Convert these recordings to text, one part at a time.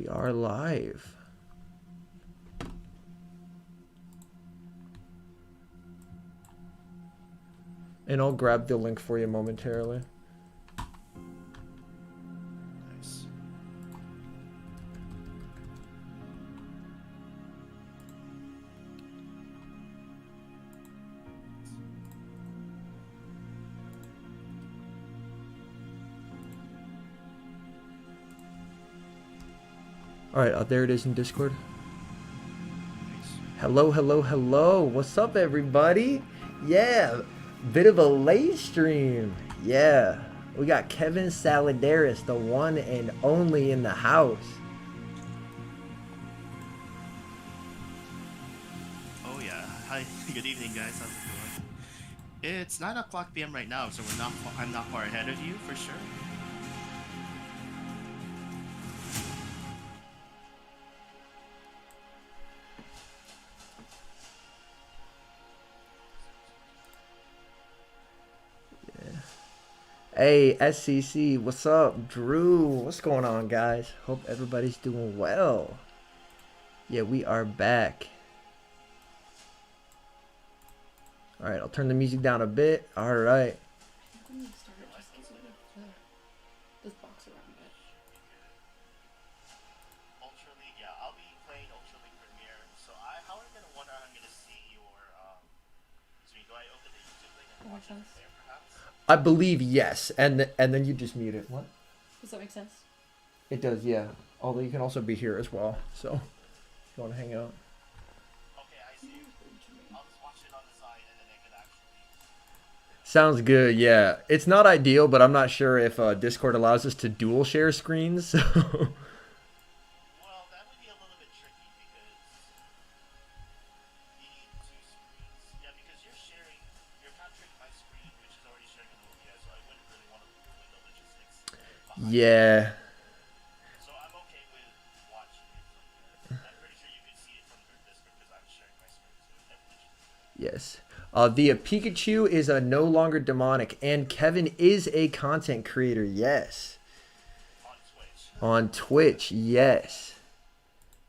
We are live. And I'll grab the link for you momentarily. Nice. Alright, there it is in Discord. Nice. Hello, hello, hello. What's up, everybody? Yeah, bit of a late stream. Yeah, we got KevinSaludares, the one and only in the house. Oh yeah. Hi. Good evening, guys. How's it going? It's 9 p.m. right now, so I'm not far ahead of you for sure. Hey, SCC, what's up? Drew, what's going on, guys? Hope everybody's doing well. Yeah, we are back. Alright, I'll turn the music down a bit. Alright. Ultra League, yeah, I'll be playing Ultra League Premier. So how are you gonna wonder how I'm gonna see your screen? Do I open the YouTube link and watch it there, perhaps? I believe yes, and then you just mute it. What? Does that make sense? It does, yeah. Although you can also be here as well. So, if you want to hang out. Okay, I see. I'll just watch it on the side, and then I can actually. Sounds good, yeah. It's not ideal, but I'm not sure if Discord allows us to dual share screens. So. Well, that would be a little bit tricky because you need two screens. Yeah, because you're capturing my screen, which is already sharing an OBS, so I wouldn't really want to deal with the logistics behind Yeah. it. So I'm okay with watching it from there. I'm pretty sure you can see it from your Discord because I'm sharing my screen too. Yes. The Pikachu is no longer demonic, and Kevin is a content creator. Yes. On Twitch. On Twitch. Yes.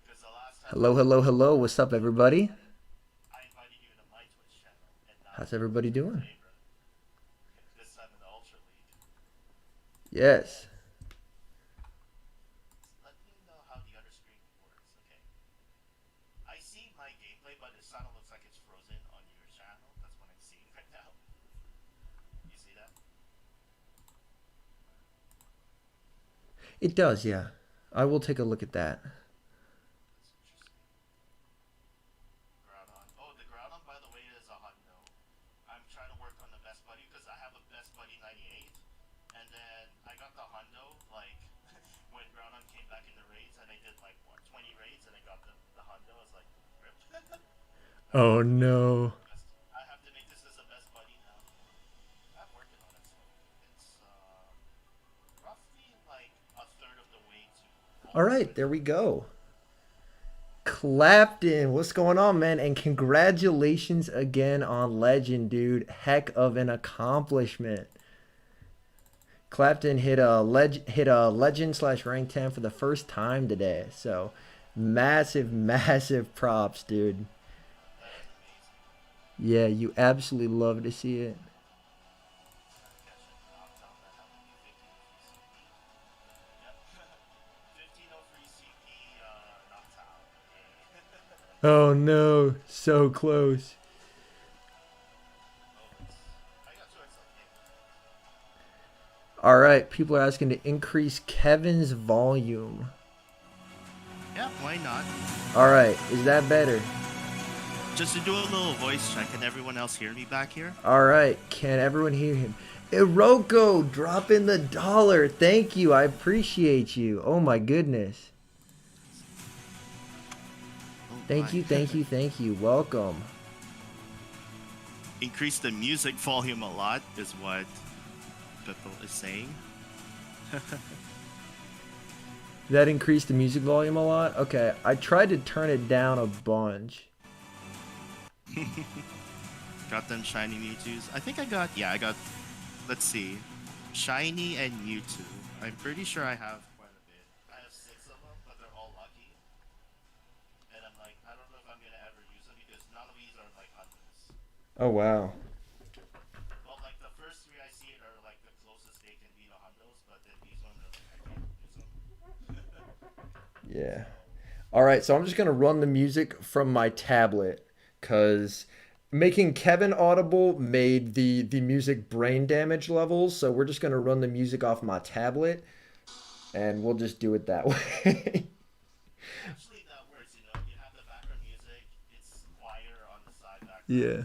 Because the last time Hello, hello, hello. What's up, everybody? I invited you to my Twitch channel, and now How's everybody doing? this time in the Ultra League. Yes. Let me know how the other screen works, okay? I see my gameplay, but it sound looks like it's frozen on your channel. That's what I'm seeing right now. You see that? It does, yeah. I will take a look at that. That's interesting. Groudon. Oh, the Groudon, by the way, is a hot no. I'm trying to work on the best buddy because I have a best buddy 98, and then I got the Hundo like when Groudon came back in the raids, and I did like what 20 raids, and I got the Hundo. I was like, rip. Oh, no. I have to make this as a best buddy now. I'm working on it, so it's roughly like a third of the way to. All right, there we go. Clapton, what's going on, man? And congratulations again on Legend, dude. Heck of an accomplishment. Clapton hit a Legend / rank 10 for the first time today. So, massive, massive props, dude. Yeah, you absolutely love to see it. Oh no, so close. All right, people are asking to increase Kevin's volume. Yeah, why not? All right, is that better? Just to do a little voice check, can everyone else hear me back here? All right, can everyone hear him? Iroko, dropping the $1. Thank you, I appreciate you. Oh my goodness. Thank you, thank you, thank you. Welcome. Increase the music volume a lot is what people is saying. That increased the music volume a lot? Okay, I tried to turn it down a bunch. Got them shiny Mewtwo's. I think I got, let's see, shiny and Mewtwo. I'm pretty sure I have quite a bit. I have 6 of them, but they're all Oh wow. Well, like the first three I see it are like the closest they can be to hundos, but then these ones are like I can't use them. Yeah. So All right, so I'm just gonna run the music from my tablet because making Kevin audible made the music brain damage levels. So we're just gonna run the music off my tablet, and we'll just do it that way. actually, that works. You know, you have the background music. It's quieter on the side background. Yeah.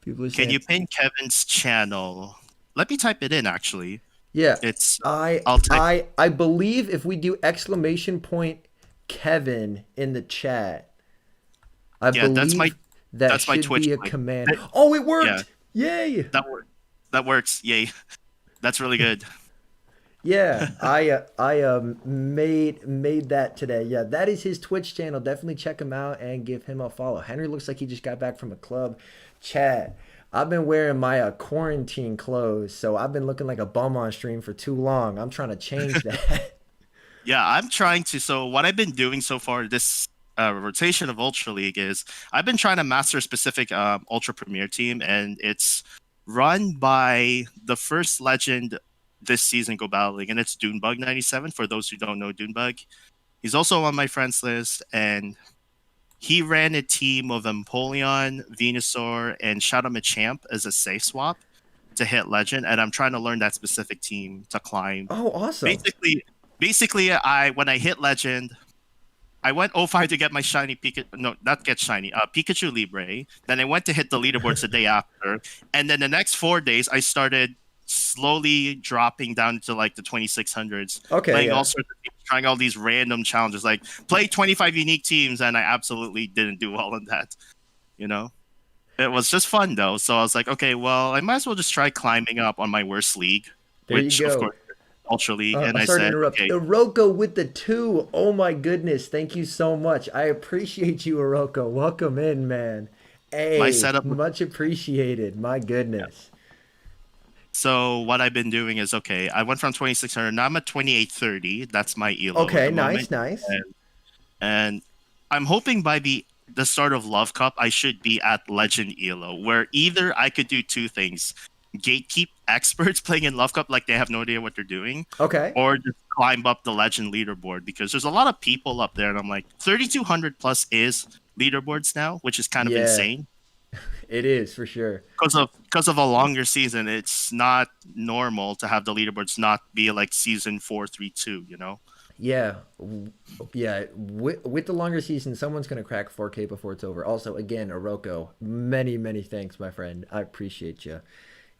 People are Can saying, you pin Kevin's channel? Let me type it in actually. yeah. It's I I'll type I I believe if we do exclamation point Kevin in the chat, I yeah, believe that that's my should Twitch be a link. command. Oh, it Yeah, worked! Yay! that works. That works. Yay. That's really good. Yeah, I made that today. Yeah, that is his Twitch channel. Definitely check him out and give him a follow. Henry looks like he just got back from a club. Chat. I've been wearing my quarantine clothes, so I've been looking like a bum on stream for too long. I'm trying to change that. Yeah, I'm trying to. So what I've been doing so far this rotation of Ultra League is I've been trying to master a specific Ultra Premier team, and it's run by the first legend this season go battling, and it's Dunebug 97. For those who don't know Dunebug, he's also on my friends list, and he ran a team of Empoleon, Venusaur, and Shadow Machamp as a safe swap to hit legend, and I'm trying to learn that specific team to climb. Oh, awesome. Basically, I when I hit legend, I went 05 to get my shiny Pikachu. No, not get shiny. Pikachu Libre. Then I went to hit the leaderboards the day after, and then the next 4 days I started slowly dropping down to like the 2600s, Okay, playing all yeah. sorts of teams, trying all these random challenges, like play 25 unique teams, and I absolutely didn't do well in that. You know, it was just fun though. So I was like, okay, well, I might as well just try climbing up on my worst league, There you which of go. course Ultra League, and I Sorry to said, interrupt. okay, Iroko with the two. Oh my goodness. Thank you so much. I appreciate you, Iroko. Welcome in, man. my Hey, setup. much appreciated. My goodness. So what I've been doing is okay. I went from 2600. Now I'm at 2830. That's my elo at Okay, the moment, nice, nice. and I'm hoping by the start of Love Cup, I should be at Legend elo, where either I could do two things: gatekeep experts playing in Love Cup like they have no idea what they're doing, Okay. or just climb up the Legend leaderboard because there's a lot of people up there, and I'm like 3200 plus is leaderboards now, which is kind of Yeah, insane. it is for sure. Because of a longer season, it's not normal to have the leaderboards not be like season 432. You know, Yeah, yeah. With the longer season, someone's gonna crack 4K before it's over. Also, again, Iroko, many thanks, my friend. I appreciate you. all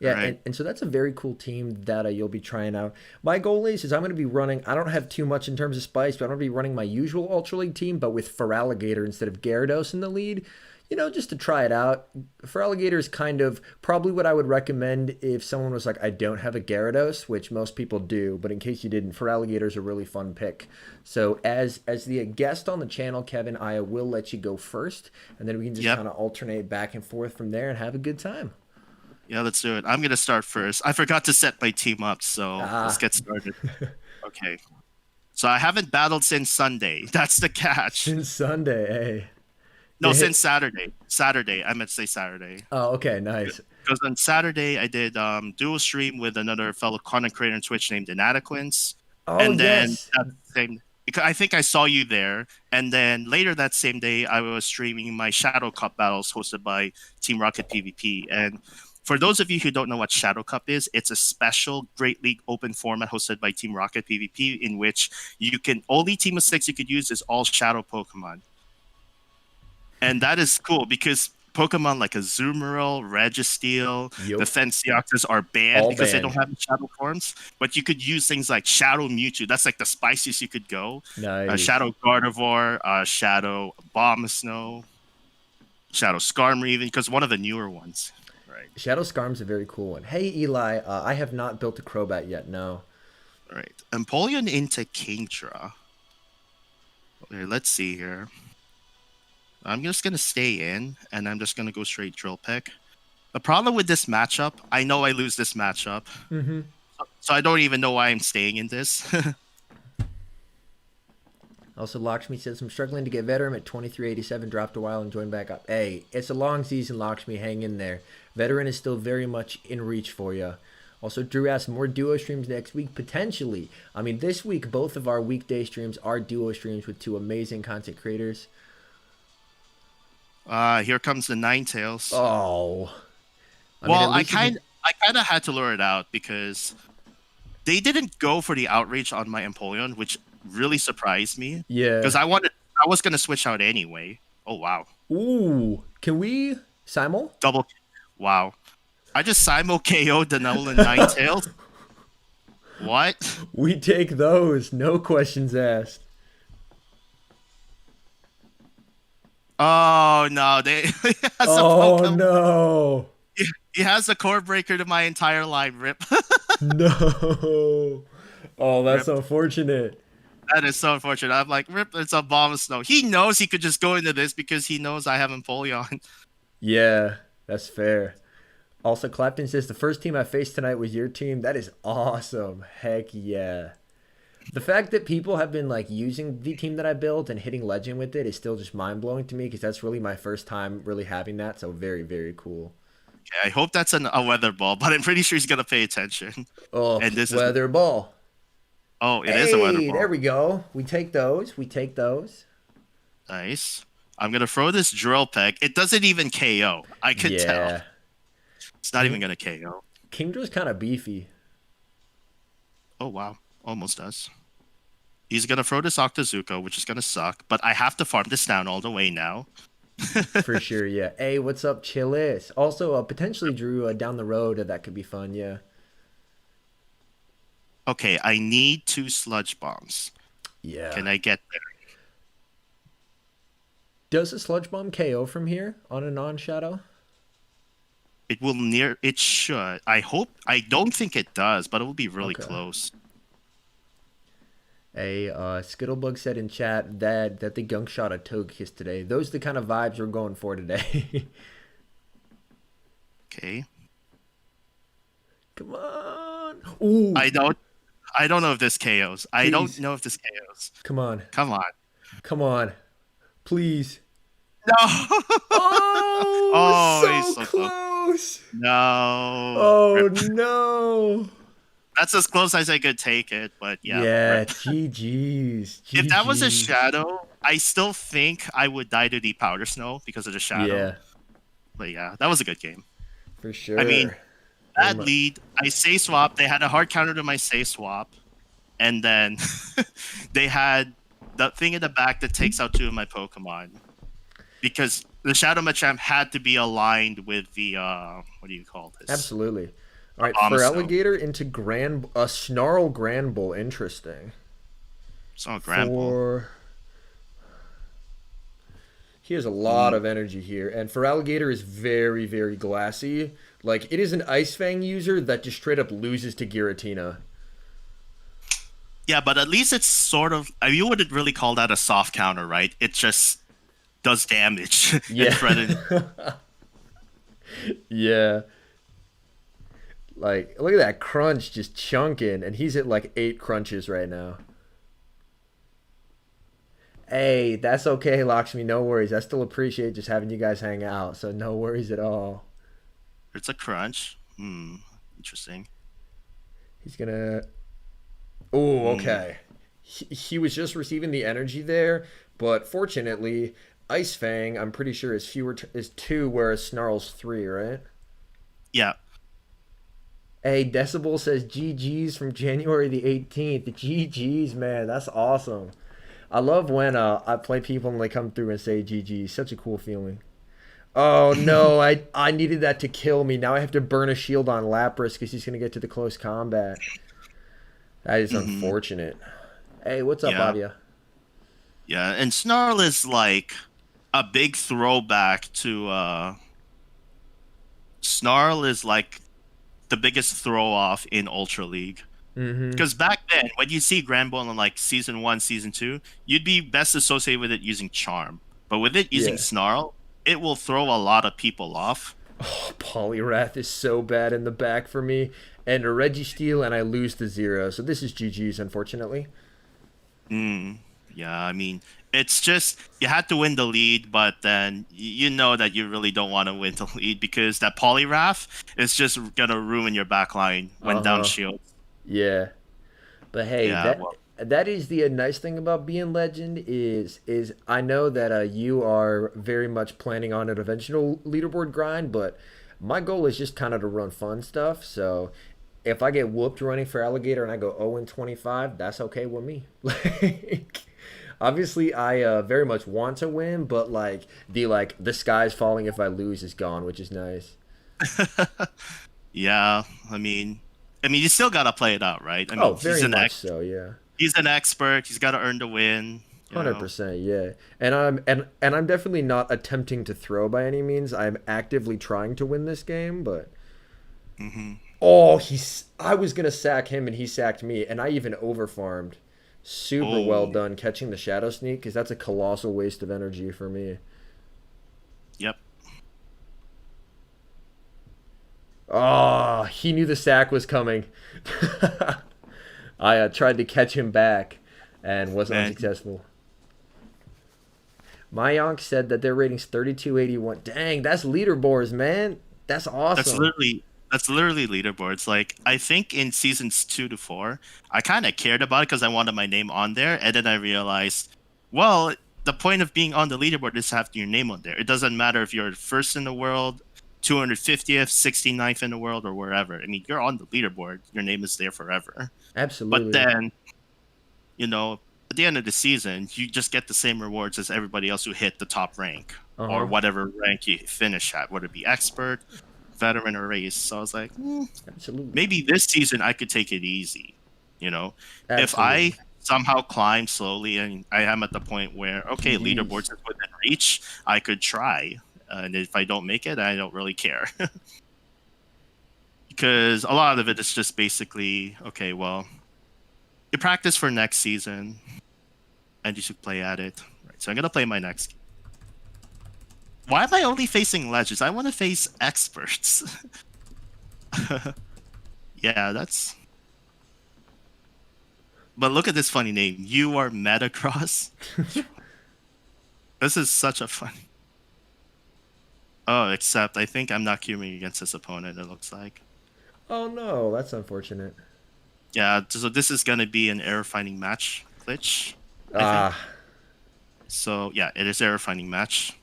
Yeah, right. and so that's a very cool team that you'll be trying out. My goal is I'm going to be running. I don't have too much in terms of spice, but I'm going to be running my usual Ultra League team, but with Feraligatr instead of Gyarados in the lead. You know, just to try it out. Feraligatr is kind of probably what I would recommend if someone was like, I don't have a Gyarados, which most people do, but in case you didn't, Feraligatr is a really fun pick. So as the guest on the channel, Kevin, I will let you go first, and then we can just Yep. kind of alternate back and forth from there and have a good time. Yeah, let's do it. I'm gonna start first. I forgot to set my team up, so let's Ah. get started. Okay. So I haven't battled since Sunday. That's the catch. Since Sunday, hey. No, They hit- since Saturday. Saturday. I meant to say Saturday. Oh, okay, nice. Because on Saturday I did dual stream with another fellow content creator on Twitch named Inadequins. Oh, And then yes. that same because I think I saw you there. And then later that same day I was streaming my Shadow Cup battles hosted by Team Rocket PvP. And for those of you who don't know what Shadow Cup is, it's a special Great League open format hosted by Team Rocket PvP in which you can only team of six you could use is all Shadow Pokemon. And that is cool because Pokemon like Azumarill, Registeel, Yup. the Fenceoxes are banned All because they don't banned. have shadow forms. But you could use things like Shadow Mewtwo. That's like the spiciest you could go. Nice. Shadow Gardevoir, Shadow Abomasnow, Shadow Skarmory, even because one of the newer ones. Right, Shadow Skarm's a very cool one. Hey, Eli, I have not built a Crobat yet, no. right. Empoleon into Kingdra. Okay, let's see here. I'm just gonna stay in, and I'm just gonna go straight Drill Peck. The problem with this matchup, I know I lose this matchup, so I don't even know why I'm staying in this. Also, Lakshmi says, I'm struggling to get veteran at 2387, dropped a while and joined back up. Hey, it's a long season, Lakshmi. Hang in there. Veteran is still very much in reach for you. Also, Drew asks, more duo streams next week? Potentially. I mean, this week, both of our weekday streams are duo streams with two amazing content creators. Here comes the Ninetales. Oh. I kind of had to lure it out because they didn't go for the outreach on my Empoleon, which really surprised me. Yeah. Because I was gonna switch out anyway. Oh wow. Ooh. Can we simul? Double. Wow. I just simul KO'd the Nolan Ninetales. What? We take those. No questions asked. Oh no! No! He has a core breaker to my entire line. Rip. No. Oh, that's Rip. Unfortunate. That is so unfortunate. I'm like, Rip. It's a bomb of snow. He knows he could just go into this because he knows I have Empoleon. Yeah, that's fair. Also, Clapton says the first team I faced tonight was your team. That is awesome. Heck yeah. The fact that people have been like using the team that I built and hitting legend with it is still just mind blowing to me because that's really my first time really having that. So very, very cool. Okay, I hope that's a weather ball, but I'm pretty sure he's gonna pay attention. Oh, and this weather ball. Oh, it is a weather ball. There we go. We take those. We take those. Nice. I'm gonna throw this drill peck. It doesn't even KO. I can tell. It's not even gonna KO. Kingdra's kind of beefy. Oh wow. Almost does. He's gonna throw this Octozuko, which is gonna suck, but I have to farm this down all the way now. For sure, yeah. Hey, what's up, Chillis? Also, potentially Drew down the road. That could be fun, yeah. Okay, I need 2 sludge bombs. Yeah. Can I get there? Does a sludge bomb KO from here on a non-shadow? It should. I don't think it does, but it will be really close. A Skittlebug said in chat that the gunk shot a Togekiss today. Those are the kind of vibes we're going for today. Okay. Come on. Ooh. I don't know if this KOs. I don't know if this KOs. Come on. Come on. Come on. Please. No. Oh, so close. No. Oh, Rip. no. That's as close as I could take it, but yeah. Yeah, GG's. If that was a shadow, I still think I would die to the powder snow because of the shadow. Yeah. But yeah, that was a good game. For sure. I mean, bad lead. I say swap. They had a hard counter to my say swap. And then they had the thing in the back that takes out 2 of my Pokemon. Because the Shadow Machamp had to be aligned with the, what do you call this? Absolutely. All right, for Alligator into Snarl Granbull. Interesting. So Granbull. He has a lot of energy here. And for Alligator is very, very glassy. Like, it is an Ice Fang user that just straight up loses to Giratina. Yeah, but at least it's sort of... you wouldn't really call that a soft counter, right? It just does damage. Yeah. Yeah. Like, look at that crunch just chunking, and he's at like 8 crunches right now. Hey, that's okay, Lakshmi. No worries. I still appreciate just having you guys hang out, so no worries at all. It's a crunch. Interesting. He's gonna... Oh, okay. He was just receiving the energy there, but fortunately, Ice Fang, I'm pretty sure, is 2, whereas Snarl's 3, right? Yeah. Hey, Decibel says GG's from January the 18th. GG's, man. That's awesome. I love when I play people and they come through and say GG's. Such a cool feeling. Oh, no. I needed that to kill me. Now I have to burn a shield on Lapras because he's going to get to the close combat. That is unfortunate. Hey, what's up, Avia? Yeah, and Snarl is like a big throwback to... Snarl is like the biggest throw-off in Ultra League. Because back then, when you see Granbull in like Season 1, Season 2, you'd be best associated with it using Charm. But with it using Snarl, it will throw a lot of people off. Oh, Poliwrath is so bad in the back for me. And a Registeel, and I lose the 0. So this is GG's, unfortunately. Yeah, I mean, it's just you had to win the lead, but then you know that you really don't want to win the lead because that polyrath is just gonna ruin your backline when down Uh-huh. shield. Yeah. But hey, Yeah, that well, that is the nice thing about being legend is I know that you are very much planning on an eventual leaderboard grind, but my goal is just kind of to run fun stuff. So if I get whooped running for alligator and I go 0 and 25, that's okay with me. Like obviously I very much want to win, but the sky's falling if I lose is gone, which is nice. yeah. I mean, you still gotta play it out, right? I Oh, mean, very much so, yeah. he's an expert. He's got to earn the win. You know. 100%, yeah. And I'm definitely not attempting to throw by any means. I'm actively trying to win this game, but Hmm. oh, he's I was going to sack him and he sacked me and I even overfarmed. Super well Oh, done catching the shadow sneak cuz that's a colossal waste of energy for me. yep. Oh, he knew the sack was coming. I tried to catch him back and was Man, unsuccessful. Mayank said that their rating's 3281. Dang, that's leaderboards, man. That's that's awesome. literally that's literally leaderboards. Like I think in seasons 2 to 4, I kind of cared about it because I wanted my name on there, and then I realized, well, the point of being on the leaderboard is to have your name on there. It doesn't matter if you're first in the world, 250th, 69th in the world, or wherever. I mean, you're on the leaderboard. Your name is there forever. But Absolutely. then, you know, at the end of the season, you just get the same rewards as everybody else who hit the top rank Uh or huh. whatever rank you finish at, whether it be expert, veteran, or race. So I was like, Absolutely. maybe this season I could take it easy. You know, if Absolutely. I somehow climb slowly and I am at the point where, okay, Jeez. leaderboards is within reach, I could try. And if I don't make it, I don't really care. Because a lot of it is just basically, okay, well, you practice for next season and you should play at it. Right. So I'm gonna play my next. Why am I only facing legends? I want to face experts. Yeah, that's. But look at this funny name. You are Metacross. This is such a funny. Oh, except I think I'm not queuing against this opponent. It looks like. Oh no, that's unfortunate. Yeah. So this is gonna be an error finding match glitch. I think. Ah, So yeah, it is error finding match.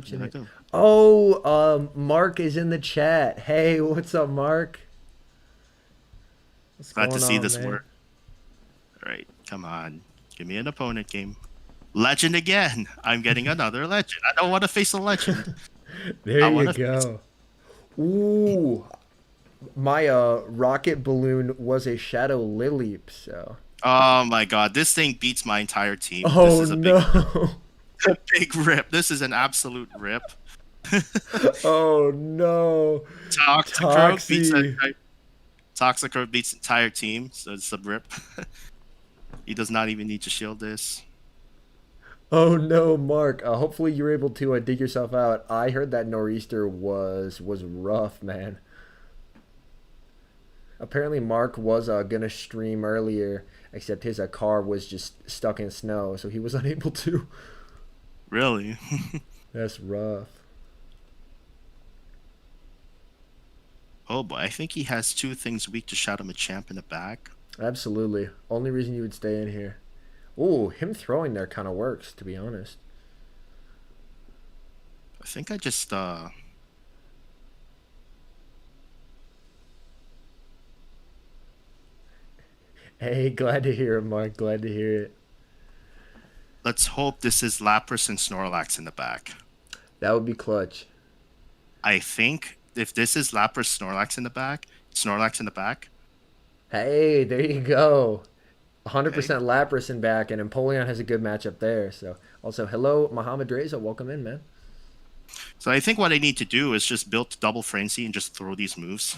There I unfortunate. go. Oh, Mark is in the chat. Hey, what's up, Mark? What's Glad to going see on, this man? work. All right, come on. Give me an opponent game. Legend again. I'm getting another legend. I don't want to face a legend. There I you want to face. go. Ooh, my rocket balloon was a shadow lily, so. Oh my god, this thing beats my entire team. This Oh is a big, no. a big rip. This is an absolute rip. Oh no. Toxicroak beats Toxie. Toxicroak beats entire team, so it's a rip. He does not even need to shield this. Oh no, Mark. Hopefully you're able to dig yourself out. I heard that nor'easter was rough, man. Apparently Mark was gonna stream earlier, except his car was just stuck in snow, so he was unable to. Really? That's rough. Oh boy, I think he has two things weak to shout him a champ in the back. Absolutely. Only reason you would stay in here. Ooh, him throwing there kind of works, to be honest. I think I just Hey, glad to hear it, Mark. Glad to hear it. let's hope this is Lapras and Snorlax in the back. That would be clutch. I think if this is Lapras Snorlax in the back. Hey, there you go. Okay. 100% Lapras in back, and Empoleon has a good matchup there. So, also, hello, Mohamed Reza. Welcome in, man. So I think what I need to do is just build double frenzy and just throw these moves.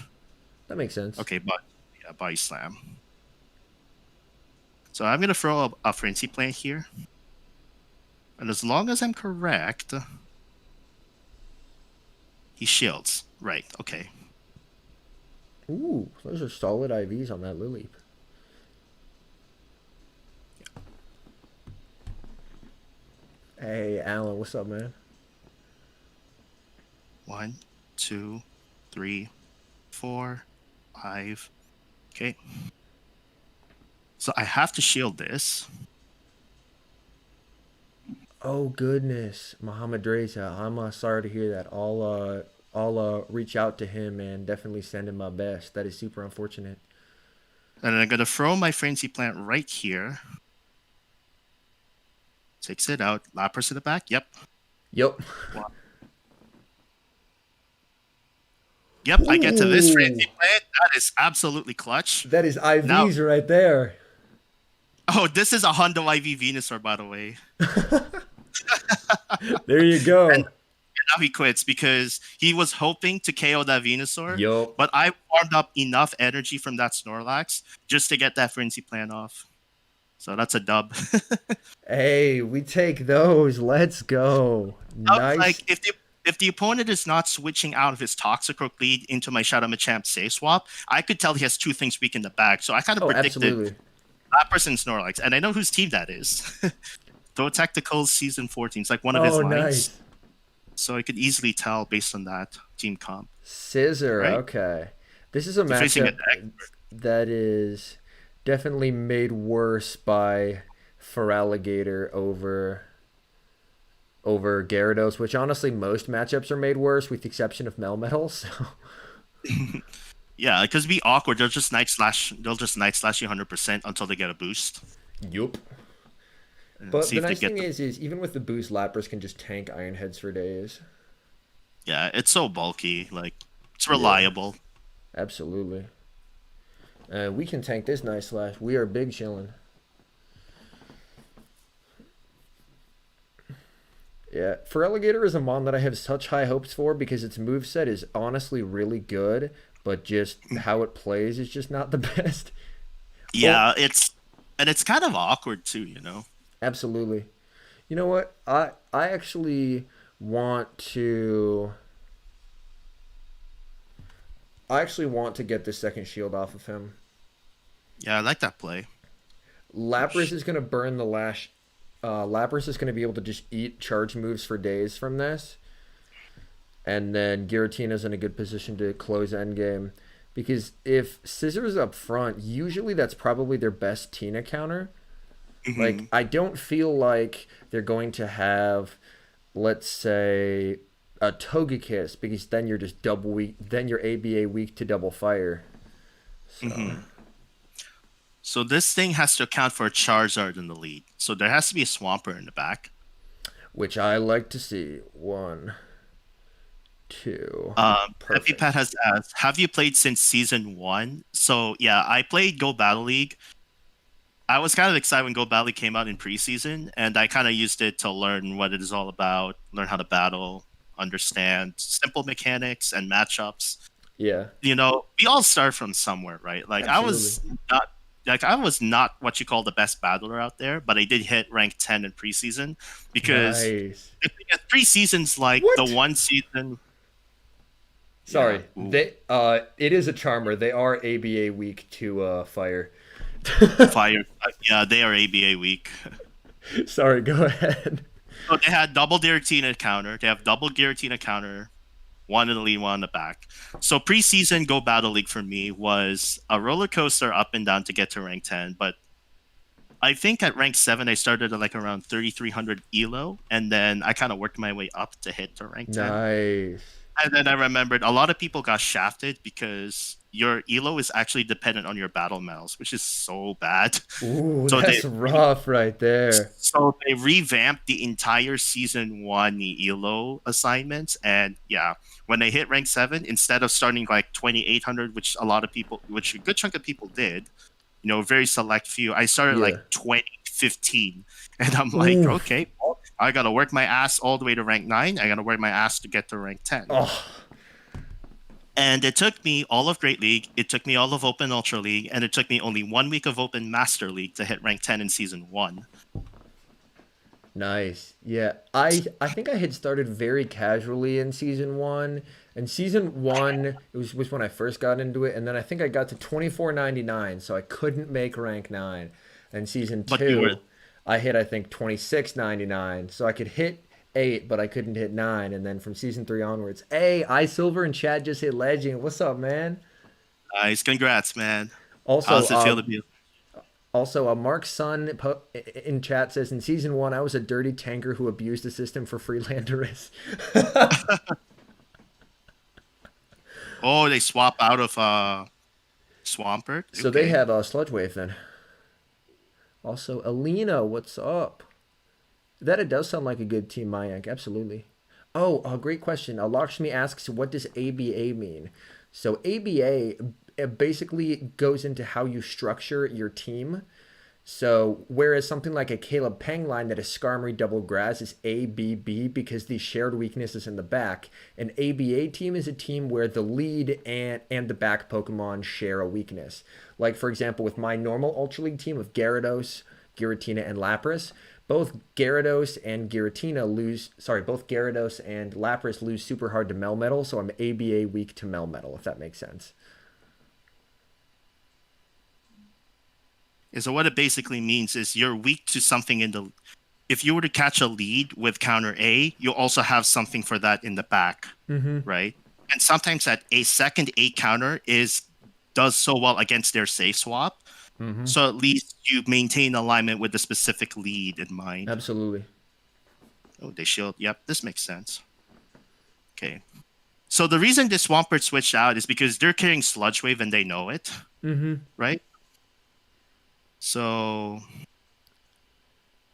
That makes sense. Okay, but yeah, body slam. So I'm gonna throw a frenzy plant here, and as long as I'm correct, he shields. Right. Okay. Ooh, those are solid IVs on that Lily. Hey, Alan, what's up, man? One, two, three, four, five. Okay. So I have to shield this. Oh goodness, Muhammad Reza. I'm sorry to hear that. I'll reach out to him and definitely send him my best. That is super unfortunate. And I'm gonna throw my frenzy plant right here. Takes it out. Lapras to the back. Yep. Yep. Wow. Yep. I get to this Ooh, frenzy plant. That is absolutely clutch. that is Now, IVs right there. oh, this is a Hondo IV Venusaur, by the way. There you And go. now he quits because he was hoping to KO that Venusaur, Yup. but I farmed up enough energy from that Snorlax just to get that frenzy plant off. So that's a dub. Hey, we take those. Let's go. I was Nice. like, if the opponent is not switching out of his Toxicroak lead into my Shadow Machamp save swap, I could tell he has two things weak in the bag. So I kind of Oh, predicted absolutely. Lapras and Snorlax, and I know whose team that is. Throw Tacticals Season 14. It's like one of his Oh, lines. nice. So I could easily tell based on that team comp, Scissor. right? Okay. This is a They're facing matchup an that is definitely made worse by Feraligatr over Gyarados, which honestly most matchups are made worse with the exception of Melmetal. So, Yeah, because be awkward. They'll just night slash. They'll just night slash you 100% until they get a boost. yup. And But see the if they nice get thing the. is even with the boost, Lapras can just tank Iron Heads for days. Yeah, it's so bulky. Like it's Yeah, reliable. absolutely. We can tank this nice slash. We are big chillin'. Yeah, Feraligatr is a mon that I have such high hopes for because its moveset is honestly really good, but just how it plays is just not the best. Oh, Yeah, it's kind of awkward too. You know. absolutely. You know what? I actually want to I actually want to get the second shield off of him. Yeah, I like that play. Lapras is gonna burn the lash. Lapras is gonna be able to just eat charge moves for days from this, and then Giratina's in a good position to close endgame. Because if Scissors up front, usually that's probably their best Tina counter. Like Hmm. I don't feel like they're going to have, let's say, a Togekiss because then you're just double weak. Then you're ABA weak to double fire. So, Hmm. So this thing has to account for a Charizard in the lead. So there has to be a Swampert in the back. which I like to see. One, two, EpiPat perfect. has asked, have you played since season one? So yeah, I played Go Battle League. I was kind of excited when Go Battle League came out in preseason, and I kind of used it to learn what it is all about, learn how to battle, understand simple mechanics and matchups. Yeah, We all start from somewhere, right? Like absolutely. I was not what you call the best battler out there, but I did hit rank 10 in preseason because Nice. the thing is, preseason's like the What? one season. Yeah. Sorry. Ooh, It is a charmer. They are ABA weak to fire. fire. Yeah, they are ABA weak. Sorry, go ahead. So they had double Giratina counter. They have double Giratina counter, one in the lead, one in the back. So preseason Go Battle League for me was a roller coaster up and down to get to rank 10. But I think at rank 7, I started at like around 3,300 ELO. And then I kind of worked my way up to hit to rank 10. Nice. And then I remembered a lot of people got shafted because your ELO is actually dependent on your battle metals, which is so bad. Ooh, So they that's rough right there. So they revamped the entire season one ELO assignments, and yeah, when they hit rank 7, instead of starting like 2,800, which which a good chunk of people did, very select few, I started Yeah. like 2015, and I'm like, Ooh. okay, well, I gotta work my ass all the way to rank 9. I gotta work my ass to get to rank 10. Oh, And it took me all of Great League, it took me all of Open Ultra League, and it took me only 1 week of Open Master League to hit rank 10 in season 1. nice. Yeah. I think I had started very casually in season one. And season one was when I first got into it, and then I think I got to 24.99, so I couldn't make rank 9. And season But you were two, I hit I think 26.99, so I could hit 8, but I couldn't hit 9. And then from season 3 onwards, hey, I Silver and Chad just hit Legend. What's up, man? Nice, congrats, man. Also, How's it feel to be? Mark's son in chat says in season 1 I was a dirty tanker who abused the system for Freelanderus. Oh, they swap out of Swampert. So they Okay. have Sludge Wave then. Also, Alina, what's up? That it does sound like a good team, Mayank. Absolutely. Oh, a great question. Lakshmi asks, what does ABA mean? So ABA basically goes into how you structure your team. So whereas something like a Caleb Peng line that is Skarmory double grass is ABB because the shared weakness is in the back, an ABA team is a team where the lead and the back Pokemon share a weakness. Like for example, with my normal Ultra League team of Gyarados, Giratina, and Lapras, both Gyarados and Giratina lose. Sorry, both Gyarados and Lapras lose super hard to Melmetal, so I'm ABA weak to Melmetal, if that makes sense. So what it basically means is you're weak to something in the. If you were to catch a lead with counter A, you'll also have something for that in the back, Mm-hmm. right? And sometimes that a second A counter is does so well against their safe swap. Mm-hmm. So at least you maintain alignment with the specific lead in mind. Absolutely. Oh, they shield. Yep, this makes sense. Okay. So the reason this Swampert switched out is because they're carrying Sludge Wave and they know it, Mm-hmm. right? So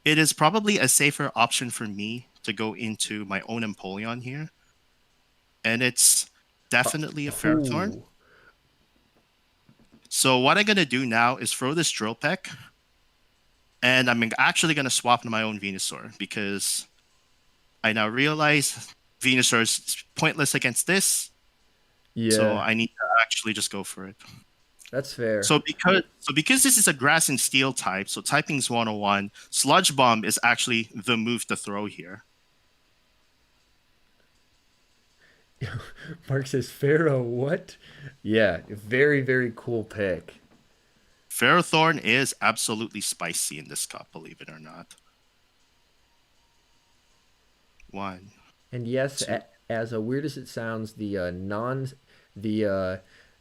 it is probably a safer option for me to go into my own Empoleon here. And it's definitely a Ferrothorn. Ooh. So what I'm going to do now is throw this Drill Peck. And I'm actually going to swap into my own Venusaur because I now realize Venusaur is pointless against this. So Yeah, I need to actually just go for it. that's fair. So because this is a grass and steel type, so typing's 101, Sludge Bomb is actually the move to throw here. Mark says Pharaoh, what? Yeah, very, very cool pick. Ferrothorn is absolutely spicy in this cup, believe it or not. One, And yes, two. as weird as it sounds, the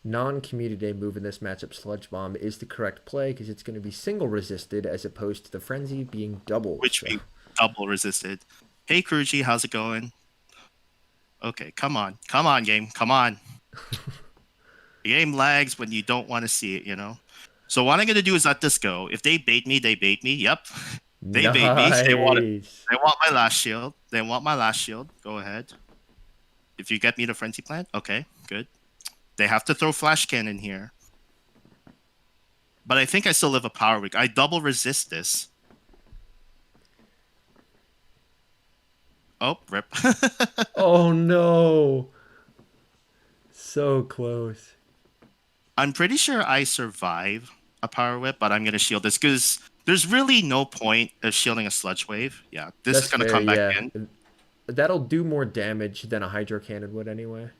non-community day move in this matchup, Sludge Bomb, is the correct play because it's going to be single resisted as opposed to the Frenzy being double. Which So we double resisted. Hey, Kruji, how's it going? Okay, come on. Come on, game. Come on. The game lags when you don't want to see it, you know? So what I'm going to do is let this go. If they bait me, they bait me. Yep. They bait me. They want it. nice. They want my last shield. They want my last shield. Go ahead. If you get me the frenzy plant, okay, good. They have to throw flash cannon here. But I think I still live a power weak. I double resist this. Oh, rip. Oh no, so close. I'm pretty sure I survive a power whip, but I'm gonna shield this because there's really no point of shielding a sludge wave. Yeah, this is That's gonna fair. come back Yeah, in. that'll do more damage than a Hydro Cannon would anyway.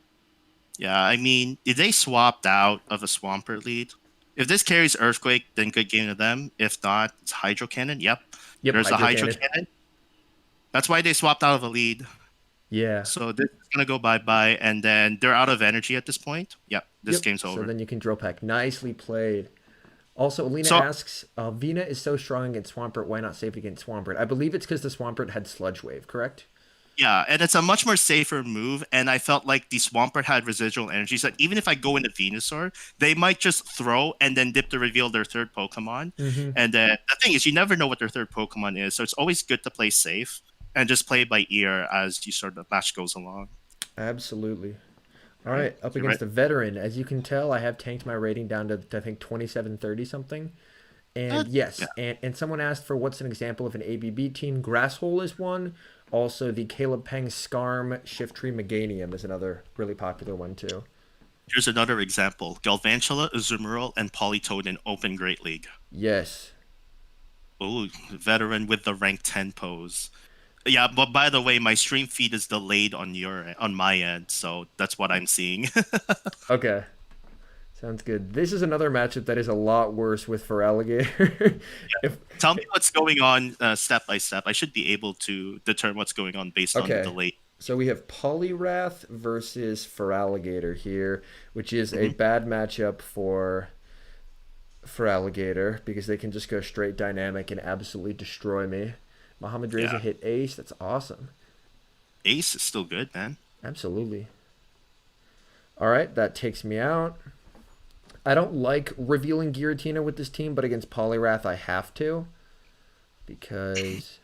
Yeah, I mean, if they swapped out of a Swampert lead, if this carries Earthquake, then good game to them. If not, it's Hydro Cannon. Yep, Yep, there's a Hydro Hydro Cannon. Cannon. That's why they swapped out of a lead. Yeah. So this is gonna go bye-bye, and then they're out of energy at this point. Yep, this Yep. game's So over. then you can drill pack. Nicely played. Also, Alina So asks, Vina is so strong against Swampert. Why not save it against Swampert? I believe it's because the Swampert had Sludge Wave, correct? yeah, and it's a much more safer move. And I felt like the Swampert had residual energy. So even if I go into Venusaur, they might just throw and then dip to reveal their third Pokemon. Mm-hmm. And then the thing is, you never know what their third Pokemon is. So it's always good to play safe and just play by ear as you sort of the match goes along. Absolutely. All All right, right, up you against ready? a veteran. As you can tell, I have tanked my rating down to I think 2730 something. And Yeah. yes, and someone asked for what's an example of an ABB team. Grasshole is one. Also, the Caleb Peng Skarm Shiftry Meganium is another really popular one too. Here's another example: Galvantula, Azumarill, and Politoed in Open Great League. Yes. Oh, veteran with the rank 10 pose. Yeah, but by the way, my stream feed is delayed on my end, so that's what I'm seeing. Okay. Sounds good. This is another matchup that is a lot worse with for alligator. if Tell me what's going on step by step. I should be able to determine what's going on based on the Okay, delay. so we have Poliwrath versus Feraligatr here, which is a Hmm. bad matchup for Feraligatr because they can just go straight dynamic and absolutely destroy me. Mohamed Reza Yeah, hit ace. That's awesome. Ace is still good, man. Absolutely. All right, that takes me out. I don't like revealing Giratina with this team, but against Poliwrath I have to because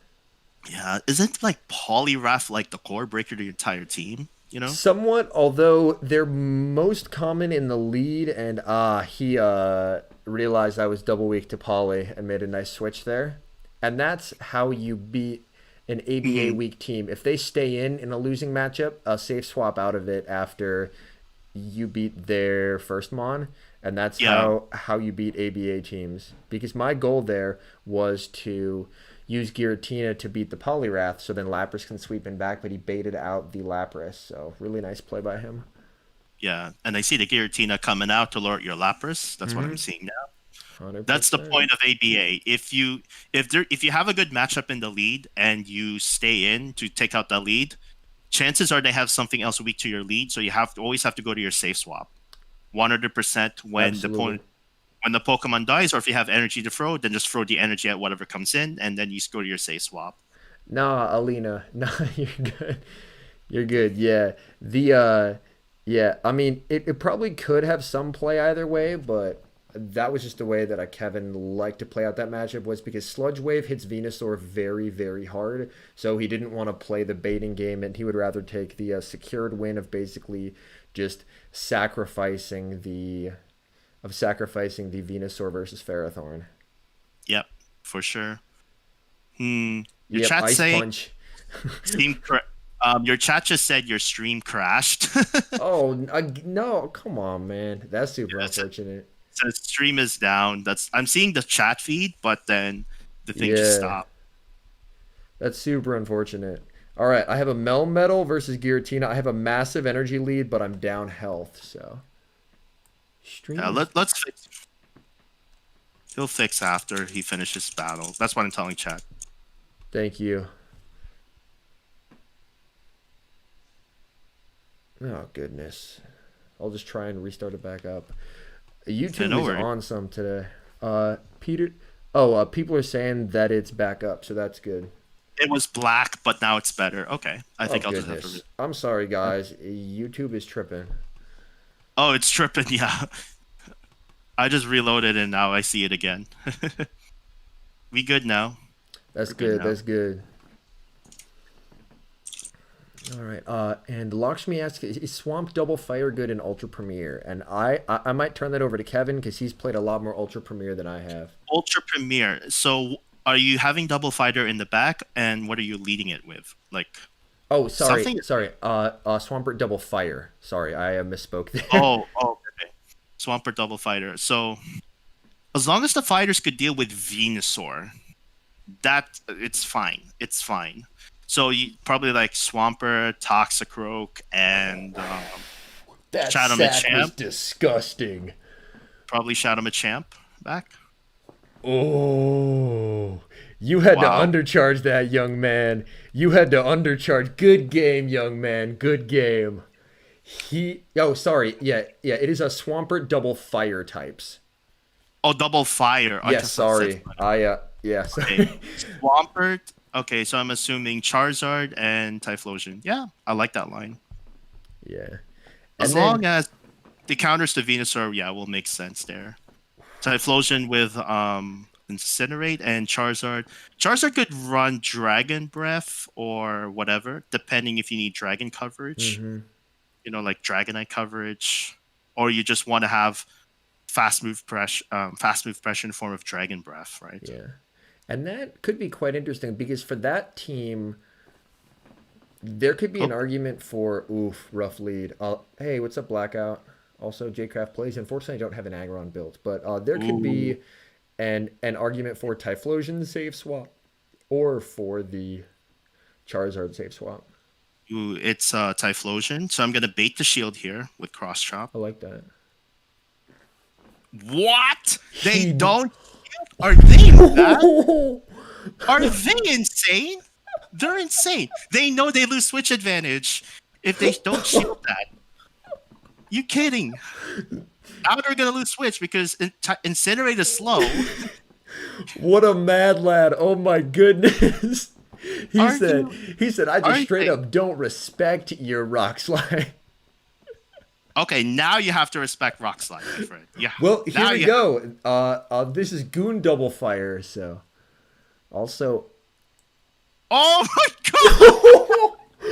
Yeah, isn't like Poliwrath like the core breaker to your entire team? You know? somewhat, although they're most common in the lead, and he realized I was double weak to Poly and made a nice switch there. And that's how you beat an ABA Hmm. weak team. If they stay in a losing matchup, a safe swap out of it after you beat their first mon, and that's Yeah, how you beat ABA teams. Because my goal there was to use Giratina to beat the Poliwrath, so then Lapras can sweep in back, but he baited out the Lapras, so really nice play by him. yeah. And I see the Giratina coming out to lure your Lapras. That's what Mm-hmm. I'm seeing now. one Hundred That's the percent. point of ABA. If you have a good matchup in the lead and you stay in to take out the lead, chances are they have something else weak to your lead. So you always have to go to your safe swap. 100% Absolutely. when the Pokemon dies, or if you have energy to throw, then just throw the energy at whatever comes in, and then you just go to your safe swap. Nah, Alina. Nah, you're good. You're good. Yeah. Yeah, I mean it probably could have some play either way, but that was just the way that Kevin liked to play out that matchup was because Sludge Wave hits Venusaur very, very hard. So he didn't want to play the baiting game and he would rather take the secured win of basically just sacrificing the Venusaur versus Ferrothorn. Yep, for sure. Hmm. Your Yep, chat Ice saying Punch. your chat just said your stream crashed. Oh, no, come on, man. That's super Yeah, so, unfortunate. so stream is down. That's I'm seeing the chat feed, but then the thing just Yeah, stopped. that's super unfortunate. All right, I have a Melmetal versus Giratina. I have a massive energy lead, but I'm down health, so Yeah, stream is. let's fix. He'll fix after he finishes battle. That's what I'm telling chat. Thank you. Oh goodness. I'll just try and restart it back up. Yeah, YouTube no is worries. on some today. Peter. People are saying that it's back up, so that's good. It was black, but now it's better. Okay, I Oh think I'll just have to. goodness. I'm sorry, guys. YouTube is tripping. Oh, it's tripping. Yeah, I just reloaded and now I see it again. We good now? That's We're good good. now. That's good. All right. And Lakshmi asks, is Swamp Double Fire good in Ultra Premiere? And I might turn that over to Kevin because he's played a lot more Ultra Premiere than I have. Ultra Premiere. So, are you having double fighter in the back, and what are you leading it with? Like Oh, sorry, something? sorry. Swampert Double Fire. Sorry, I misspoke there. Oh, okay. Swampert double fighter. So, as long as the fighters could deal with Venusaur, that it's fine. It's fine. So you probably like Swampert, Toxicroak, and That Shadow sack was Machamp. disgusting. Probably Shadow Machamp back. Oh, you had to Wow. undercharge that, young man. You had to undercharge. Good game, young man. Good game. Oh, sorry. Yeah, yeah. It is a Swampert Double Fire types. Oh, double fire. I Yes, just thought it said sorry. Yeah, okay. sorry. Swampert. Okay, so I'm assuming Charizard and Typhlosion. Yeah, I like that line. Yeah. And As then long as the counters to Venusaur, yeah, will make sense there. Typhlosion with Incinerate and Charizard. Charizard could run Dragon Breath or whatever, depending if you need Dragon coverage. hmm Like Dragonite coverage, or you just want to have fast move pressure in the form of Dragon Breath, right? yeah. And that could be quite interesting because for that team, there could be Oh, an argument for rough lead. Hey, what's up, Blackout? Also, Jcraft plays. Unfortunately, I don't have an Aggron built, but there could ooh, be an argument for Typhlosion save swap or for the Charizard save swap. ooh, it's Typhlosion. So I'm gonna bait the shield here with Cross Chop. I like that. What? They He don't? Are they mad? Are they insane? They're insane. They know they lose switch advantage if they don't shield that. You kidding? Now they're gonna lose switch because Incinerate is slow. What a mad lad. Oh my goodness. He Are said, you? he said, I just Are straight they? up don't respect your rock slide. Okay, now you have to respect Rock Slide, my friend. Yeah. Well, here Now we you. go. This is Goon Double Fire, so also. Oh my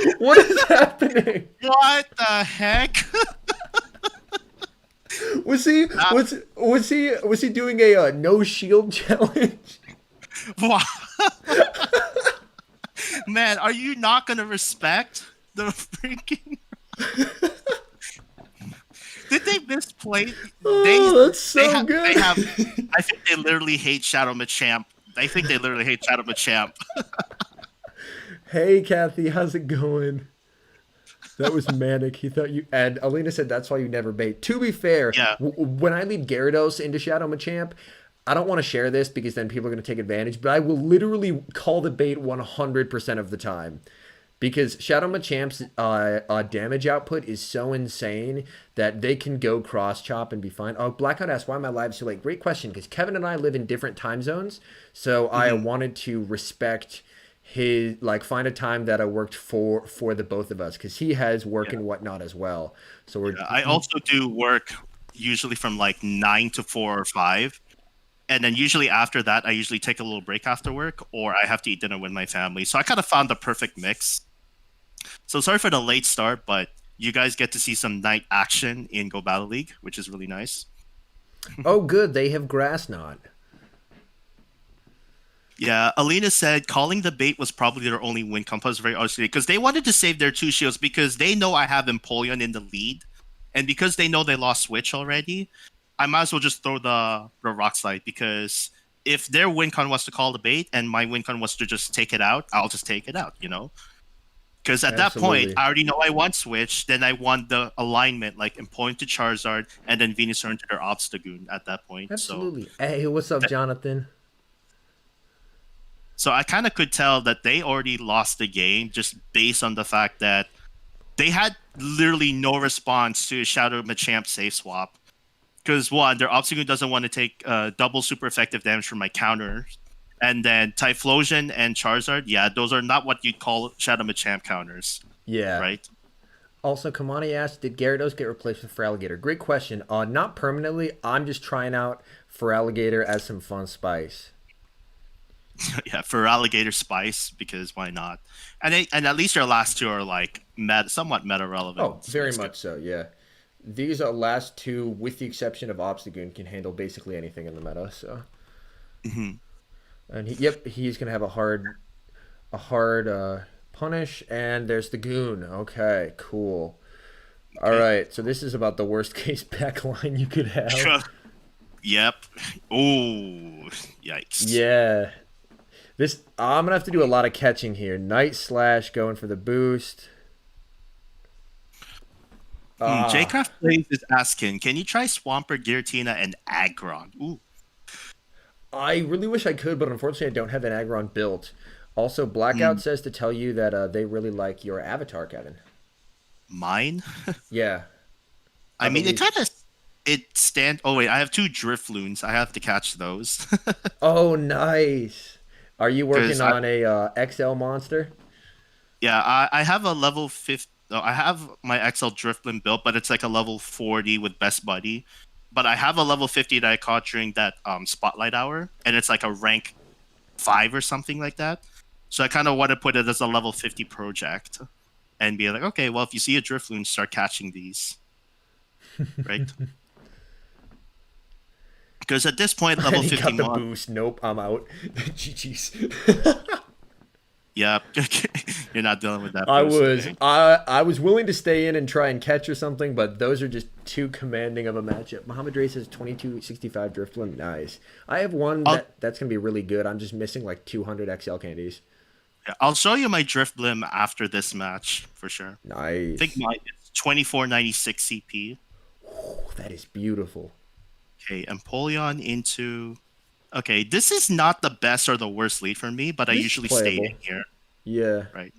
god! What is happening? What the heck? Was he Uh, was he doing a no shield challenge? Wow. Man, are you not gonna respect the freaking? Did they misplay? Oh, that's so They good. have. I think they literally hate Shadow Machamp. I think they literally hate Shadow Machamp. Hey, Kathy, how's it going? That was manic. He thought you. And Alina said that's why you never bait. To be fair, Yeah. when I lead Gyarados into Shadow Machamp, I don't want to share this because then people are going to take advantage, but I will literally call the bait 100% of the time. Because Shadow Machamp's damage output is so insane that they can go cross chop and be fine. Oh, Blackout asked, why am I live so late? Great question, because Kevin and I live in different time zones. So I wanted to respect his, like, find a time that I worked for the both of us, because he has work and whatnot as well. So we're. I also do work usually from like 9 to 4 or 5. And then usually after that, I usually take a little break after work or I have to eat dinner with my family. So I kind of found the perfect mix. So sorry for the late start, but you guys get to see some night action in Go Battle League, which is really nice. Oh, good. They have Grass Knot. Yeah, Alina said calling the bait was probably their only win. Compass very honestly because they wanted to save their 2 shields because they know I have Empoleon in the lead, and because they know they lost Switch already, I might as well just throw the Rock Slide because if their WinCon was to call the bait and my WinCon was to just take it out, I'll just take it out, you know? Because at that point, Absolutely. I already know I want Switch, then I want the alignment, like Empoleon to Charizard, and then Venusaur into their Obstagoon at that point. Absolutely. Hey, what's up, Jonathan? So I kind of could tell that they already lost the game just based on the fact that they had literally no response to Shadow Machamp safe swap. Because one, their Obstagoon doesn't want to take double super effective damage from my counters. And then Typhlosion and Charizard, yeah, those are not what you'd call Shadow Machamp counters, Yeah. right? Also, Kamani asked, did Gyarados get replaced with Feraligatr? Great question. Not permanently. I'm just trying out Feraligatr as some fun spice. Yeah, for Alligator Spice, because why not? And at least your last 2 are like somewhat meta relevant. Oh, very much so, yeah. These are last 2, with the exception of Obstagoon, can handle basically anything in the meta, so. And he's going to have a hard punish, and there's the Goon. Okay, cool. All right, so this is about the worst case backline you could have. Yep. Oh, yikes. Yeah. I'm gonna have to do a lot of catching here. Night Slash going for the boost. Jcraft Plays is asking, can you try Swampert, Giratina, and Aggron? Ooh. I really wish I could, but unfortunately I don't have an Aggron built. Also, Blackout says to tell you that they really like your avatar, Kevin. Mine? Yeah. I mean, believe- Oh, wait, I have 2 Drifloons. I have to catch those. Oh, nice. Are you working 'Cause on a XL monster? Yeah, I have a level 50. No, I have my XL Drifloon built, but it's like a level 40 with Best Buddy. But I have a level 50 that I caught during that Spotlight Hour, and it's like a rank 5 or something like that. So I kind of want to put it as a level 50 project and be like, okay, well, if you see a Drifloon, start catching these. Right? Because at this point, level And he 50 got the mod, boost. Nope, I'm out. GG's. yeah, you're not dealing with that. I boost, was okay? I was willing to stay in and try and catch or something, but those are just too commanding of a matchup. Muhammad Ray says 2265 Drifloon. Nice. I have one that's gonna be really good. I'm just missing like 200 XL candies. Yeah, I'll show you my Drifblim after this match for sure. Nice. I think mine is 2496 CP. That is beautiful. Okay, Empoleon into. Okay, this is not the best or the worst lead for me, but I This is usually stay playable. in here, Yeah. right?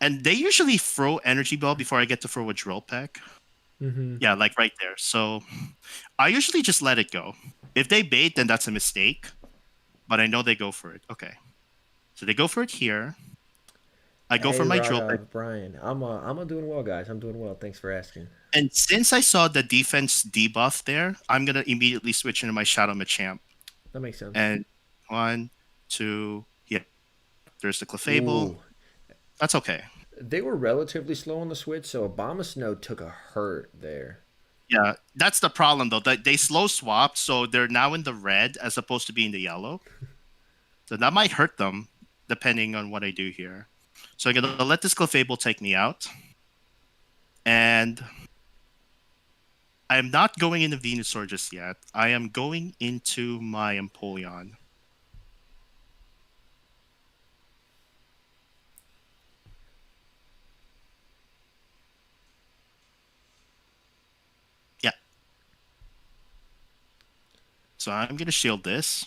And they usually throw Energy Ball before I get to throw a Drill Peck. Mm-hmm. Yeah, like right there. So I usually just let it go. If they bait, then that's a mistake. But I know they go for it. Okay. So they go for it here. I go Hey, for my Drill Peck. Brian. I'm doing well, guys. I'm doing well. Thanks for asking. And since I saw the defense debuff there, I'm going to immediately switch into my Shadow Machamp. That makes sense. And 1, 2, yeah. There's the Clefable. Ooh. That's okay. They were relatively slow on the switch, so Abomasnow took a hurt there. Yeah, that's the problem though. That they slow swapped, so they're now in the red as opposed to being the yellow. So that might hurt them, depending on what I do here. So I'm gonna let this Clefable take me out, and I'm not going into Venusaur just yet. I am going into my Empoleon. Yeah. So I'm gonna shield this.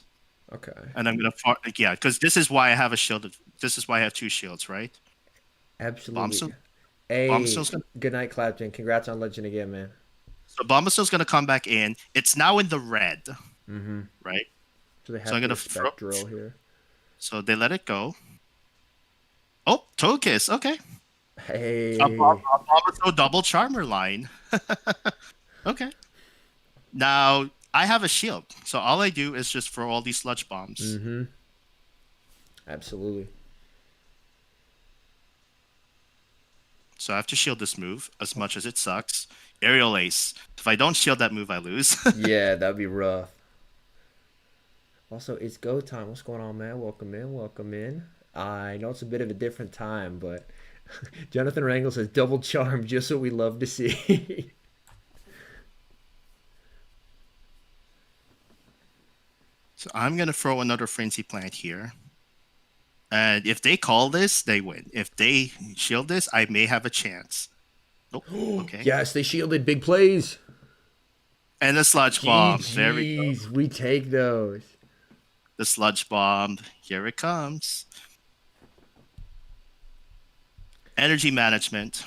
Okay. And I'm gonna because this is why I have a shield. This is why I have 2 shields, right? Absolutely. Bombstone. Hey, Bombstone's gonna. good night, Clapton. Congrats on Legend again, man. So Bombstone's gonna come back in. It's now in the red, Mm-hmm. right? So they So have I'm to gonna respect drill here. So they let it go. Oh, Togekiss. Okay. Hey. Bombstone double Charmer line. Okay. Now I have a shield, so all I do is just throw all these sludge bombs. Mm-hmm. Absolutely. So I have to shield this move as much as it sucks. Aerial Ace. If I don't shield that move, I lose. Yeah, that'd be rough. Also, it's go time. What's going on, man? Welcome in. Welcome in. I know it's a bit of a different time, but Jonathan Rangel says double charm, just what we love to see. So I'm gonna throw another Frenzy Plant here. And if they call this, they win. If they shield this, I may have a chance. Nope. Okay. Yes, they shielded big plays. And the Sludge Bomb. There we go. GG's. We take those. The Sludge Bomb. Here it comes. Energy management.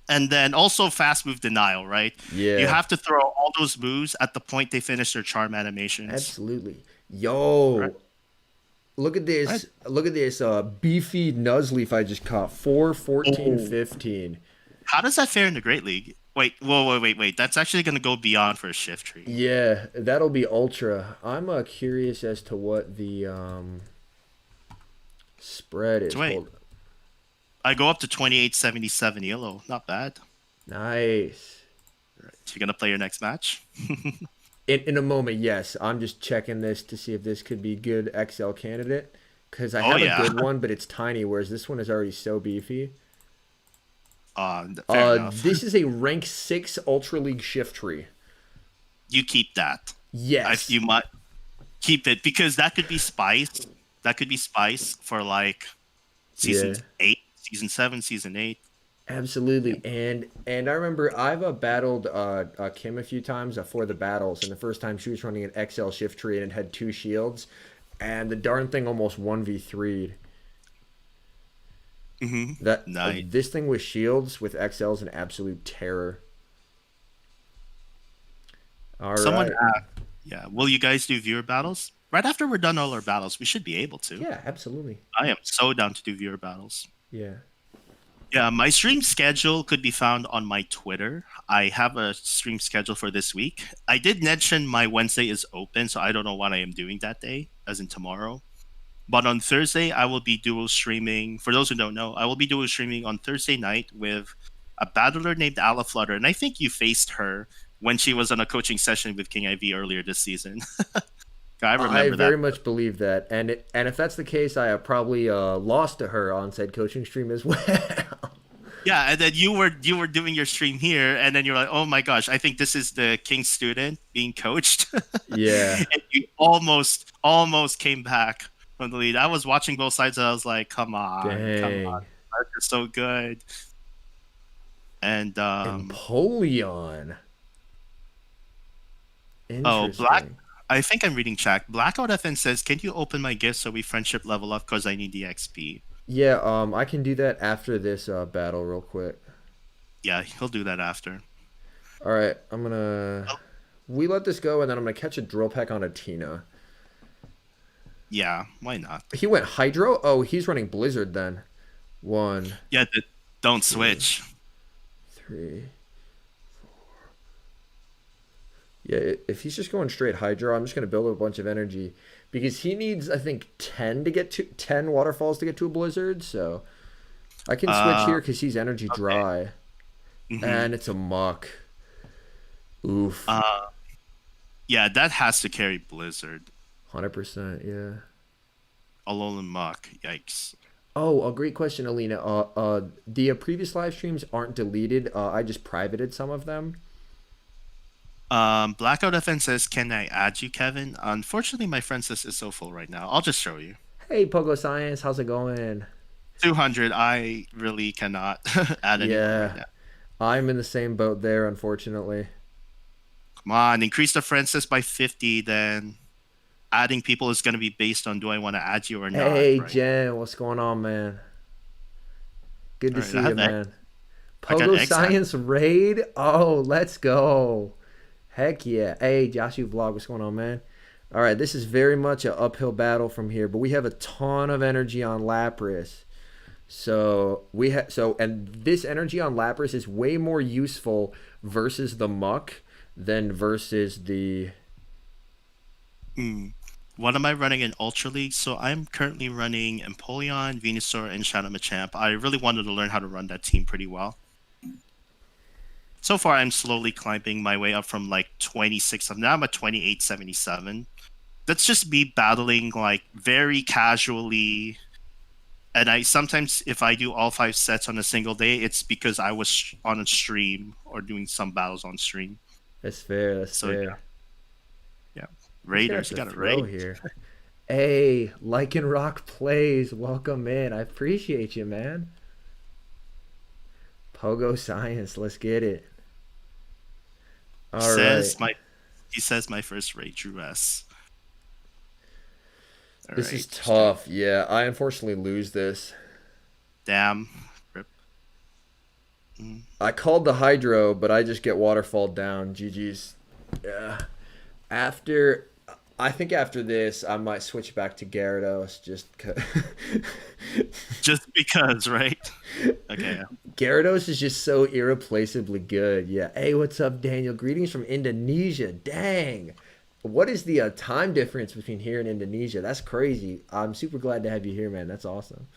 And then also fast move denial, right? Yeah. You have to throw all those moves at the point they finish their charm animations. Absolutely. Yo. Right. Look at this. Right. Look at this beefy Nuzleaf I just caught. 4, 14, 15. How does that fare in the Great League? Wait. That's actually going to go beyond for a shift tree. Yeah, that'll be ultra. I'm curious as to what the spread is. So wait. I go up to 2877 yellow. Not bad. Nice. Right. So you're going to play your next match? In a moment, yes. I'm just checking this to see if this could be good XL candidate. Because I have a good one, but it's tiny, whereas this one is already so beefy. Fair enough. This is a rank 6 Ultra League shift tree. You keep that. Yes. You might keep it because that could be spice. That could be spice for like season 8, season 7, season 8. Absolutely. And I remember I've battled Kim a few times for the battles, and the first time she was running an XL shift tree and it had 2 shields, and the darn thing almost 1v3'd. Mm-hmm. Nice. This thing with shields with XL is an absolute terror. All right. Yeah. Will you guys do viewer battles? Right after we're done all our battles, we should be able to. Yeah, absolutely. I am so down to do viewer battles. Yeah. Yeah, my stream schedule could be found on my Twitter. I have a stream schedule for this week. I did mention my Wednesday is open, so I don't know what I am doing that day, as in tomorrow. But on Thursday, I will be duo streaming. For those who don't know, I will be duo streaming on Thursday night with a battler named Ala Flutter. And I think you faced her when she was on a coaching session with King IV earlier this season. I remember that. I very much believe that. And if that's the case, I have probably lost to her on said coaching stream as well. Yeah, and then you were doing your stream here, and then you're like, oh my gosh, I think this is the King student being coached. Yeah. And you almost came back from the lead. I was watching both sides, and I was like, come on. You're so good. And Empoleon. Oh, Black. Interesting. I think I'm reading chat. Blackout FN says, "Can you open my gift so we friendship level up? Cause I need the XP." Yeah, I can do that after this battle real quick. Yeah, he'll do that after. All right, I'm gonna we let this go, and then I'm gonna catch a drill peck on a Tina. Yeah, why not? He went Hydro. Oh, he's running Blizzard then. One, Yeah, don't two, switch. 3. Yeah, if he's just going straight Hydro, I'm just gonna build up a bunch of energy because he needs, I think, 10 to get to 10 waterfalls to get to a Blizzard. So I can switch Uh, here because he's energy okay. dry, hmm and it's a muck. Oof, Uh, yeah, that has to carry Blizzard. 100%. Yeah. Alolan Muck. Yikes. Oh, a great question, Alina. The previous live streams aren't deleted. I just privated some of them. Blackout FN says, "Can I add you, Kevin?" Unfortunately, my friends list is so full right now. I'll just show you. Hey, Pogo Science, how's it going? 200. I really cannot add anyone right Yeah, now. I'm in the same boat there, unfortunately. Come on, increase the friends list by 50. Then adding people is going to be based on do I want to add you or not, Hey, right? Jen, what's going on, man? Good All to right, see you, man. I got Pogo eggs. Science raid? Oh, let's go. Heck yeah. Hey, Joshu Vlog, what's going on, man? All right, this is very much an uphill battle from here, but we have a ton of energy on Lapras. And this energy on Lapras is way more useful versus the Muck than versus the Mm. What am I running in Ultra League? So I'm currently running Empoleon, Venusaur, and Shadow Machamp. I really wanted to learn how to run that team pretty well. So far, I'm slowly climbing my way up from like 26. Now I'm at 2877. That's just me battling like very casually. And I sometimes, if I do all 5 sets on a single day, it's because I was on a stream or doing some battles on stream. That's fair, that's So yeah, fair. yeah. He's gonna have Raiders, you to got it throw right. here. Hey, Lycan Rock plays. Welcome in. I appreciate you, man. Pogo Science, let's get it. All right. Says my He says my first raid drew S. All This is right. So, tough. Yeah, I unfortunately lose this. damn. Rip. Mm. I called the Hydro, but I just get waterfall down. GG's. Yeah. After, I think after this, I might switch back to Gyarados just because. Just because, right? Okay. Gyarados is just so irreplaceably good. Yeah. Hey, what's up, Daniel? Greetings from Indonesia. Dang. What is the time difference between here and Indonesia? That's crazy. I'm super glad to have you here, man. That's awesome.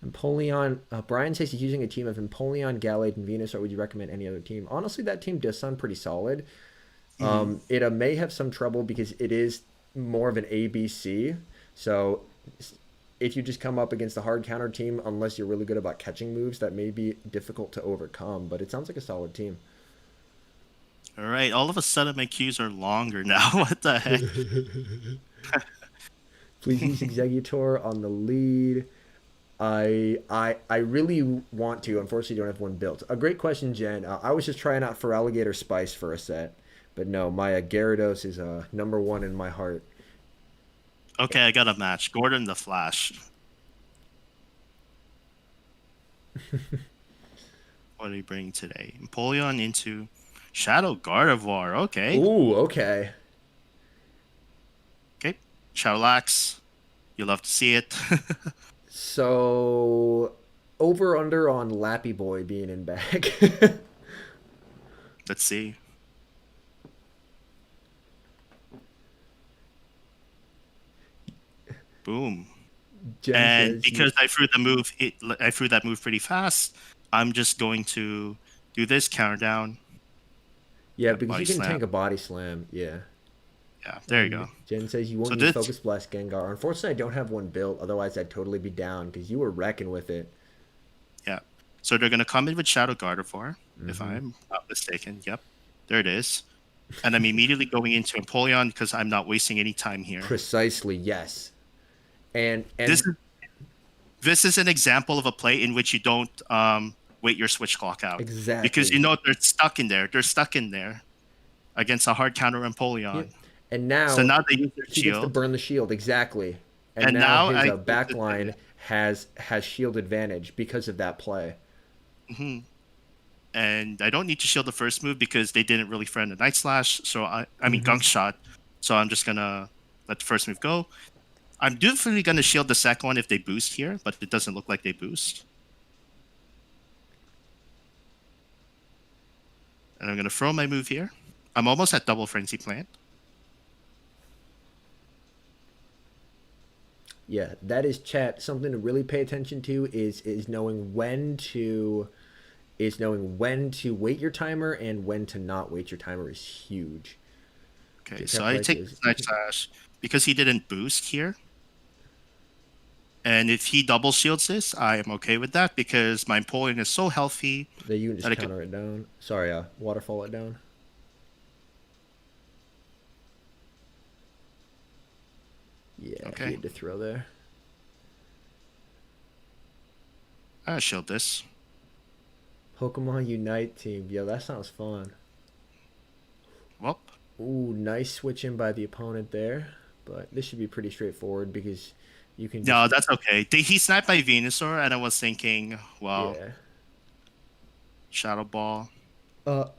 Empoleon. Brian says he's using a team of Empoleon, Gallade, and Venus. Or would you recommend any other team? Honestly, that team does sound pretty solid. Mhm. It may have some trouble because it is more of an ABC. So if you just come up against a hard counter team, unless you're really good about catching moves, that may be difficult to overcome. But it sounds like a solid team. All right. All of a sudden, my queues are longer now. What the heck? Please use Executor on the lead. I really want to. Unfortunately, don't have one built. A great question, Jen. I was just trying out for Alligator Spice for a set, but no, my Gyarados is number one in my heart. Okay, I got a match. Gordon the Flash. What are you bringing today? Empoleon into Shadow Gardevoir. Okay. Ooh, okay. Okay. Shadowlax. You love to see it. So over under on Lappy Boy being in bag. Let's see. Boom. Jen And says because I threw that move pretty fast. I'm just going to do this counter down. yeah, Yeah, because body you can slam. tank a body slam. Yeah. Yeah, there you And go. Jen says you So won't use this, Focus Blast Gengar. Unfortunately, I don't have one built. Otherwise, I'd totally be down because you were wrecking with it. yeah. So they're gonna come in with Shadow Gardevoir, if Hmm. I'm not mistaken. Yep, there it is. And I'm immediately going into Empoleon because I'm not wasting any time here. Precisely, yes. And This and is this is an example of a play in which you don't wait your switch clock out because you exactly. know they're stuck in there. They're stuck in there. against a hard counter Yep. Empoleon. And So now now they use their he gets to shield, burn the shield exactly. And and now now his I back line has shield advantage because of that play. Mhm. And I don't need to shield the first move because they didn't really friend the Night Slash. So I mean Hmm. Gunk Shot. So I'm just gonna let the first move go. I'm definitely gonna shield the second one if they boost here, but it doesn't look like they boost. And I'm gonna throw my move here. I'm almost at double frenzy plant. Yeah, that is chat. Something to really pay attention to is knowing when to wait your timer and when to not wait your timer is huge. Okay, Get so careful I right take there. this Night Slash because he didn't boost here. And if he double shields this, I am okay with that because my Empoleon is so healthy There you can that just I could. counter it down. Sorry, waterfall it down. Yeah, he Okay, had to throw there. I shield this. Pokemon Unite team. Yo, that sounds fun. Well, Ooh, nice switching by the opponent there. But this should be pretty straightforward because you can just no, that's okay. He sniped my Venusaur, and I was thinking, well, yeah. Shadow Ball.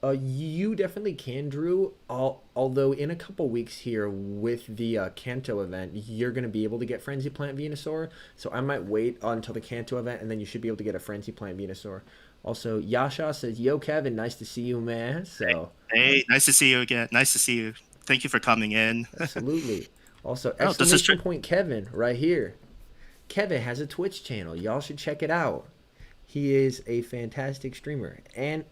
You definitely can, Drew. Although in a couple weeks here with the Kanto event, you're gonna be able to get Frenzy Plant Venusaur. So I might wait until the Kanto event, and then you should be able to get a Frenzy Plant Venusaur. Also, Yasha says, "Yo, Kevin, nice to see you, man." So Hey, nice to see you again. Nice to see you. Thank you for coming in. absolutely. Also, Oh, this is exclamation point Kevin right here. Kevin has a Twitch channel. Y'all should check it out. He is a fantastic streamer and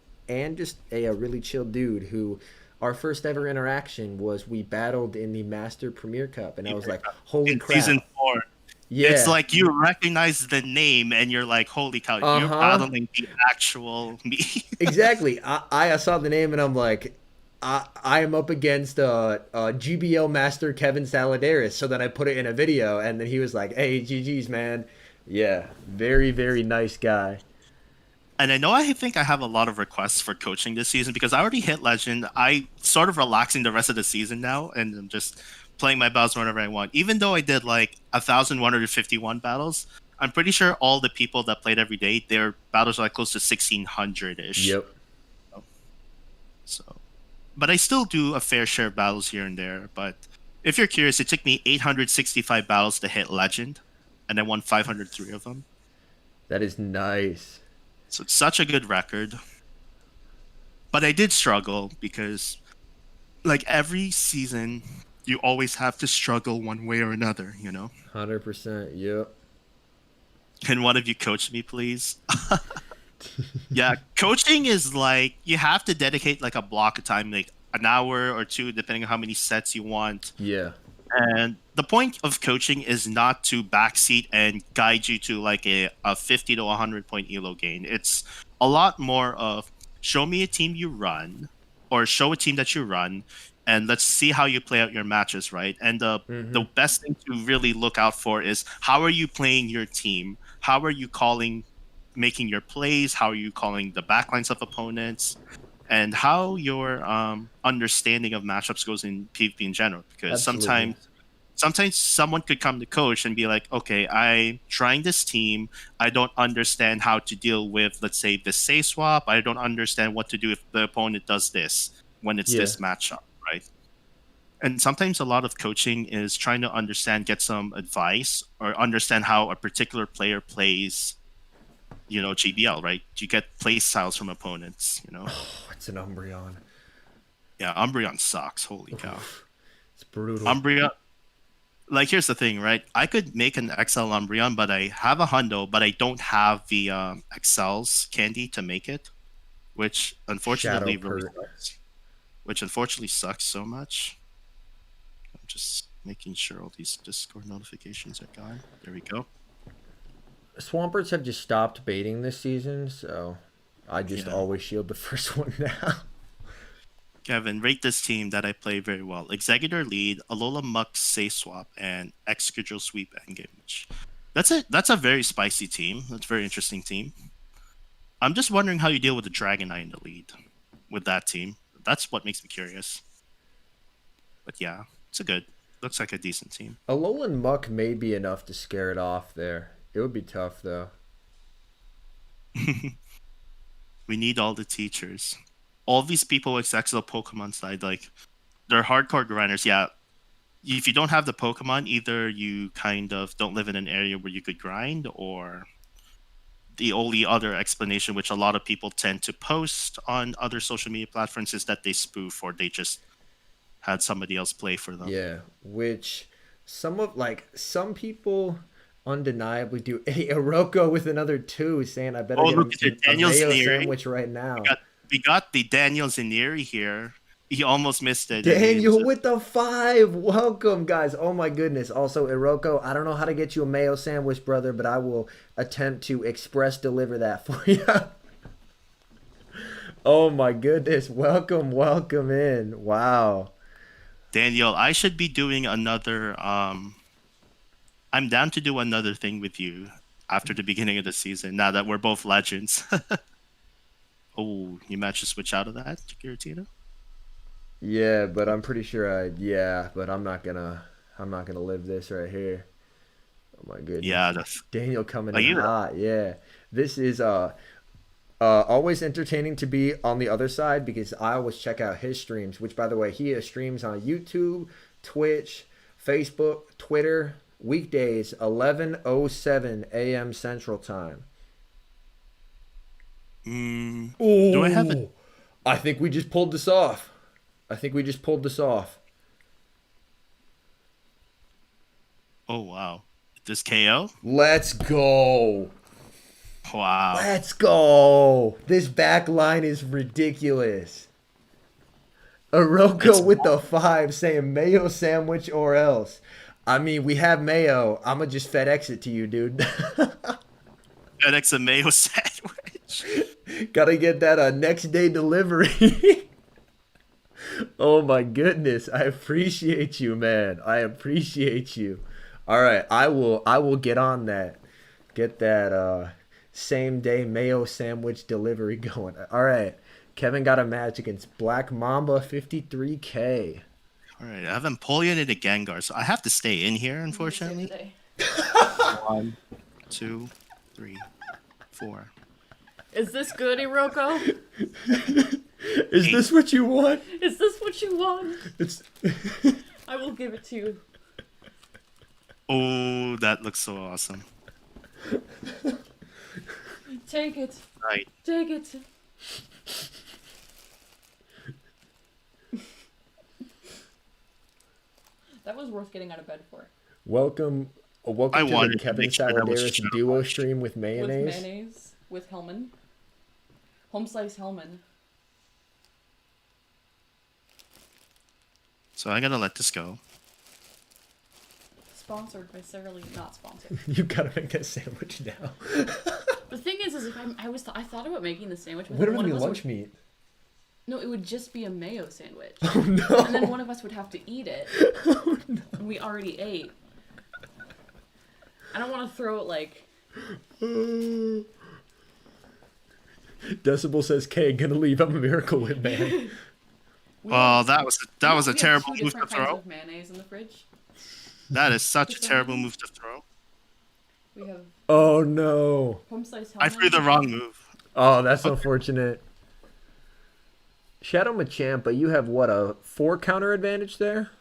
just a really chill dude who our first ever interaction was we battled in the Master Premier Cup and I was like, holy in season crap. 4. It's Yeah. like you recognize the name and you're like, holy cow, you're Uh-huh. battling the actual me. Exactly. I saw the name and I'm like, I am up against GBL Master KevinSaludares. So then I put it in a video and then he was like, hey, GG's, man. Yeah. Very, very nice guy. And I know I think I have a lot of requests for coaching this season because I already hit legend. I sort of relaxing the rest of the season now and I'm just playing my battles whenever I want. Even though I did like 1,151 battles, I'm pretty sure all the people that played every day, their battles are like close to 1,600 ish. Yep. So, but I still do a fair share of battles here and there. But if you're curious, it took me 865 battles to hit legend, and I won 503 of them. That is nice. So it's such a good record. But I did struggle because, like every season, you always have to struggle one way or another, you know? 100%. Yep. Can one of you coach me, please? Yeah, coaching is like you have to dedicate like a block of time, like an hour or two, depending on how many sets you want. Yeah. And the point of coaching is not to backseat and guide you to like a 50 to 100 point elo gain. It's a lot more of show me a team you run or show a team that you run and let's see how you play out your matches, right? And the Mm-hmm. best thing to really look out for is how are you playing your team? How are you calling making your plays? How are you calling the backlines of opponents? And how your understanding of matchups goes in PvP in general. Because Absolutely. sometimes someone could come to coach and be like, okay, I'm trying this team. I don't understand how to deal with, let's say, the say swap. I don't understand what to do if the opponent does this when it's Yeah. this matchup, right? And sometimes a lot of coaching is trying to understand, get some advice, or understand how a particular player plays, GBL, right? You get play styles from opponents, Oh, it's an Umbreon. Yeah, Umbreon sucks. Holy cow. Oof. It's brutal. Umbreon, like here's the thing, right? I could make an XL Umbreon, but I have a hundo, but I don't have the XL's candy to make it, which Shadow unfortunately really Pert. sucks. Which unfortunately sucks so much. I'm just making sure all these Discord notifications are gone. There we go. Swampers have just stopped baiting this season, so I just Yeah. always shield the first one now. Kevin, rate this team that I play very well. Executor lead, Alola Muck Say Swap, and Excadrill Sweep Endgame. That's it. That's a very spicy team. That's a very interesting team. I'm just wondering how you deal with the Dragonite in the lead with that team. That's what makes me curious. But yeah, it's a good. Looks like a decent team. Alolan Muck may be enough to scare it off there. It would be tough though. We need all the teachers. All these people with the Pokemon side, like they're hardcore grinders. Yeah, if you don't have the Pokemon, either you kind of don't live in an area where you could grind, or the only other explanation, which a lot of people tend to post on other social media platforms, is that they spoof or they just had somebody else play for them. Yeah, which some people undeniably do. Hey, Iroko with another two saying I better Oh, get look at it. a Daniel mayo Zaneri. sandwich right now. We got the Daniel Zaneri here. He almost missed it. Daniel with the 5. Welcome, guys. Oh my goodness. Also, Iroko, I don't know how to get you a mayo sandwich, brother, but I will attempt to express deliver that for you. Oh my goodness. Welcome in. Wow. Daniel, I should be doing another. I'm down to do another thing with you after the beginning of the season. Now that we're both legends. Oh, you managed to switch out of that, Giratina? Yeah, but I'm pretty sure but I'm not gonna live this right here. Oh my goodness. Yeah, that's Daniel coming like in you. hot. Yeah. This is always entertaining to be on the other side because I always check out his streams, which by the way, he has streams on YouTube, Twitch, Facebook, Twitter, weekdays 11:07 a.m. Central Time. Do I have it? I think we just pulled this off. Oh wow, this KO? Let's go. Wow. Let's go. This back line is ridiculous. Iroko with the 5 saying mayo sandwich or else. I mean, we have mayo. I'm going to just FedEx it to you, dude. FedEx a mayo sandwich. Gotta get that next day delivery. Oh my goodness. I appreciate you, man. I appreciate you. All right. I will get on that. Get that same day mayo sandwich delivery going. All right. Kevin got a match against Black Mamba 53K. All right, I have Empoleon and a Gengar, so I have to stay in here, unfortunately. 1, 2, 3, 4. Is this good, Iroko? Is this what you want? Is this what you want? It's I will give it to you. Oh, that looks so awesome. Take it. Right. Take it. That was worth getting out of bed for. welcome I to the wanted to Kevin make sure that was Saludares just duo watched. stream with mayonnaise. With mayonnaise, with Hellman. Home slice Hellman. So I gotta let this go. Sponsored by Sarah Lee. Not sponsored. You gotta make that sandwich now. The thing is if I thought about making the sandwich, but What then about one the of us lunch would, meat? no, it would just be a mayo sandwich. Oh no! And then one of us would have to eat it. Oh, no. And we already ate. I don't want to throw it like. Decibel says, "K, gonna leave. I'm a Miracle Whip man." Oh, that was a we have terrible two move to different kinds throw. of mayonnaise in the fridge. That is such a terrible move to throw. We have Oh no! home slice Hellman. I threw the wrong move. Oh, that's unfortunate. Shadow Machamp, but you have what, a 4 counter advantage there?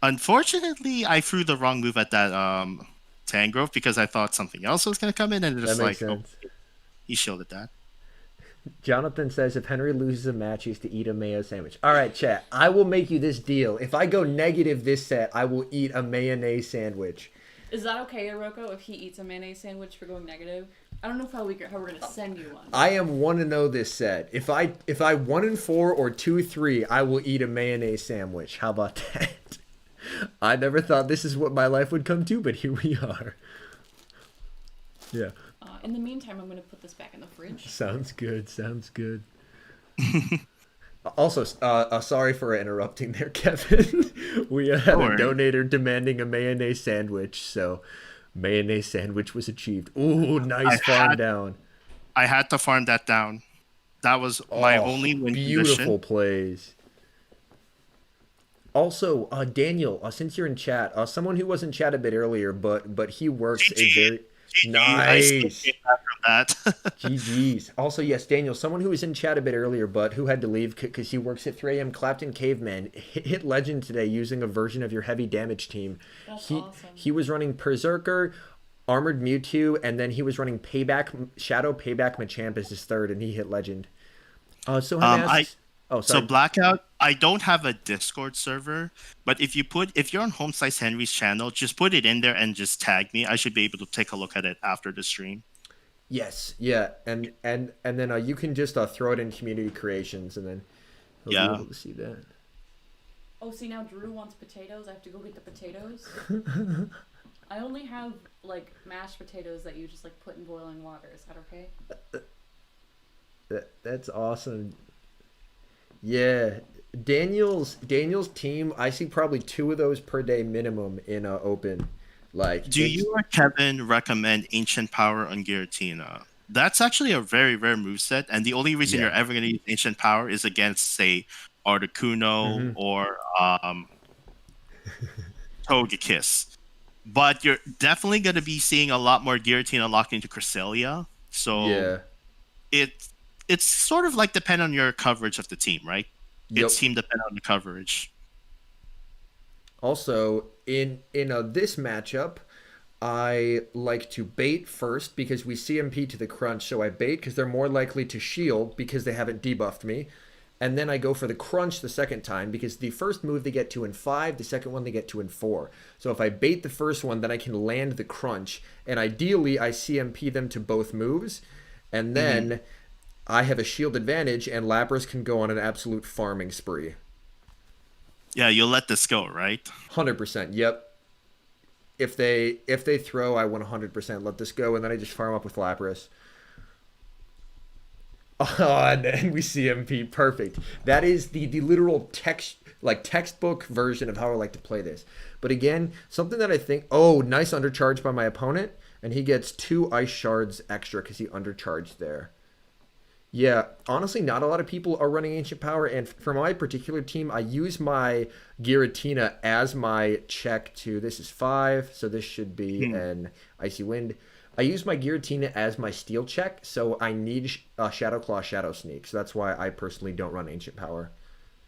Unfortunately, I threw the wrong move at that Tangrowth because I thought something else was gonna come in, and it's That like, makes sense. he shielded that. Jonathan says if Henry loses a match, he's to eat a mayo sandwich. All right, chat. I will make you this deal. If I go negative this set, I will eat a mayonnaise sandwich. Is that okay, Iroko, if he eats a mayonnaise sandwich for going negative? I don't know how we're gonna send you one. I am 1-0 this set. If I 1-4 or 2-3, I will eat a mayonnaise sandwich. How about that? I never thought this is what my life would come to, but here we are. Yeah. In the meantime, I'm gonna put this back in the fridge. Sounds good. Sounds good. Also, sorry for interrupting there, Kevin. We had a donator demanding a mayonnaise sandwich, so mayonnaise sandwich was achieved. Ooh, nice farm down. I had to farm that down. That was my only win Beautiful condition. plays. Also, Daniel, since you're in chat, someone who was in chat a bit earlier, but he works a GG. very GG. I still nice. came back from that. GG's. Also, yes, Daniel, someone who was in chat a bit earlier, but who had to leave because he works at 3 a.m. Clapton Caveman hit legend today using a version of your heavy damage team. That's He awesome. he was running Berserker, Armored Mewtwo, and then he was running Shadow Payback Machamp as his third, and he hit legend. So him I asks. Oh, So sorry. Blackout, I don't have a Discord server, but if you're on Home Slice Henry's channel, just put it in there and just tag me. I should be able to take a look at it after the stream. Yes, yeah, and then you can just throw it in community creations, and then he'll be Yeah. able to see that. Oh, see now Drew wants potatoes. I have to go get the potatoes. I only have like mashed potatoes that you just like put in boiling water. Is that okay? That's awesome. Yeah, Daniel's team. I see probably two of those per day minimum in open. Like Do it's you or Kevin recommend Ancient Power on Giratina? That's actually a very rare moveset, and the only reason yeah. you're ever going to use Ancient Power is against, say, Articuno Hmm. or Togekiss. But you're definitely going to be seeing a lot more Giratina locked into Cresselia. So Yeah. it it's sort of like depend on your coverage of the team, right? It's Yep. team depend on the coverage. Also, in this matchup, I like to bait first because we CMP to the crunch, so I bait because they're more likely to shield because they haven't debuffed me. And then I go for the crunch the second time because the first move they get 2 and 5, the second one they get 2 and 4. So if I bait the first one, then I can land the crunch. And ideally, I CMP them to both moves. And Hmm. then I have a shield advantage, and Lapras can go on an absolute farming spree. Yeah, you'll let this go, right? 100%. Yep. If they throw, I 100% let this go, and then I just farm up with Lapras. Oh, and then we see MP. Perfect. That is the literal textbook version of how I like to play this. But again, something that I think, oh, nice undercharge by my opponent, and he gets 2 ice shards extra because he undercharged there. Yeah, honestly, not a lot of people are running Ancient Power, and for my particular team, I use my Giratina as my check to. This is 5, so this should be Hmm. an Icy Wind. I use my Giratina as my steal check, so I need Shadow Claw, Shadow Sneak. So that's why I personally don't run Ancient Power.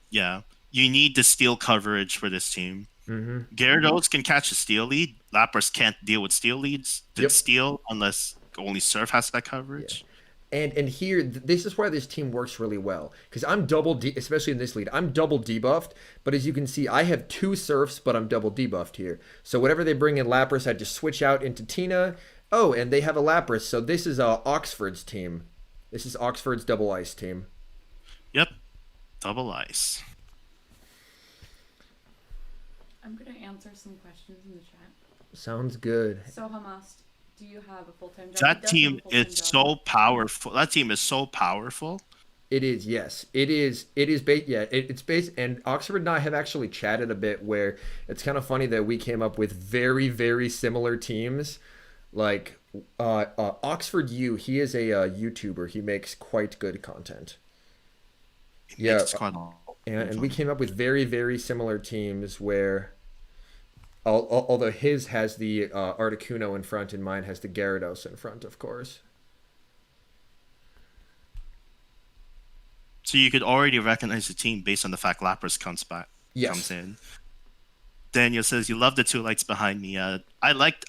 Yeah, you need the steal coverage for this team. Mm-hmm. Gyarados can catch a steal lead. Lapras can't deal with steal leads. Did Yep. steal unless only Surf has that Yeah. coverage. And here, this is why this team works really well. Because I'm especially in this lead, I'm double debuffed. But as you can see, I have 2 Surfs, but I'm double debuffed here. So whatever they bring in Lapras, I just switch out into Tina. Oh, and they have a Lapras. So this is Oxford's team. This is Oxford's double ice team. Yep, double ice. I'm gonna answer some questions in the chat. Sounds good. So Hamas, do you have a full-time job? He That does have a team full-time is job. so powerful. That team is so powerful. It is, yes. It is. It is. Yeah, it's based. And Oxford and I have actually chatted a bit where it's kind of funny that we came up with very, very similar teams. Like Oxford U, he is a YouTuber. He makes quite good content. It Yeah, makes quite and we came up with very, very similar teams where, although his has the Articuno in front and mine has the Gyarados in front, of course. So you could already recognize the team based on the fact Lapras comes Yes. in. Daniel says you love the 2 lights behind me. I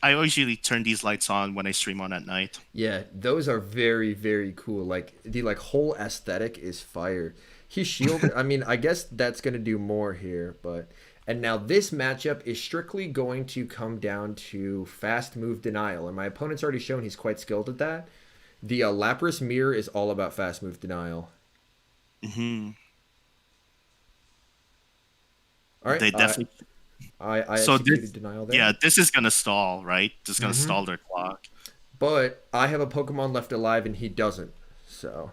always usually turn these lights on when I stream on at night. Yeah, those are very, very cool. Like the whole aesthetic is fire. He shielded. I mean, I guess that's gonna do more here, but and now this matchup is strictly going to come down to fast move denial, and my opponent's already shown he's quite skilled at that. The Lapras mirror is all about fast move denial. Hmm. All right, They definitely. I So executed this, denial there. yeah, this is gonna stall, right? This is gonna Hmm. stall their clock. But I have a Pokemon left alive and he doesn't. So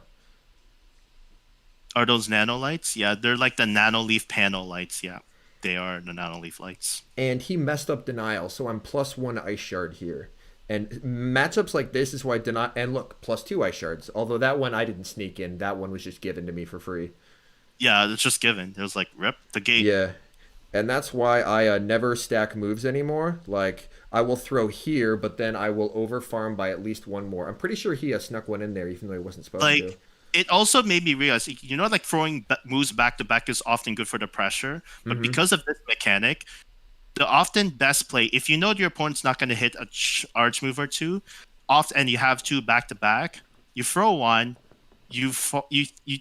Are those nano lights? Yeah, they're like the nano leaf panel lights. Yeah, they are the nano leaf lights. and he messed up denial, so I'm +1 ice shard here. And matchups like this is why deny. And look, +2 ice shards. Although that one I didn't sneak in. That one was just given to me for free. Yeah, it's just given. It was like rip the gate. Yeah. And that's why I never stack moves anymore. Like, I will throw here, but then I will overfarm by at least one more. I'm pretty sure he snuck one in there, even though he wasn't supposed to. Like it also made me realize, like throwing moves back to back is often good for the pressure, but Mm-hmm. because of this mechanic, the often best play, if you know your opponent's not going to hit a arch move or two, off and you have two back to back, you throw one, you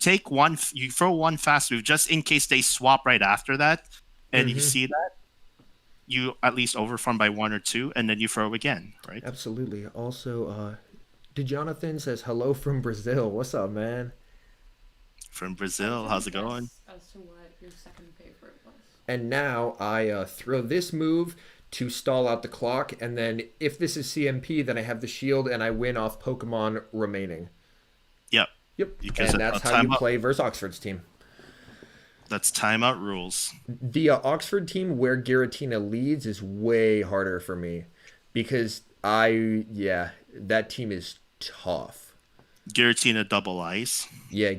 take one, you throw one fast move just in case they swap right after that, and you Mm-hmm. see that you at least overfarm by one or two, and then you throw again, right? Absolutely. Also, DeJonathan says hello from Brazil. What's up, man? From I was Brazil, gonna how's it going? guess as to what your second favorite was. And now I throw this move to stall out the clock, and then if this is CMP, then I have the shield and I win off Pokemon remaining. Yep, Yep. because And that's how you play versus Oxford's team. that's timeout rules. The Oxford team where Giratina leads is way harder for me because yeah, that team is tough. Giratina double ice. Yeah.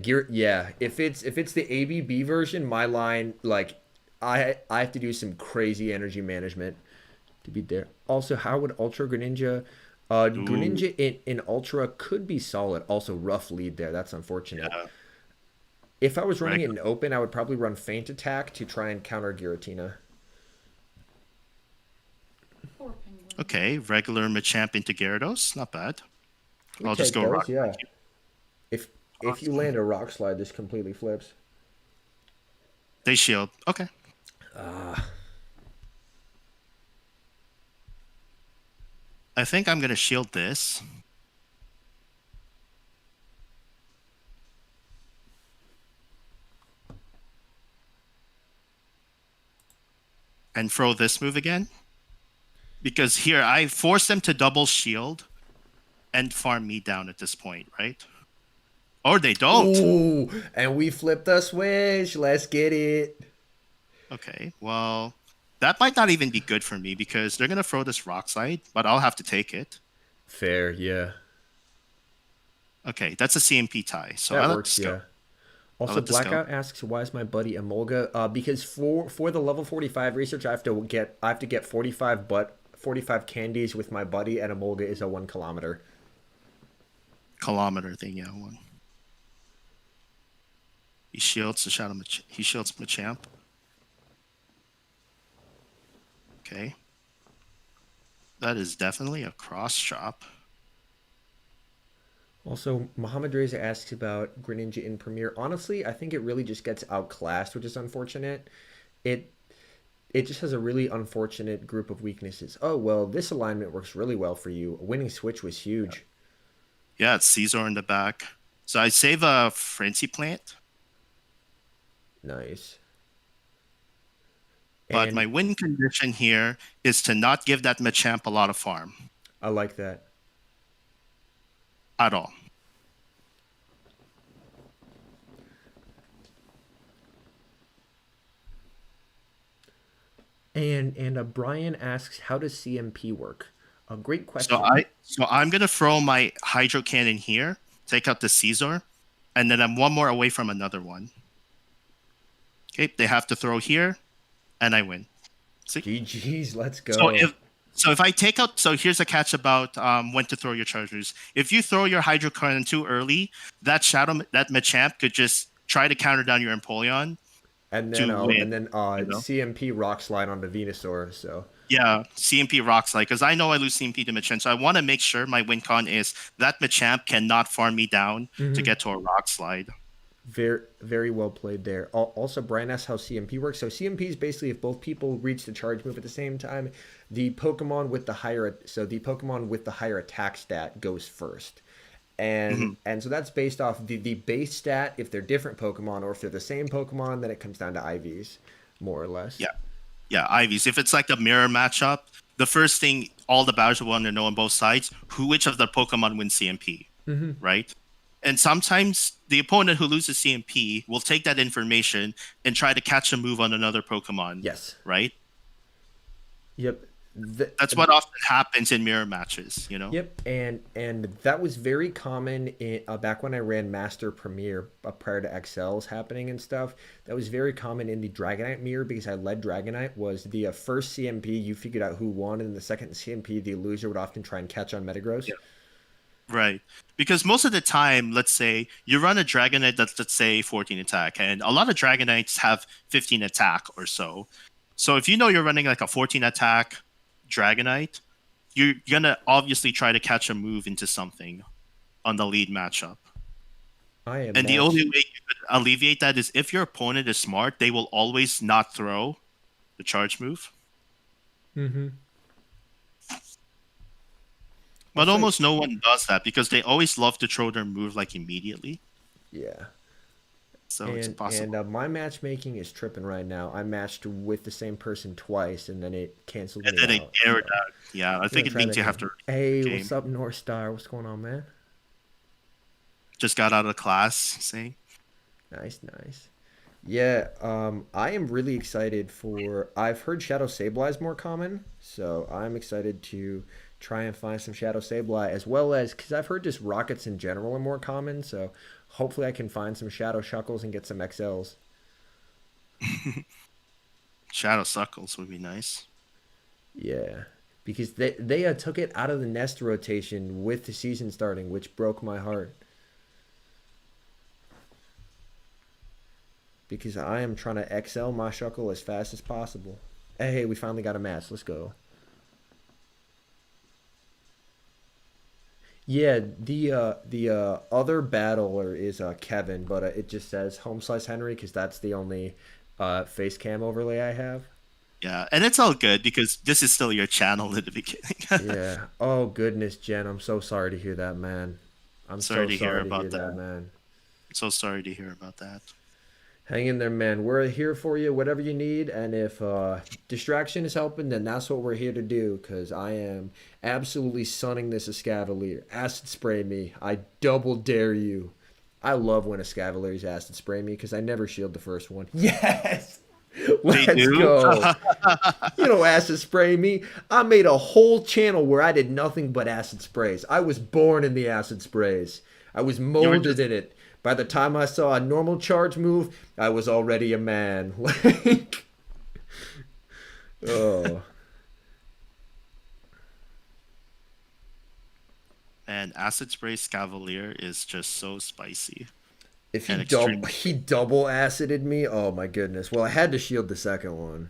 If it's the ABB version, my line like I have to do some crazy energy management to be there. Also, how would Ultra Greninja? Ooh, Greninja in Ultra could be solid. Also, rough lead there. That's unfortunate. yeah. If I was running Reg- it in open, I would probably run Feint Attack to try and counter Giratina. Poor penguin. okay, regular Machamp into Gyarados. Not bad. We I'll just take go those, rock. yeah. If you Awesome. land a Rock Slide, this completely flips. They shield. Okay. Ah, I think I'm gonna shield this and throw this move again. Because here I force them to double shield and farm me down at this point, right? Or they don't. ooh, and we flip the switch. Let's get it. Okay, well, that might not even be good for me because they're gonna throw this rock slide, but I'll have to take it. Fair, yeah. Okay, that's a CMP tie, so That I'll let works, this go. yeah. I'll Also, let this go. Blackout asks, "Why is my buddy Emolga?" Because for the level 45 research, I have to get 45 candies with my buddy, and Emolga is a 1 kilometer. Kilometer thing, yeah. One. He shields the shadow. He shields Machamp. Okay, that is definitely a cross chop. Also, Mohammad Reza asks about Greninja in Premier. Honestly, I think it really just gets outclassed, which is unfortunate. It it just has a really unfortunate group of weaknesses. Oh well, this alignment works really well for you. A winning switch was huge. Yeah, it's Caesar in the back. So I save a Frenzy Plant, Nice. but And my win condition here is to not give that Machamp a lot of farm I like that. at all. And Brian asks, how does CMP work? A great So question. I'm gonna throw my Hydro Cannon here, take out the Caesar, and then I'm one more away from another one. Okay, they have to throw here, and I win. See? GG's, let's So go. if I take out, so here's a catch about when to throw your chargers. If you throw your Hydro Cannon too early, that Machamp could just try to counter down your Empoleon And then to win. You know? CMP rock slide on the Venusaur. So Yeah, CMP rocks like because I know I lose CMP to Machamp, so I want to make sure my win con is that Machamp cannot farm me down to mhm. get to a rock slide. Very well played there. Also, Brian asks how CMP works. So CMP is basically if both people reach the charge move at the same time, the Pokemon with the higher attack stat goes first. And Hmm. and so that's based off the base stat if they're different Pokemon, or if they're the same Pokemon, then it comes down to IVs, more or less. Yeah, yeah, Ivies. If it's like a mirror matchup, the first thing all the batters will want to know on both sides which of the Pokemon wins CMP, Hmm. right? And sometimes the opponent who loses CMP will take that information and try to catch a move on another Pokemon, Yes. right? Yep. That's what often happens in mirror matches, you know? Yep, and that was very common back when I ran Master Premier prior to XLs happening and stuff. That was very common in the Dragonite mirror because I led Dragonite. Was the first CMP you figured out who won, and the second CMP the loser would often try and catch on Metagross. Yeah. Right. Because most of the time, let's say you run a Dragonite that's, let's say, 14 attack, and a lot of Dragonites have 15 attack or so. So if you know you're running like a 14 attack Dragonite, you're gonna obviously try to catch a move into something on the lead matchup. I am And the matched. only way you could alleviate that is if your opponent is smart, they will always not throw the charge move. Mm-hmm. But So- almost no one does that because they always love to throw their move like immediately. Yeah. So it's possible. And my matchmaking is tripping right now. I matched with the same person twice, and then it canceled And me then it out. aired out. Yeah, I think it Try means that you have again. to Hey, game. what's up, North Star? What's going on, man? just got out of class saying. Nice, nice. Yeah, I am really excited for. I've heard Shadow Sableye is more common, so I'm excited to try and find some Shadow Sableye as well as because I've heard just rockets in general are more common. So hopefully I can find some Shadow Shuckles and get some XLs. Shadow Suckles would be nice. Yeah, because they took it out of the nest rotation with the season starting, which broke my heart. Because I am trying to XL my Shuckle as fast as possible. Hey, we finally got a match. Let's go. Yeah, the other battler is Kevin, but it just says Home Slice Henry because that's the only face cam overlay I have. Yeah, and it's all good because this is still your channel in the beginning. Yeah. Oh goodness, Jen, I'm so sorry to hear that, man. I'm Sorry so to hear sorry to about hear that. man. So sorry to hear about that. Hang in there, man. We're here for you, whatever you need. And if distraction is helping, then that's what we're here to do. Because I am absolutely sunning this Escavalier. Acid spray me. I double dare you. I love when Escavalier's acid spray me because I never shield the first one. Yes! Let's do? go. You know, acid spray me. I made a whole channel where I did nothing but acid sprays. I was born in the acid sprays. I was molded in it. By the time I saw a normal charge move, I was already a man. Like, oh. And Acid Spray Cavalier is just so spicy. If And extreme. he double acided me, oh my goodness. Well, I had to shield the second one.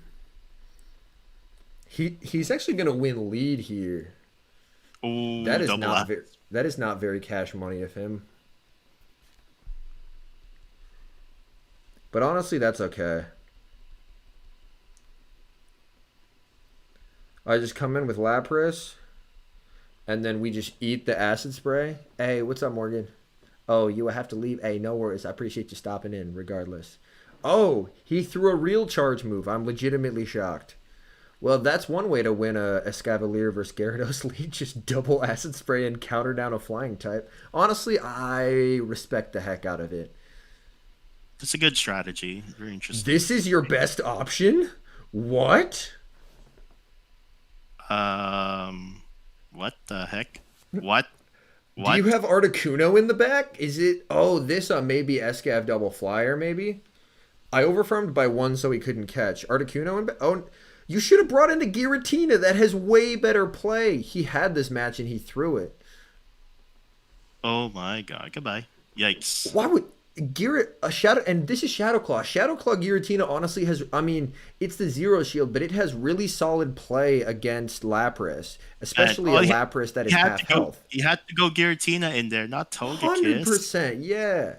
He's actually gonna win lead here. Ooh, That is double not up. that is not very cash money of him. But honestly, that's okay. I just come in with Lapras, and then we just eat the acid spray. Hey, what's up, Morgan? Oh, you have to leave. Hey, no worries. I appreciate you stopping in, regardless. Oh, he threw a real charge move. I'm legitimately shocked. Well, that's one way to win a Escavalier versus Gyarados lead. Just double acid spray and counter down a flying type. Honestly, I respect the heck out of it. It's a good strategy. Very interesting. This is your best option? What? What the heck? What? Do What? you have Articuno in the back? Is it... Oh, this maybe Escav double flyer, maybe? I overfarmed by one so he couldn't catch. Articuno in back? Oh, you should have brought in a Giratina. That has way better play. He had this match and he threw it. Oh my god. Goodbye. Yikes. Why would... a Shadow... And this is Shadow Claw. Shadow Claw Giratina honestly has... I mean, it's the zero shield, but it has really solid play against Lapras. Especially And, a Lapras that is half health. He had to go Giratina in there, not Togekiss. 100%, yeah.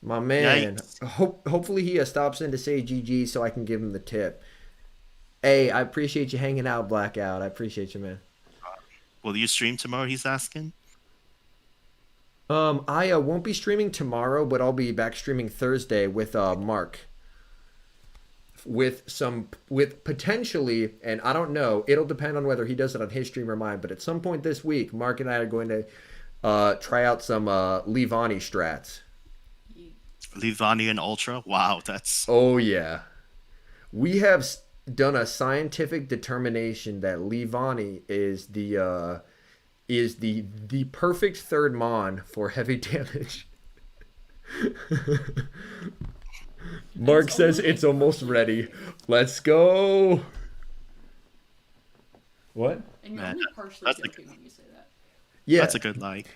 My man. Yikes. Hopefully he stops in to say GG so I can give him the tip. Hey, I appreciate you hanging out, Blackout. I appreciate you, man. Will you stream tomorrow? He's asking. I won't be streaming tomorrow, but I'll be back streaming Thursday with Mark. With potentially, and I don't know, it'll depend on whether he does it on his stream or mine, but at some point this week, Mark and I are going to try out some Livani strats. Livani and Ultra. Wow, that's Oh yeah, we have done a scientific determination that Levani is the perfect third mon for heavy damage. Mark says it's almost ready. Let's go. What? And you're Man, only partially that's a joking when you say that. Yeah, That's a good like.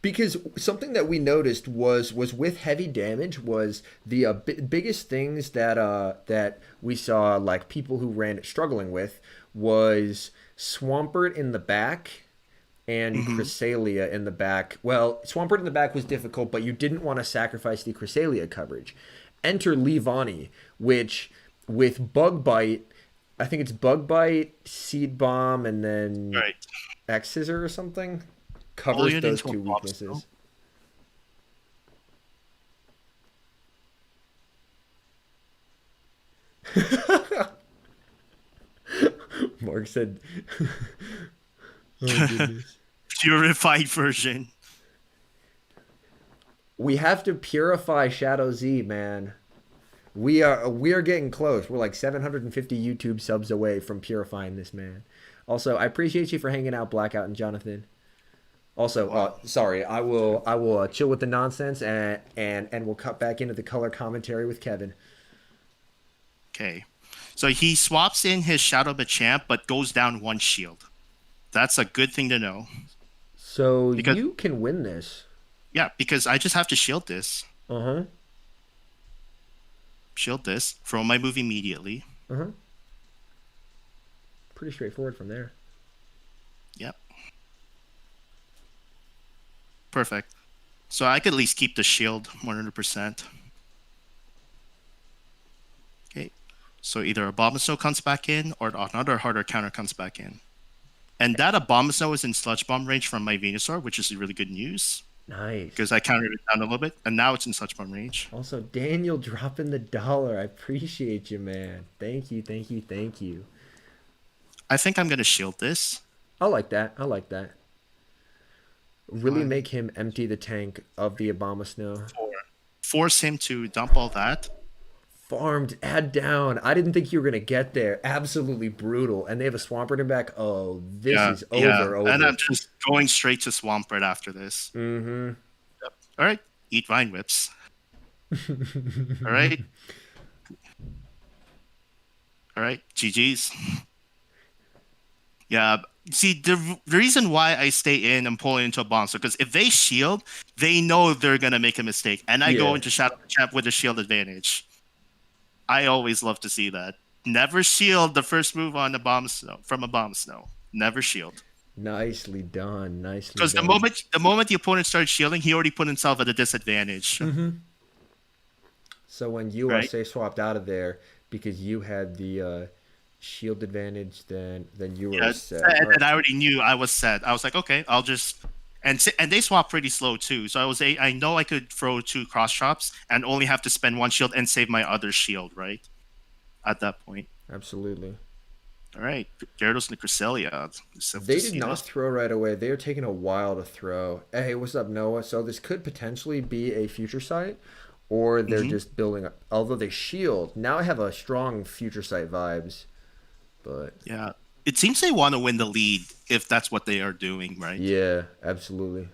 because something that we noticed was with heavy damage was the biggest things that we saw, like people who ran it struggling with, was Swampert in the back and Cresselia in the back. Well, Swampert in the back was difficult, but you didn't want to sacrifice the Cresselia coverage. Enter Levani, which with Bug Bite, I think it's Bug Bite, Seed Bomb, and then Right. X Scissor or something, Pull covers it those into a two box, weaknesses. Mark said, "Oh goodness." Purified version. We have to purify Shadow Z, man. We are getting close. We're like 750 YouTube subs away from purifying this man. Also, I appreciate you for hanging out, Blackout and Jonathan. Also, sorry, I will chill with the nonsense and we'll cut back into the color commentary with Kevin. Okay. So he swaps in his Shadow Machamp, but goes down one shield. That's a good thing to know. So Because- you can win this. Yeah, because I just have to shield this. Uh-huh. Shield this. Throw my move immediately. Uh-huh. Pretty straightforward from there. Yep. Perfect. So I could at least keep the shield 100%. Okay. So either Abomasnow comes back in or another harder counter comes back in. And that Abomasnow is in Sludge Bomb range from my Venusaur, which is really good news. Nice. Because I countered it down a little bit, and now it's in Sludge Bomb range. Also, Daniel dropping the $1. I appreciate you, man. Thank you, thank you, thank you. I think I'm going to shield this. I like that. I like that. Really Fine. make him empty the tank of the Abomasnow. Force him to dump all that. Farmed, add down. I didn't think you were going to get there. Absolutely brutal. And they have a Swampert in back. Oh, this is over. And I'm just going straight to Swampert after this. Mm-hmm. Yep. All right. Eat Vine Whips. All right. All right. GG's. Yeah. See, the reason why I stay in and pull into a bomb, so because if they shield, they know they're going to make a mistake. And I go into Shadow Champ with a shield advantage. I always love to see that. Never shield the first move on a Abomasnow from a Abomasnow. Never shield. Nicely done. Nicely Because done. the moment the opponent starts shielding, he already put himself at a disadvantage. Mm-hmm. So when you Right. say swapped out of there because you had the shield advantage, then you were set. And I already knew I was set. I was like, okay, I'll just and they swap pretty slow too. So I know I could throw 2 cross chops and only have to spend 1 shield and save my other shield, right? At that point. Absolutely. All right, Gyarados and Cresselia. They did not throw right away. They are taking a while to throw. Hey, what's up, Noah? So this could potentially be a future sight, or they're just building up. Although they shield, now I have a strong future sight vibes. But yeah, it seems they want to win the lead if that's what they are doing, right? yeah, absolutely.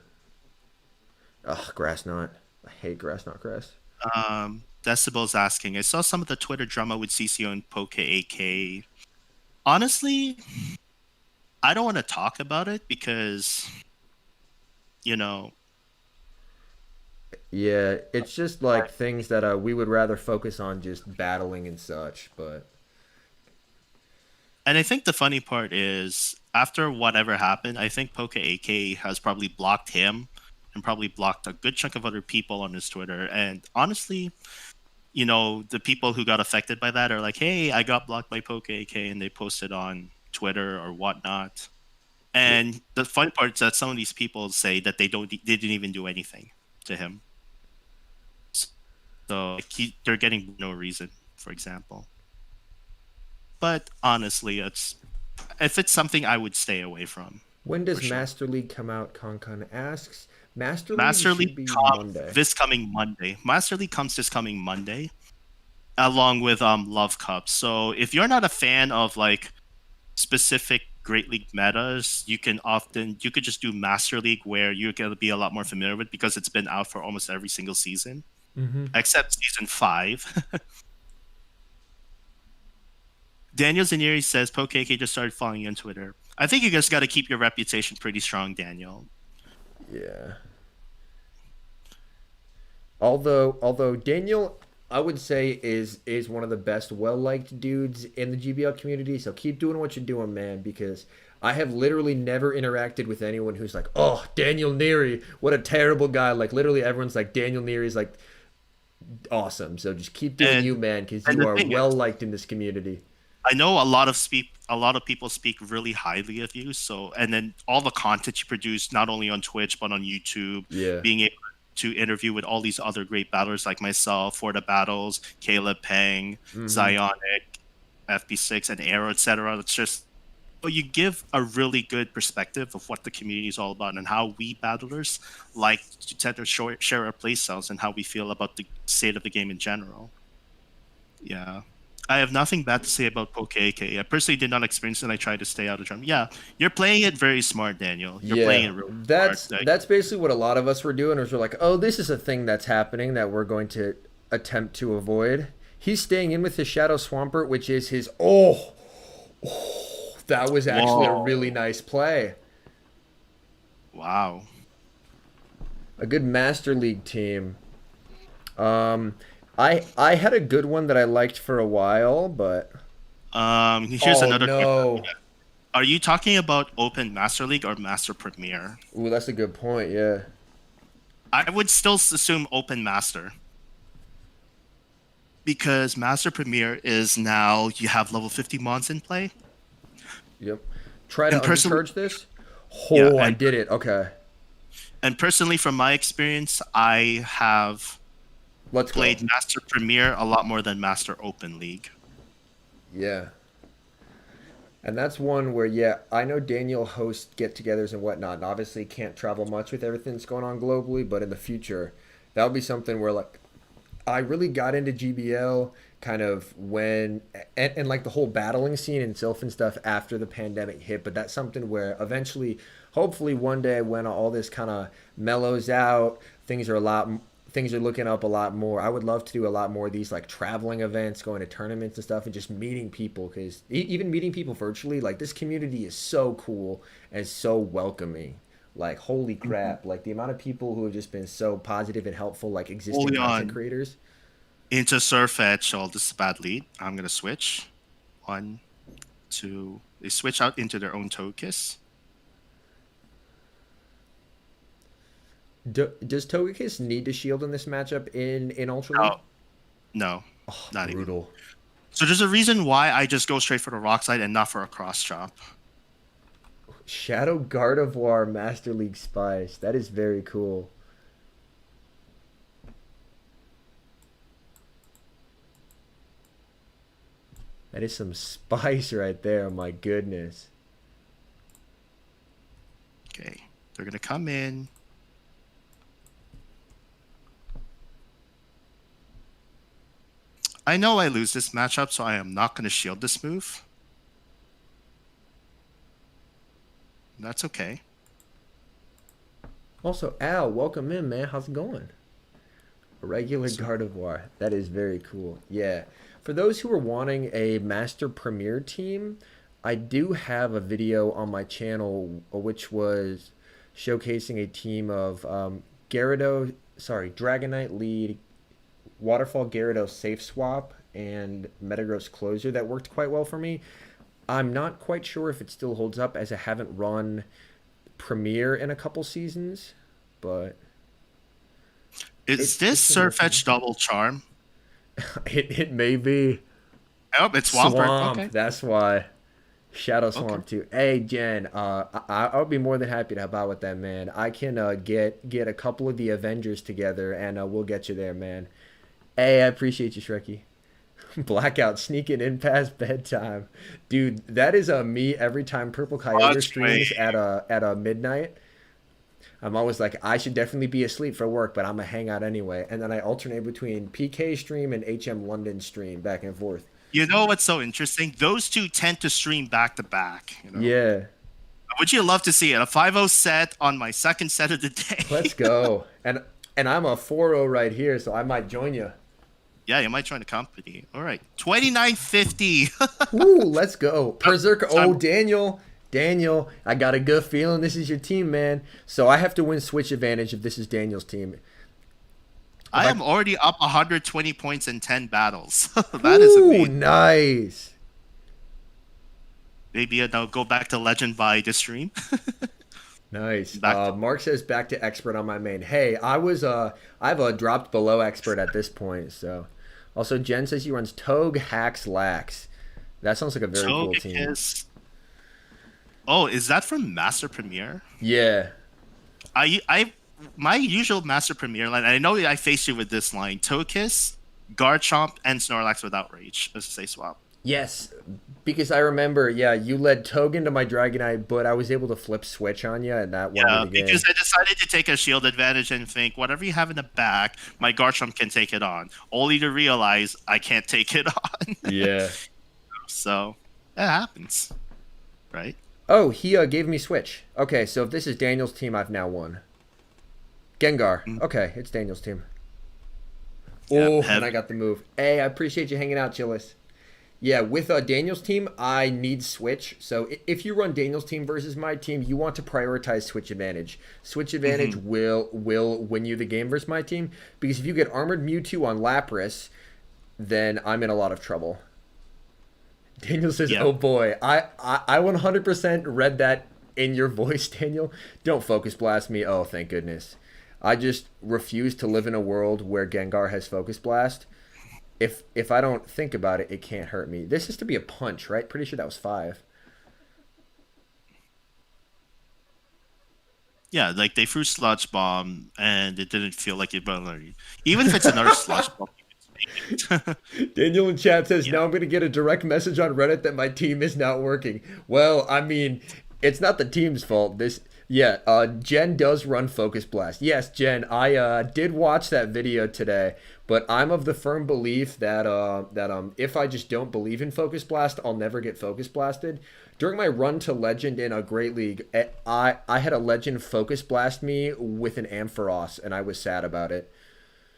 Ugh, Grass Knot. I hate Grass Knot Grass. Decibel's asking, I saw some of the Twitter drama with CCO and Poke AK. Honestly, I don't want to talk about it because, Yeah, it's just like things that we would rather focus on just battling and such, but and I think the funny part is after whatever happened, I think Poke AK has probably blocked him and probably blocked a good chunk of other people on his Twitter. And honestly, the people who got affected by that are like, hey, I got blocked by Poke AK, and they posted on Twitter or whatnot. And the funny part is that some of these people say that they didn't even do anything to him. So they're getting no reason, for example. But honestly, if it's something I would stay away from. when does For sure. Master League come out? Concon asks. Master Master League should League be comes Monday. this coming Monday. Master League comes this coming Monday. along with Love Cup. So if you're not a fan of like specific Great League metas, you could just do Master League where you're gonna be a lot more familiar with because it's been out for almost every single season Mm-hmm. except season 5. Daniel Zanieri says PokeK just started following you on Twitter. I think you just got to keep your reputation pretty strong, Daniel. Yeah. Although Daniel, I would say is one of the best well liked dudes in the GBL community. So keep doing what you're doing, man. Because I have literally never interacted with anyone who's like, oh, Daniel Neary, what a terrible guy. Like literally everyone's like Daniel Neary's like awesome. So just keep doing And you, man, because and you the are thing well is, liked in this community. I know a lot of people speak really highly of you. So, and then all the content you produce, not only on Twitch but on YouTube, Yeah. being able to interview with all these other great battlers like myself, For the Battles, Caleb Peng, Mm-hmm. Zionic, FP6, and Arrow, etc. It's just you give a really good perspective of what the community is all about and how we battlers like to tend to share our play styles and how we feel about the state of the game in general. Yeah. I have nothing bad to say about Poke AK. I personally did not experience it and I tried to stay out of drum. Yeah, you're playing it very smart, Daniel. You're playing Yeah, it really smart. that's Like, that's basically what a lot of us were doing. Was we're like, oh, this is a thing that's happening that we're going to attempt to avoid. He's staying in with his Shadow Swampert, which is his. That was actually a really whoa. nice play. Wow. A good Master League team. Um, I had a good one that I liked for a while, but Here's oh another question. no. Are you talking about Open Master League or Master Premier? Ooh, that's a good point. Yeah. I would still assume Open Master because Master Premier is now you have level 50 mons in play. Yep. Try to And personally, undercharge this. yeah, Oh, I did it. Okay. and personally from my experience, I have Let's go. played Master Premier a lot more than Master Open League. Yeah. And that's one where, yeah, I know Daniel hosts get-togethers and whatnot, and obviously can't travel much with everything that's going on globally. But in the future, that would be something where, like, I really got into GBL kind of when, and like the whole battling scene and Sylph and stuff after the pandemic hit. But that's something where eventually, hopefully, one day when all this kind of mellows out, things are a lot things are looking up a lot more. I would love to do a lot more of these like traveling events, going to tournaments and stuff, and just meeting people. Because even meeting people virtually, like this community is so cool and so welcoming. Like holy Mhm. crap! Like the amount of people who have just been so positive and helpful, like existing Holy content on creators. into Surf Edge. Oh, this is a bad lead. I'm gonna switch. One, two. They switch out into their own Togekiss. Does Togekiss need to shield in this matchup in Ultra League? No, no, Oh, not even. brutal. So there's a reason why I just go straight for the rock side and not for a cross chop. Shadow Gardevoir Master League Spice. That is very cool. That is some spice right there. My goodness. Okay, they're gonna come in. I know I lose this matchup, so I am not gonna shield this move. That's okay. Also, Al, welcome in, man. How's it going? A regular So, Gardevoir. That is very cool. Yeah. For those who are wanting a Master Premier team, I do have a video on my channel which was showcasing a team of Dragonite lead, Waterfall Gyarados safe swap, and Metagross closer that worked quite well for me. I'm not quite sure if it still holds up as I haven't run Premier in a couple seasons, but is this it's been Surf working. Edge double charm? It may be Oh, it's Swampert. Swamp. Okay, That's why Shadow okay. Swamp too. Hey Jen, I'll be more than happy to help out with that, man. I can get a couple of the Avengers together, and we'll get you there, man. Hey, I appreciate you, Shrekky. Blackout sneaking in past bedtime, dude. That is me every time Purple Coyote Watch streams wave. at a midnight. I'm always like, I should definitely be asleep for work, but I'm gonna hang out anyway. And then I alternate between PK stream and HM London stream back and forth. You know what's so interesting? Those two tend to stream back to back. Yeah, Would you love to see it? A 5-0 set on my second set of the day. let's go. And I'm a 4-0 right here, so I might join you. Yeah, you might join the company. All right, 2950. Ooh, let's go. Berserker. Oh, Daniel, I got a good feeling this is your team, man. So I have to win switch advantage if this is Daniel's team. I am already up 120 points in 10 battles. That is Ooh, amazing. nice. Maybe I'll go back to legend by the stream. Nice. Mark says back to expert on my main. Hey, I've dropped below expert at this point. So, also Jen says he runs Togue Hacks Lax. That sounds like a very cool team. Oh, is that from Master Premier? Yeah. My usual Master Premier line. I know I faced you with this line: Togekiss, Garchomp, and Snorlax with Outrage. Let's say swap. Yes, because I remember, you led Togue into my Dragonite, but I was able to flip switch on you, and that won me the game. Because I decided to take a shield advantage and think, whatever you have in the back, my Garchomp can take it on. Only to realize I can't take it on. Yeah. So, that happens. Right? Oh, he gave me switch. Okay, so if this is Daniel's team, I've now won. Gengar. Okay, it's Daniel's team. Oh, and I got the move. Hey, I appreciate you hanging out, Chillis. Yeah, with Daniel's team, I need switch. So if you run Daniel's team versus my team, you want to prioritize switch advantage. Switch advantage will win you the game versus my team. Because if you get Armored Mewtwo on Lapras, then I'm in a lot of trouble. Daniel says, oh boy. I 100% read that in your voice, Daniel. Don't focus blast me. Oh, thank goodness. I just refuse to live in a world where Gengar has focus blast. If I don't think about it, it can't hurt me. This is to be a punch, right? Pretty sure that was 5. Yeah, like they threw Sludge Bomb, and it didn't feel like it vulnerable. Even if it's another Sludge Bomb, you can take it. Daniel in chat says, now I'm going to get a direct message on Reddit that my team is not working. Well, I mean, it's not the team's fault. Jen does run Focus Blast. Yes, Jen, I did watch that video today, but I'm of the firm belief that if I just don't believe in Focus Blast, I'll never get Focus Blasted. During my run to Legend in a Great League, I had a Legend Focus Blast me with an Ampharos, and I was sad about it.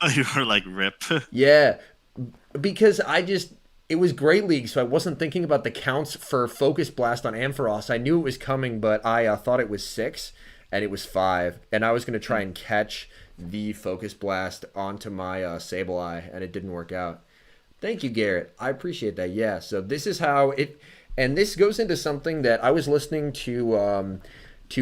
Oh, you were like, rip. Yeah, because it was Great League, so I wasn't thinking about the counts for Focus Blast on Ampharos. I knew it was coming, but I thought it was 6, and it was 5. And I was going to try and catch the Focus Blast onto my Sableye, and it didn't work out. Thank you, Garrett. I appreciate that. Yeah, so this is how it... And this goes into something that I was listening to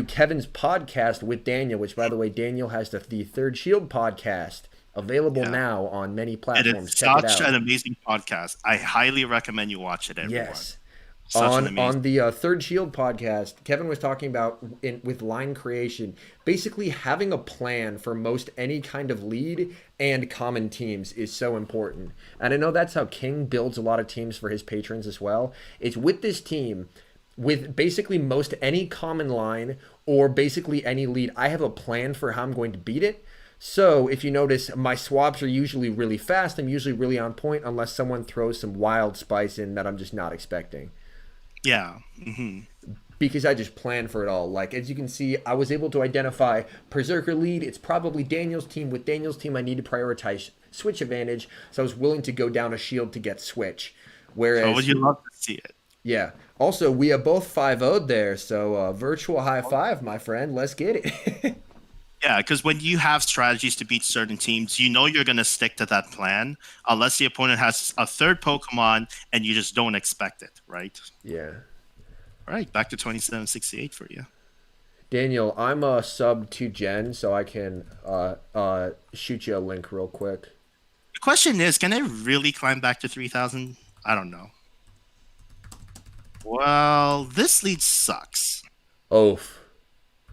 Kevin's podcast with Daniel, which, by the way, Daniel has the Third Shield podcast. Available now on many platforms. It is such an amazing podcast. I highly recommend you watch it, everyone. Yes. On the Third Shield podcast, Kevin was talking about with line creation, basically having a plan for most any kind of lead and common teams is so important. And I know that's how King builds a lot of teams for his patrons as well. It's with this team, with basically most any common line or basically any lead, I have a plan for how I'm going to beat it. So if you notice, my swaps are usually really fast. I'm usually really on point unless someone throws some wild spice in that I'm just not expecting. Yeah. Because I just plan for it all. Like, as you can see, I was able to identify Berserker lead. It's probably Daniel's team. With Daniel's team, I need to prioritize switch advantage. So I was willing to go down a shield to get switch. Whereas, oh, would you love to see it? Yeah. Also, we have both 5-0'd there. So virtual high five, my friend. Let's get it. Yeah, because when you have strategies to beat certain teams, you know you're going to stick to that plan unless the opponent has a third Pokemon and you just don't expect it, right? Yeah. All right, back to 2768 for you. Daniel, I'm a sub to Jen, so I can shoot you a link real quick. The question is, can I really climb back to 3,000? I don't know. Well, this lead sucks. Oof.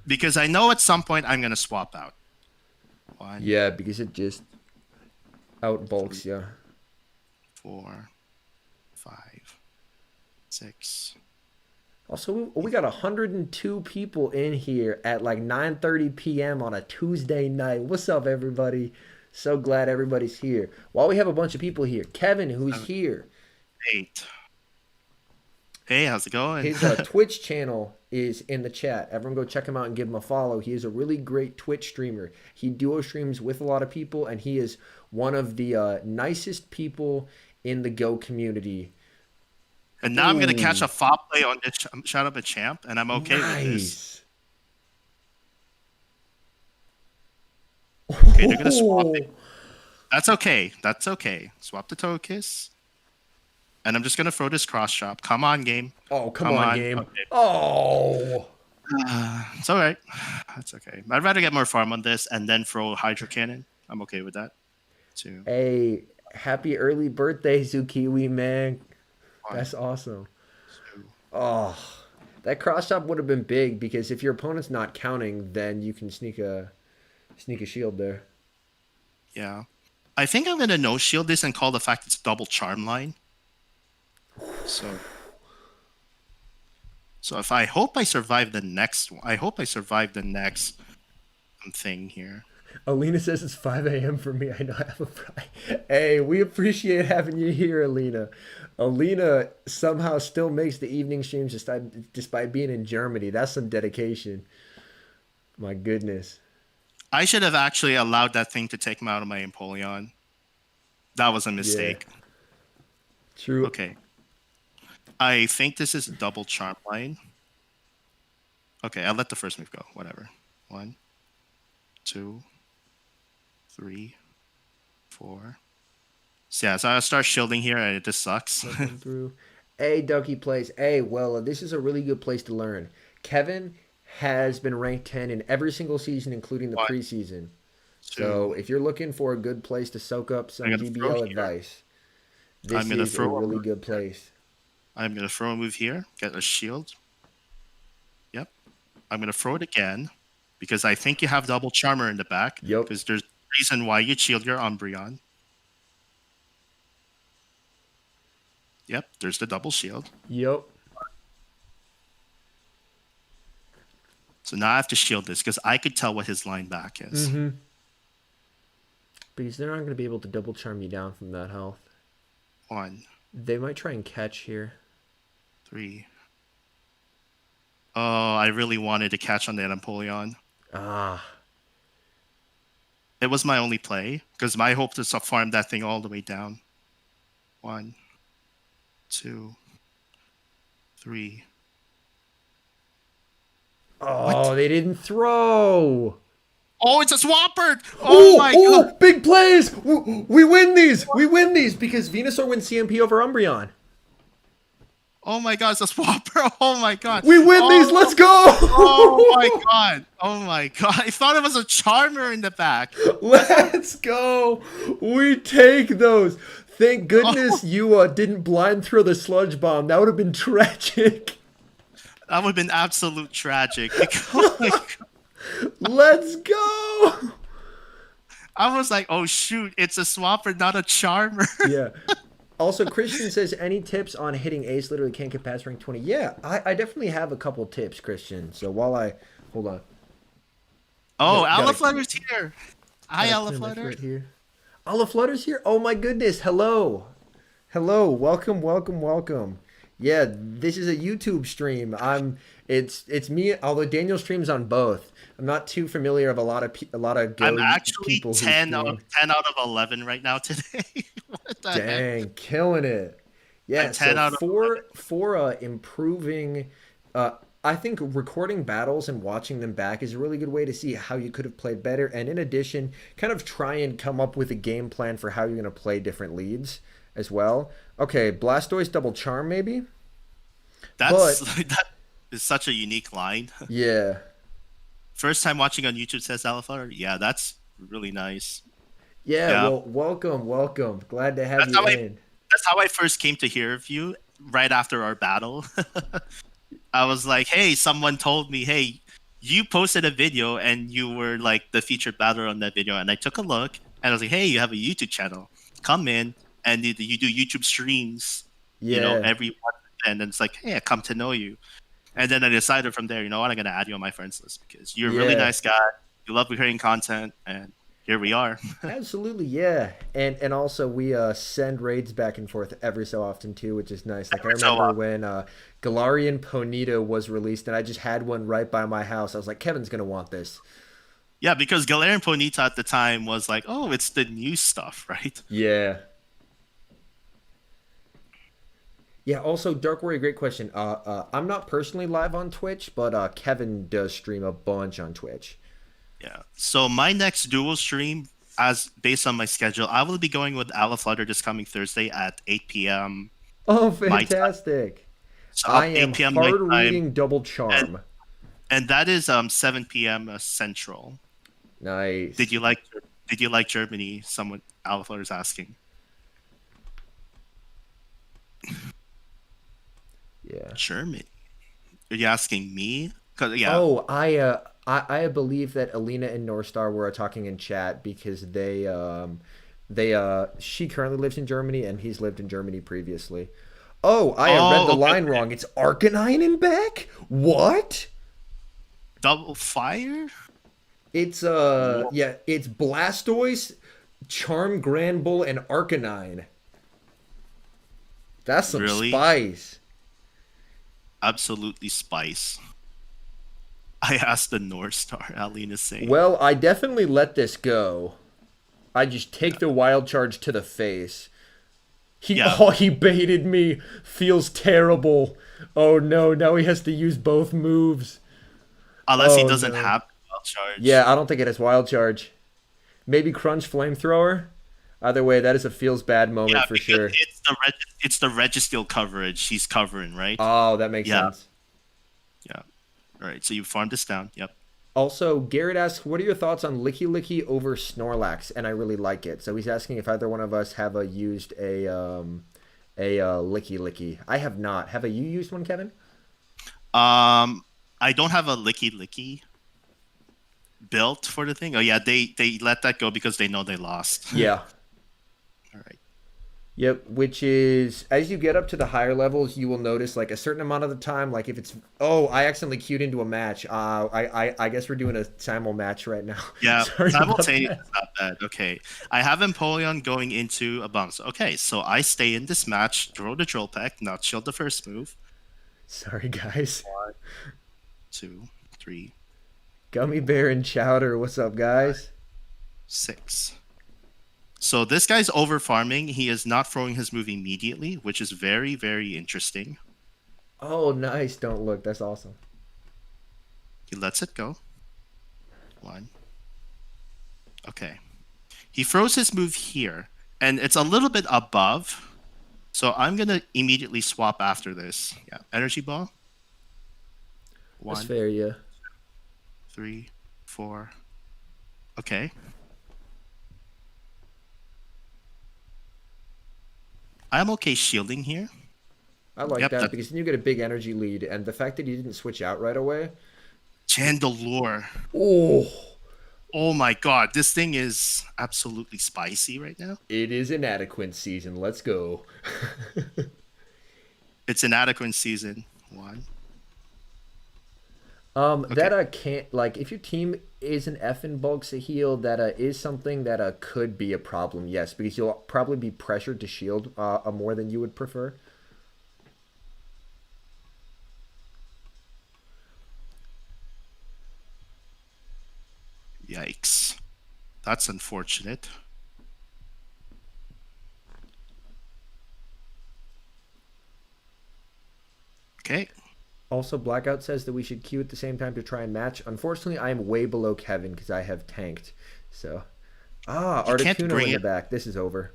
Because I know at some point I'm going to swap out. 1, yeah, because it just outbulks you. 4, 5, 6. Also, we got 102 people in here at like 9:30 p.m. on a Tuesday night. What's up, everybody? So glad everybody's here. While we have a bunch of people here, Kevin, who's here, 8. Hey, how's it going? his Twitch channel is in the chat. Everyone go check him out and give him a follow. He is a really great Twitch streamer. He duo streams with a lot of people, and he is one of the nicest people in the Go community. And now I'm going to catch a foul play on this Shout Out a Champ, and I'm okay with this. Okay, they're going to swap it. That's okay. That's okay. Swap the toe kiss. And I'm just going to throw this cross chop. Come on, game. Oh, come on, game. Okay. Oh. It's all right. That's okay. I'd rather get more farm on this and then throw Hydro Cannon. I'm okay with that. 2. Hey, happy early birthday, Zukiwi, man. 1, That's awesome. 2. Oh, that cross chop would have been big because if your opponent's not counting, then you can sneak a shield there. Yeah. I think I'm going to no shield this and call the fact it's double charm line. So if I hope I survive the next one. I hope I survive the next thing here. Alina says it's 5 a.m. for me. I know I have a Hey, we appreciate having you here, Alina. Alina somehow still makes the evening streams despite being in Germany. That's some dedication. My goodness. I should have actually allowed that thing to take him out of my Empoleon. That was a mistake. Yeah. True. Okay. I think this is a double charm line. Okay, I'll let the first move go. Whatever. 1, 2, 3, 4. So yeah, so I'll start shielding here, and it just sucks. Through. Hey, Doki plays. Hey, well, this is a really good place to learn. Kevin has been ranked 10 in every single season, including the preseason. So if you're looking for a good place to soak up some GBL advice, this is a really good place. I'm going to throw a move here, get a shield. Yep. I'm going to throw it again because I think you have double charmer in the back. Yep. Because there's a reason why you shield your Umbreon. Yep, there's the double shield. Yep. So now I have to shield this because I could tell what his line back is. Mm-hmm. Because they're not going to be able to double charm you down from that health. 1. They might try and catch here. 3. Oh, I really wanted to catch on that Empoleon. Ah. It was my only play because my hope is to farm that thing all the way down. 1, 2, 3. Oh, what? They didn't throw. Oh, it's a Swampert! Oh my god! Big plays! We win these! We win these because Venusaur wins CMP over Umbreon. Oh my god, it's a Swampert! Oh my god! We win these! Let's go! Oh my god! Oh my god! I thought it was a Charmer in the back. Let's go! We take those. Thank goodness you didn't blind throw the sludge bomb. That would have been tragic. That would have been absolute tragic. Oh my god. Let's go! I was like, oh shoot, it's a Swampert, not a Charmer. Yeah. Also, Christian says, any tips on hitting ace? Literally can't get past rank 20. Yeah, I definitely have a couple tips, Christian. So while I... Hold on. Oh, Alaflutter's here. Hi, Alaflutter. Right here. Alaflutter's here? Oh my goodness. Hello. Hello. Welcome, welcome, welcome. Yeah, this is a YouTube stream. It's me, although Daniel streams on both. I'm not too familiar of a lot of Go I'm actually people 10 out of 11 right now today. What the Dang, heck? killing it. Yeah, so for improving, I think recording battles and watching them back is a really good way to see how you could have played better. And in addition, kind of try and come up with a game plan for how you're going to play different leads as well. Okay, Blastoise double charm maybe? That is such a unique line. Yeah. First time watching on YouTube, says Alaflutter. Yeah, that's really nice. Yeah, well, welcome. Glad to have you in. That's how I first came to hear of you, right after our battle. I was like, hey, someone told me, hey, you posted a video and you were like the featured battler on that video. And I took a look and I was like, hey, you have a YouTube channel. Come in and you do YouTube streams, you know, every month. And it's like, hey, I come to know you. And then I decided from there, you know what, I'm gonna add you on my friends list because you're a really Yeah. nice guy. You love creating content, and here we are. Absolutely, yeah. And also we send raids back and forth every so often too, which is nice. Like I Every so remember often. when Galarian Ponita was released and I just had one right by my house. I was like, Kevin's gonna want this. Yeah, because Galarian Ponita at the time was like, oh, it's the new stuff, right? Yeah. Yeah, also Dark Warrior, great question. I'm not personally live on Twitch, but Kevin does stream a bunch on Twitch. Yeah. So my next dual stream, as based on my schedule, I will be going with Ala Flutter this coming Thursday at 8 p.m. Oh, my time. fantastic. So I up am 8 p.m. my hard time, reading double and charm. that is 7 p.m. Central. Nice. Did you like Did you like Germany? Someone Ala Flutter's asking. Yeah. Germany? Are you asking me? Cause yeah. Oh, I believe that Alina and Northstar were talking in chat because she currently lives in Germany and he's lived in Germany previously. Oh, I read the Oh, okay, line okay. wrong. It's Arcanine and back? What? Double fire? It's Wha- yeah, it's Blastoise, Charm Granbull, and Arcanine. That's some Really? spice. Absolutely spice. I asked the North Star, Alina's saying. Well, I definitely let this go. I just take the wild charge to the face. He Yeah. oh he baited me. Feels terrible. Oh no, now he has to use both moves. Unless he Oh doesn't no. have wild charge. Yeah, I don't think it has wild charge. Maybe Crunch Flamethrower? Either way, that is a feels bad moment Yeah, for because sure. it's the Registeel coverage he's covering, right? Oh, that makes Yeah, sense. yeah. All right, so you farmed this down. Yep. Also, Garrett asks, what are your thoughts on Licky Licky over Snorlax? And I really like it. So he's asking if either one of us have used a Licky Licky. I have not. Have you used one, Kevin? I don't have a licky licky built for the thing. Oh yeah, they let that go because they know they lost. Yeah. All right. Yep, which is as you get up to the higher levels, you will notice like a certain amount of the time, like if it's I accidentally queued into a match. I guess we're doing a simul match right now. Yeah, Sorry about simultaneous that. is not bad. Okay, I have Empoleon going into a bounce. Okay, so I stay in this match, throw the drill peck, not shield the first move. Sorry guys. 1, 2, 3, Gummy Bear and Chowder, what's up guys? 6. So this guy's over farming. He is not throwing his move immediately, which is very, very interesting. Oh nice, don't look, that's awesome. He lets it go. 1. Okay. He throws his move here, and it's a little bit above. So I'm gonna immediately swap after this. Yeah, energy ball. That's 1, fair, yeah. 3, 4. Okay. I'm okay shielding here. I like Yep, that that because then you get a big energy lead, and the fact that he didn't switch out right away. Chandelure. Oh, Oh my god, this thing is absolutely spicy right now. it is inadequate season. Let's go. It's inadequate season. 1. Okay. That can't like if your team is an effing bulks a heal, that is something that could be a problem. Yes, because you'll probably be pressured to shield more than you would prefer. Yikes. That's unfortunate. Okay. Also, Blackout says that we should queue at the same time to try and match. Unfortunately, I am way below Kevin because I have tanked. So, You can't Articuno bring in the it. back. This is over.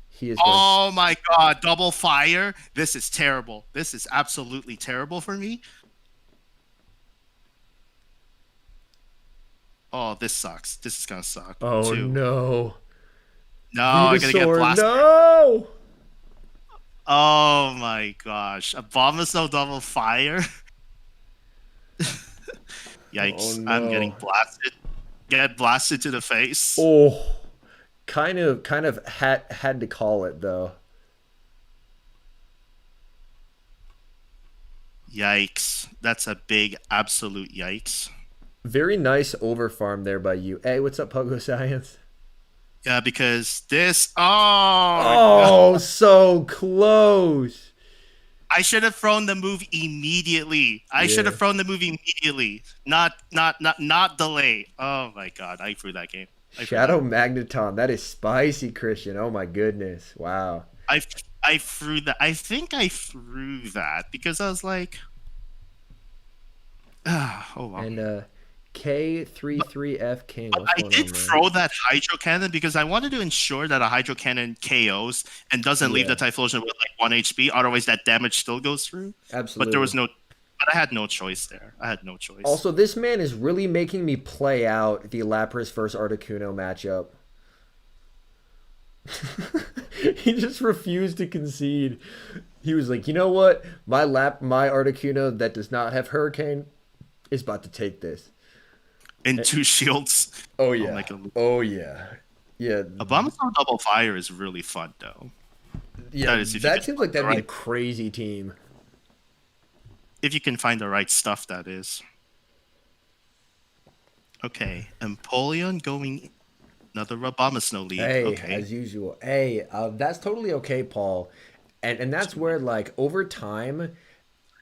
He is going. Oh my god, double fire. This is terrible. This is absolutely terrible for me. Oh, this sucks. This is gonna suck. Oh 2. no, No, I'm gonna get Venusaur! blasted. No. Oh my gosh. Abomasnow double fire. Oh Yikes. I'm getting no. blasted. Get blasted to the face. Oh, kind of had to call it though. Yikes. That's a big absolute yikes. Very nice overfarm there by you. Hey, what's up, Pogo Science? Yeah, because this. Oh, no. Oh, so close. I should have thrown the move immediately. I should Yeah. have thrown the move immediately. Not delay. Oh my god, I threw that game. Shadow Magneton. That is spicy, Christian. Oh my goodness. Wow. I threw that. I think I threw that because I was like, oh wow. And K33F King. What's I going did on, man? throw that Hydro Cannon because I wanted to ensure that a Hydro Cannon KOs and doesn't leave Yeah. the Typhlosion with like 1 HP. Otherwise, that damage still goes through. Absolutely. But there was no. But I had no choice there. I had no choice. Also, this man is really making me play out the Lapras versus Articuno matchup. He just refused to concede. He was like, you know what? My Articuno that does not have Hurricane is about to take this. In 2 shields. Oh yeah. my God. Oh yeah. Yeah. Abomasnow Double Fire is really fun though. Yeah. That is if you That can seems like that'd find be the a crazy team. If you can find the right stuff, that is. Okay, Empoleon going another Abomasnow lead. Hey, Okay. as usual. Hey, that's totally okay, Paul. And that's where like over time,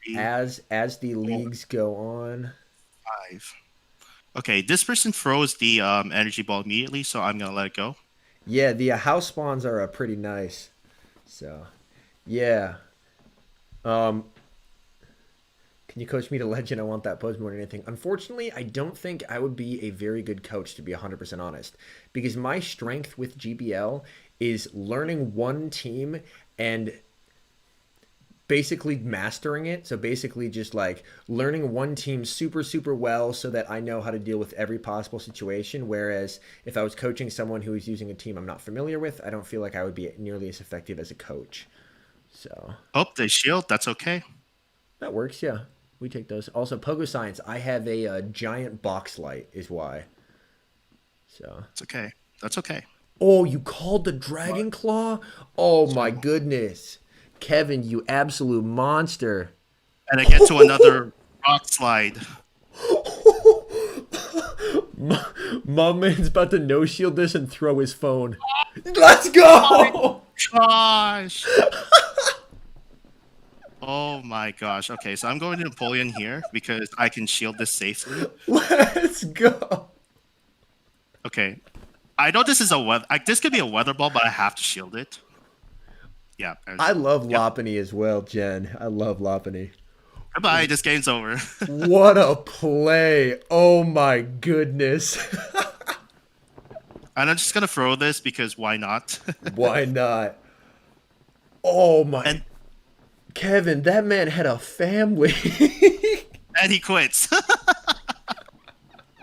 3, as the leagues go on. 5. Okay, this person throws the energy ball immediately, so I'm gonna let it go. Yeah, the house spawns are pretty nice. So, yeah. Can you coach me to legend? I want that pose more than anything. Unfortunately, I don't think I would be a very good coach, to be 100% honest. Because my strength with GBL is learning one team and basically mastering it. So basically just like learning one team super, super well so that I know how to deal with every possible situation. Whereas if I was coaching someone who is using a team I'm not familiar with, I don't feel like I would be nearly as effective as a coach. So. Oh, they shield. That's okay. That works, yeah. We take those. Also, Pogo Science, I have a giant box light is why. So. It's okay. That's okay. Oh, you called the Dragon Claw? Oh my goodness. Kevin, you absolute monster. And I get to another rock slide. My man's about to no shield this and throw his phone. Let's go! Gosh. Oh my gosh. Okay, so I'm going to Napoleon here because I can shield this safely. Let's go. Okay. I know this is a weather. This could be a weather ball, but I have to shield it. Yeah. I love Lopunny as well, Jen. I love Lopunny. Goodbye. This game's over. What a play. Oh my goodness. And I'm just gonna throw this because why not? Why not? Oh my. And Kevin, that man had a family. he quits.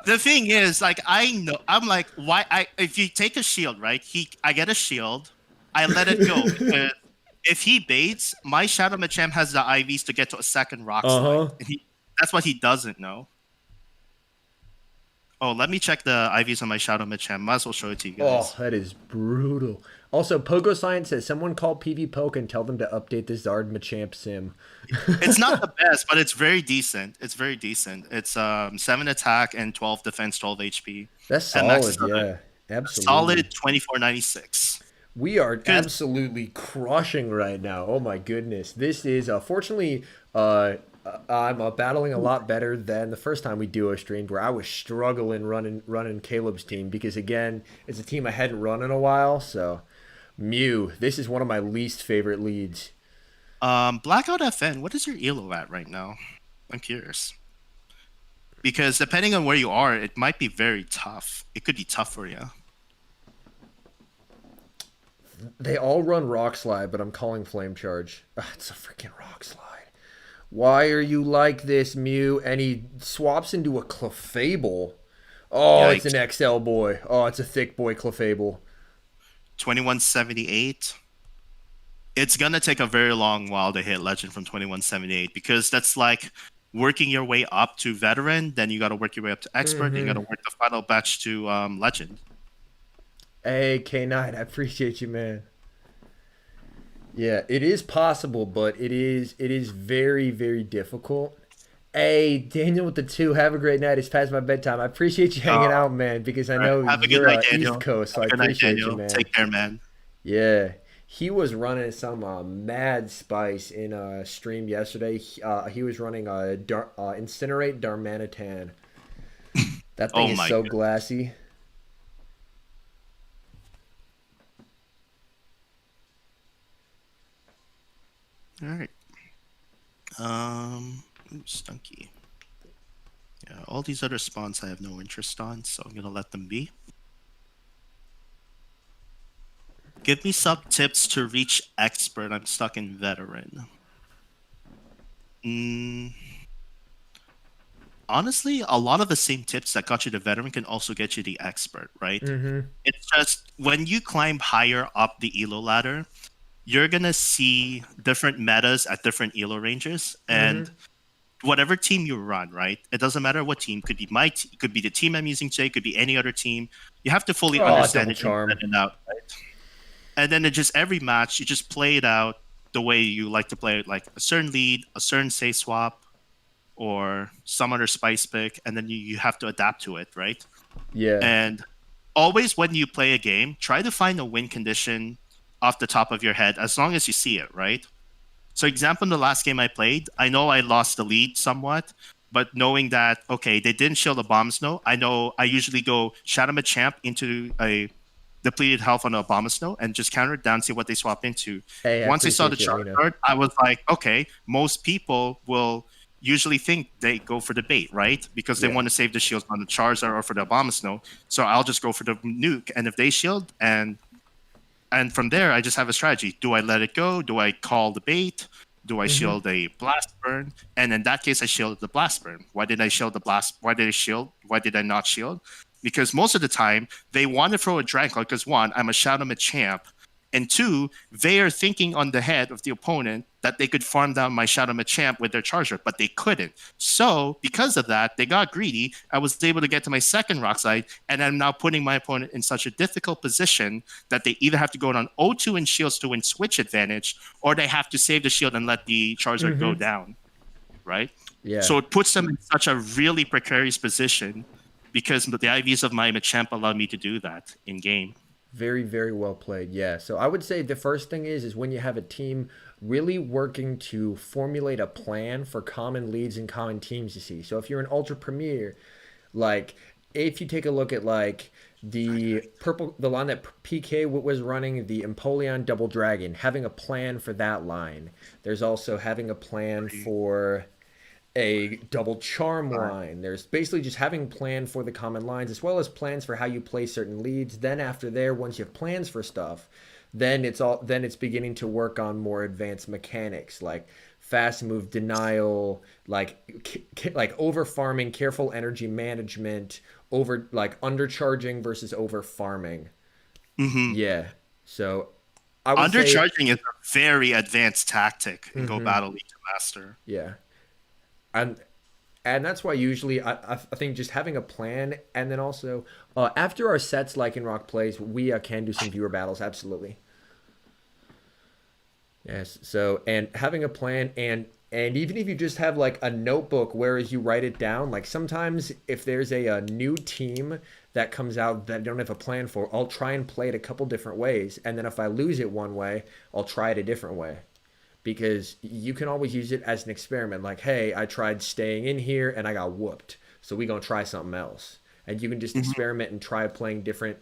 The thing is, like, I know, I'm like, why? If you take a shield, right? I get a shield, I let it go because if he baits, my Shadow Machamp has the IVs to get to a second rock slide. And that's what he doesn't know. Oh, let me check the IVs on my Shadow Machamp. Might as well show it to you guys. Oh, that is brutal. Also, Pogo Science says someone call PV Poke and tell them to update the Zard Machamp sim. It's not the best, but it's very decent. It's very decent. It's 7 attack and 12 defense, 12 HP. That's solid, yeah. Absolutely. Solid 2496. We are absolutely crushing right now. Oh my goodness. This is fortunately I'm battling a lot better than the first time we duo streamed where I was struggling running Caleb's team because again, it's a team I hadn't run in a while, so Mew, this is one of my least favorite leads. Blackout FN, what is your elo at right now? I'm curious. Because depending on where you are, it might be very tough. It could be tough for you. They all run Rock Slide, but I'm calling Flame Charge. Ugh, it's a freaking Rock Slide. Why are you like this, Mew? And he swaps into a Clefable. Oh, Yikes. It's an XL boy. Oh, it's a thick boy Clefable. 2178. It's going to take a very long while to hit Legend from 2178 because that's like working your way up to Veteran, then you got to work your way up to Expert, then you got to work the final batch to Legend. Hey, K9, I appreciate you, man. Yeah, it is possible, but it is very, very difficult. Hey, Daniel with the two. Have a great night. It's past my bedtime. I appreciate you hanging Uh, out, man, because I all right. know Have a good you're night, East Daniel. Coast, so Have I a good night, appreciate you, Daniel. man. Take care, man. Yeah, he was running some mad spice in a stream yesterday. He was running Incinerate Darmanitan. That thing Oh is my so god. glassy. All right. Ooh, Stunky. Yeah, all these other spawns I have no interest on, so I'm gonna let them be. Give me some tips to reach expert. I'm stuck in veteran. Mm, honestly, a lot of the same tips that got you to veteran can also get you the expert, right? Mm-hmm. It's just when you climb higher up the elo ladder, you're gonna see different metas at different elo ranges, and Mm-hmm. whatever team you run, right? It doesn't matter what team. Could be could be the team I'm using today. Could be any other team. You have to fully Oh, understand double it inside charm. and out, right? And then it just every match you just play it out the way you like to play it, like a certain lead, a certain say swap, or some other spice pick, and then you have to adapt to it, right? Yeah. And always when you play a game, try to find a win condition off the top of your head as long as you see it, right? So, example, in the last game I played, I know I lost the lead somewhat, but knowing that, okay, they didn't shield the bomb snow, I know I usually go Shadow Champ into a depleted health on a bomb snow and just counter it down, see what they swap into. Hey, I Once I saw the appreciate you. charge You know. card, I was like, okay, most people will usually think they go for the bait, right? Because they Yeah. want to save the shields on the Charizard or for the bomb snow. So I'll just go for the nuke. And if they shield and from there, I just have a strategy. Do I let it go? Do I call the bait? Do I Mm-hmm. shield a blast burn? And in that case, I shielded the blast burn. Why did I shield the blast? Why did I shield? Why did I not shield? Because most of the time, they want to throw a drag card because one, I'm a Shadow champ. And two, they are thinking on the head of the opponent that they could farm down my Shadow Machamp with their Charger, but they couldn't. So, because of that, they got greedy. I was able to get to my second rock slide, and I'm now putting my opponent in such a difficult position that they either have to go on O2 and shields to win switch advantage, or they have to save the shield and let the Charizard go Mm-hmm. down, right? Yeah. So it puts them in such a really precarious position because the IVs of my Machamp allow me to do that in game. Very, very well played. Yeah. So I would say the first thing is when you have a team really working to formulate a plan for common leads and common teams you see. So if you're an ultra premier, like if you take a look at like the line that PK was running, the Empoleon Double Dragon, having a plan for that line. There's also having a plan for a double charm line. There's basically just having plan for the common lines as well as plans for how you play certain leads. Then after there, once you have plans for stuff, then it's beginning to work on more advanced mechanics like fast move denial, like over farming, careful energy management, over like undercharging versus over farming. Mm-hmm. Yeah. So I would say Undercharging is a very advanced tactic in Go mhm, Battle League to master. yeah. And that's why usually I think just having a plan and then also after our sets like in Rock Plays, we can do some viewer battles, absolutely. Yes. So and having a plan and even if you just have like a notebook whereas you write it down, like sometimes if there's a new team that comes out that I don't have a plan for, I'll try and play it a couple different ways, and then if I lose it one way, I'll try it a different way because you can always use it as an experiment. Like, hey, I tried staying in here and I got whooped, so we gonna try something else. And you can just Mhm. experiment and try playing different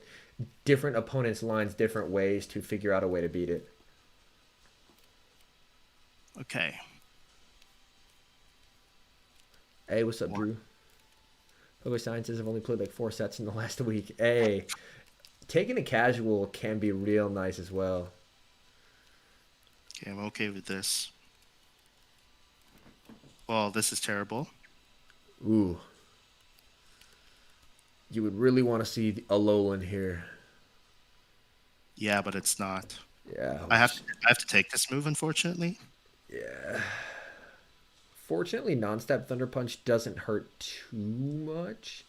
opponents' lines different ways to figure out a way to beat it. Okay. Hey, what's up, Drew? Pogo Sciences have only played like 4 sets in the last week. Hey, taking a casual can be real nice as well. Okay, I'm okay with this. Well, this is terrible. Ooh, you would really want to see a Alolan here. Yeah, but it's not. Yeah, I have to take this move, unfortunately. yeah. Fortunately, non-step Thunder Punch doesn't hurt too much.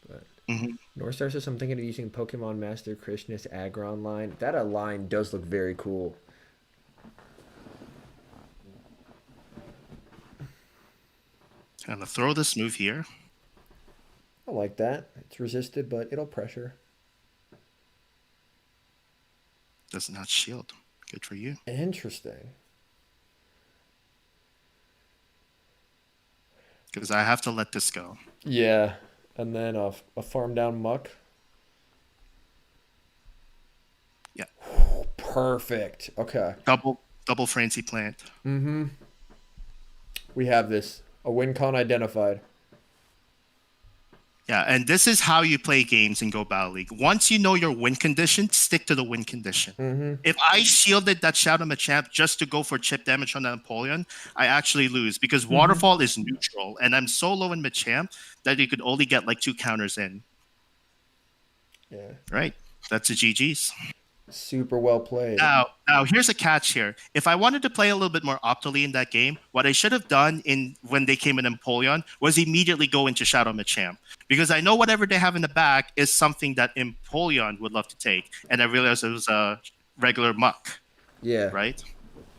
But Hmm. North Star says I'm thinking of using Pokemon Master Krishna's Aggron line. That line does look very cool. Gonna throw this move here. I like that. It's resisted, but it'll pressure. Does not shield. Good for you. Interesting. Because I have to let this go. Yeah. And then a farm down muck. Yeah. Perfect. Okay. Double frenzy plant. Mm-hmm. We have this. A win con identified. Yeah, and this is how you play games in Go Battle League. Once you know your win condition, stick to the win condition. Mm-hmm. If I shielded that Shadow Machamp just to go for chip damage on that Napoleon, I actually lose because Waterfall is neutral, and I'm so low in Machamp that you could only get like 2 counters in. Yeah. Right? That's a GG's. Super well played. Now, here's a catch here. If I wanted to play a little bit more optimally in that game, what I should have done when they came in Empoleon was immediately go into Shadow Machamp. Because I know whatever they have in the back is something that Empoleon would love to take. And I realized it was a regular muck. Yeah. Right?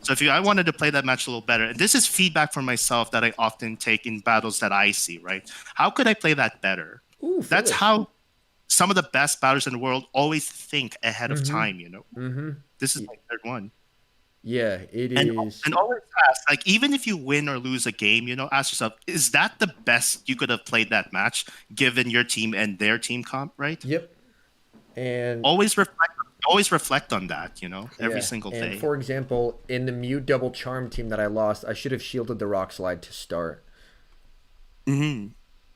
So I wanted to play that match a little better. And this is feedback from myself that I often take in battles that I see, right? How could I play that better? Ooh, That's how some of the best batters in the world always think ahead of time, you know? Mm-hmm. This is my third one. Yeah, it is. And always ask, like, even if you win or lose a game, you know, ask yourself, is that the best you could have played that match given your team and their team comp, right? Yep. And always reflect on that, you know, every single day. And for example, in the Mew double charm team that I lost, I should have shielded the rock slide to start. Mm-hmm.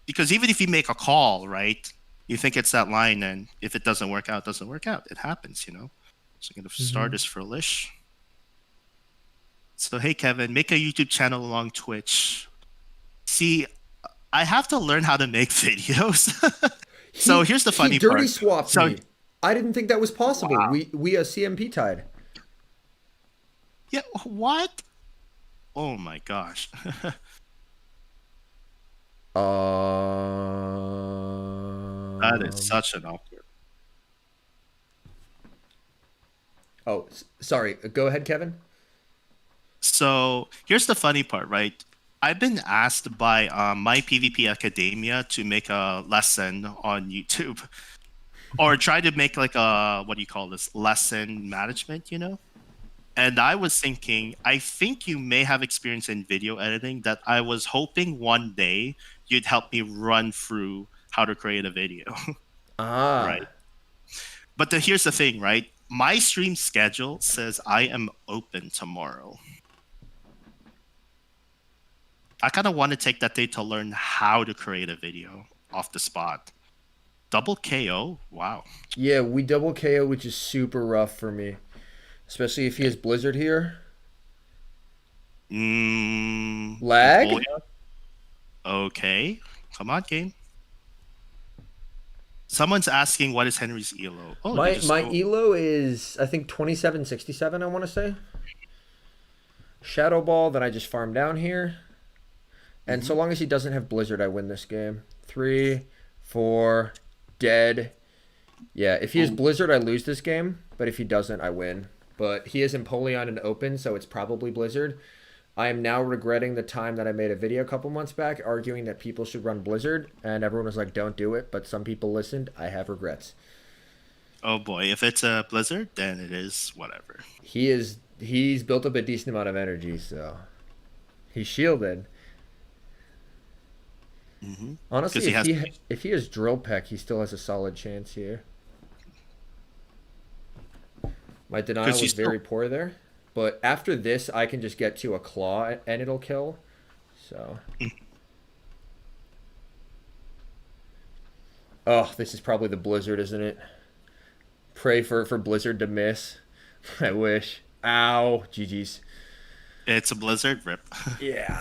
Because even if you make a call, right, you think it's that line, and if it doesn't work out, it doesn't work out. It happens, you know. So I'm going to start this for Lish. So, hey, Kevin, make a YouTube channel along Twitch. See, I have to learn how to make videos. So here's the funny part. He dirty swapped me. I didn't think that was possible. Wow. We CMP tied. Yeah, what? Oh my gosh. That is such an awkward. Oh, sorry. Go ahead, Kevin. So here's the funny part, right? I've been asked by My PvP Academia to make a lesson on YouTube, or try to make like a, what do you call this, lesson management, you know? And I was thinking, I think you may have experience in video editing, that I was hoping one day you'd help me run through how to create a video. Right. But here's the thing, right? My stream schedule says I am open tomorrow. I kind of want to take that day to learn how to create a video off the spot. Double KO? Wow. Yeah, we double KO, which is super rough for me. Especially if he has Blizzard here. Lag? Okay. Come on, game. Someone's asking, what is Henry's ELO? Oh, my ELO is, I think, 2767, I want to say. Shadow Ball, then I just farm down here. And so long as he doesn't have Blizzard, I win this game. 3, 4, dead. Yeah, if he has Blizzard, I lose this game. But if he doesn't, I win. But he is Empoleon and open, so it's probably Blizzard. I am now regretting the time that I made a video a couple months back arguing that people should run Blizzard, and everyone was like, don't do it, but some people listened. I have regrets. Oh boy, if it's a Blizzard, then it is whatever. He's built up a decent amount of energy, he's shielded. Honestly, if he has Drill Peck, he still has a solid chance here. My denial was very poor there. But after this, I can just get to a Claw and it'll kill. So. Oh, this is probably the Blizzard, isn't it? Pray for Blizzard to miss. I wish. Ow. GG's. It's a Blizzard rip. Yeah.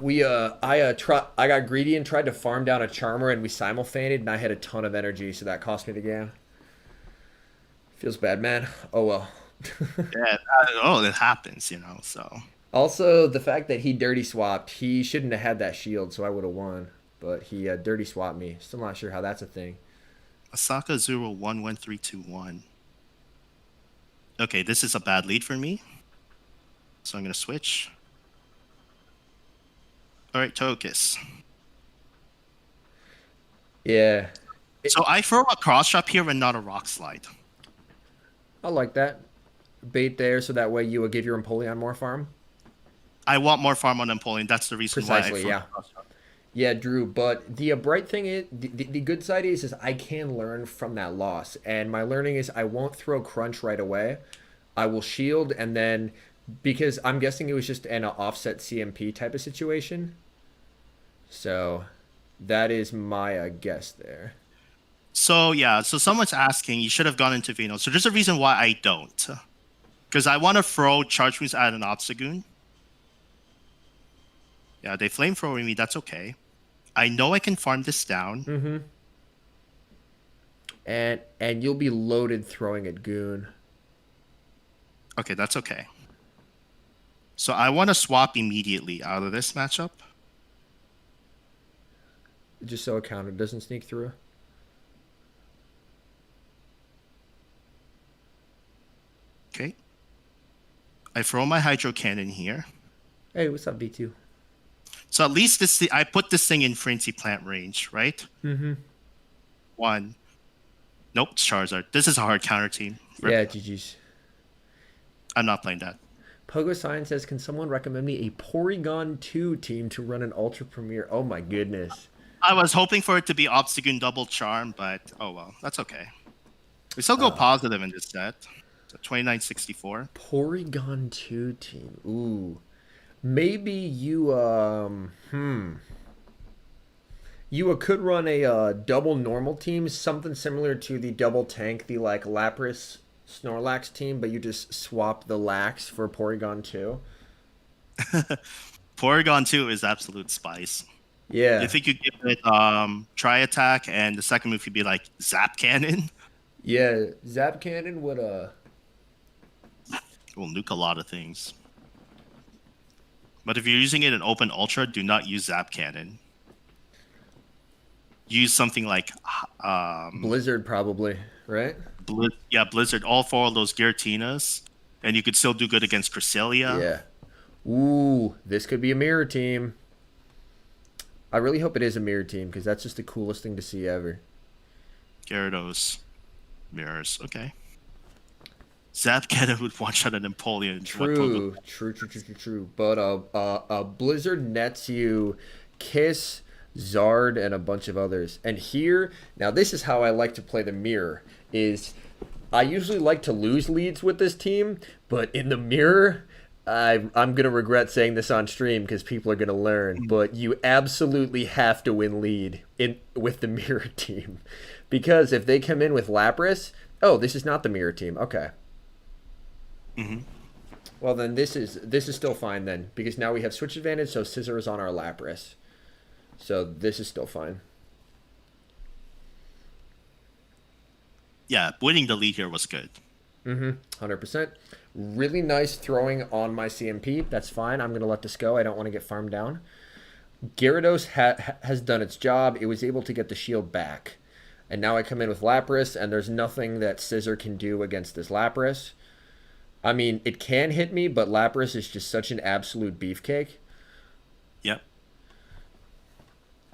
I got greedy and tried to farm down a Charmer, and we simulfanted, and I had a ton of energy, so that cost me the game. Feels bad, man. Oh well. Yeah. It happens, you know. So. Also, the fact that he dirty swapped, he shouldn't have had that shield, so I would have won. But he dirty swapped me. Still not sure how that's a thing. Asaka 011321. Okay, this is a bad lead for me. So I'm gonna switch. All right, Tokus. Yeah, So I throw a cross trap here and not a rock slide. I like that. Bait there so that way you will give your Empoleon more farm. I want more farm on Empoleon. That's the reason why I Precisely, throw yeah. the cross trap. Yeah, Drew, but the bright thing is, the good side is I can learn from that loss. And my learning is I won't throw Crunch right away. I will shield and then, because I'm guessing it was just an offset CMP type of situation. So that is my guess there. So yeah, so someone's asking, you should have gone into Veno. So there's a reason why I don't. Because I want to throw Charge Moves at an Obstagoon. Yeah, they flamethrowing me, that's okay. I know I can farm this down. Mm-hmm. And you'll be loaded throwing at Goon. Okay, that's okay. So I want to swap immediately out of this matchup. Just so a counter doesn't sneak through. Okay. I throw my Hydro Cannon here. Hey, what's up, B2? So at least I put this thing in Frenzy Plant range, right? Mm-hmm. 1. Nope, it's Charizard. This is a hard counter team. Rip. Yeah, GG's. I'm not playing that. Pogo Sign says, can someone recommend me a Porygon 2 team to run an Ultra Premier? Oh my goodness. I was hoping for it to be Obstagoon Double Charm, but oh well, that's okay. We still go positive in this set. So 2964. Porygon 2 team. Ooh. Maybe you, you could run a double normal team, something similar to the double tank, the like Lapras Snorlax team, but you just swap the Lax for Porygon 2. Porygon 2 is absolute spice. Yeah. I think you give it Tri Attack, and the second move could be like Zap Cannon. Yeah, Zap Cannon would It will nuke a lot of things. But if you're using it in Open Ultra, do not use Zap Cannon. Use something like Blizzard probably, right? Blizzard. All 4 of those Giratinas, and you could still do good against Cresselia. Yeah. Ooh, this could be a mirror team. I really hope it is a mirror team because that's just the coolest thing to see ever. Gyarados. Mirrors. Okay. Zap Cannon would one-shot an Empoleon. True. But Blizzard nets you Kiss, Zard, and a bunch of others. And here, now this is how I like to play the mirror, is I usually like to lose leads with this team, but in the mirror, I'm going to regret saying this on stream because people are going to learn, but you absolutely have to win lead with the mirror team. Because if they come in with Lapras, oh, this is not the mirror team. Okay. Mm-hmm. Well, then this is still fine then, because now we have switch advantage, so Scissor is on our Lapras. So this is still fine. Yeah, winning the lead here was good. 100%. Really nice throwing on my CMP. That's fine. I'm going to let this go. I don't want to get farmed down. Gyarados has done its job. It was able to get the shield back. And now I come in with Lapras, and there's nothing that Scissor can do against this Lapras. I mean, it can hit me, but Lapras is just such an absolute beefcake. Yep.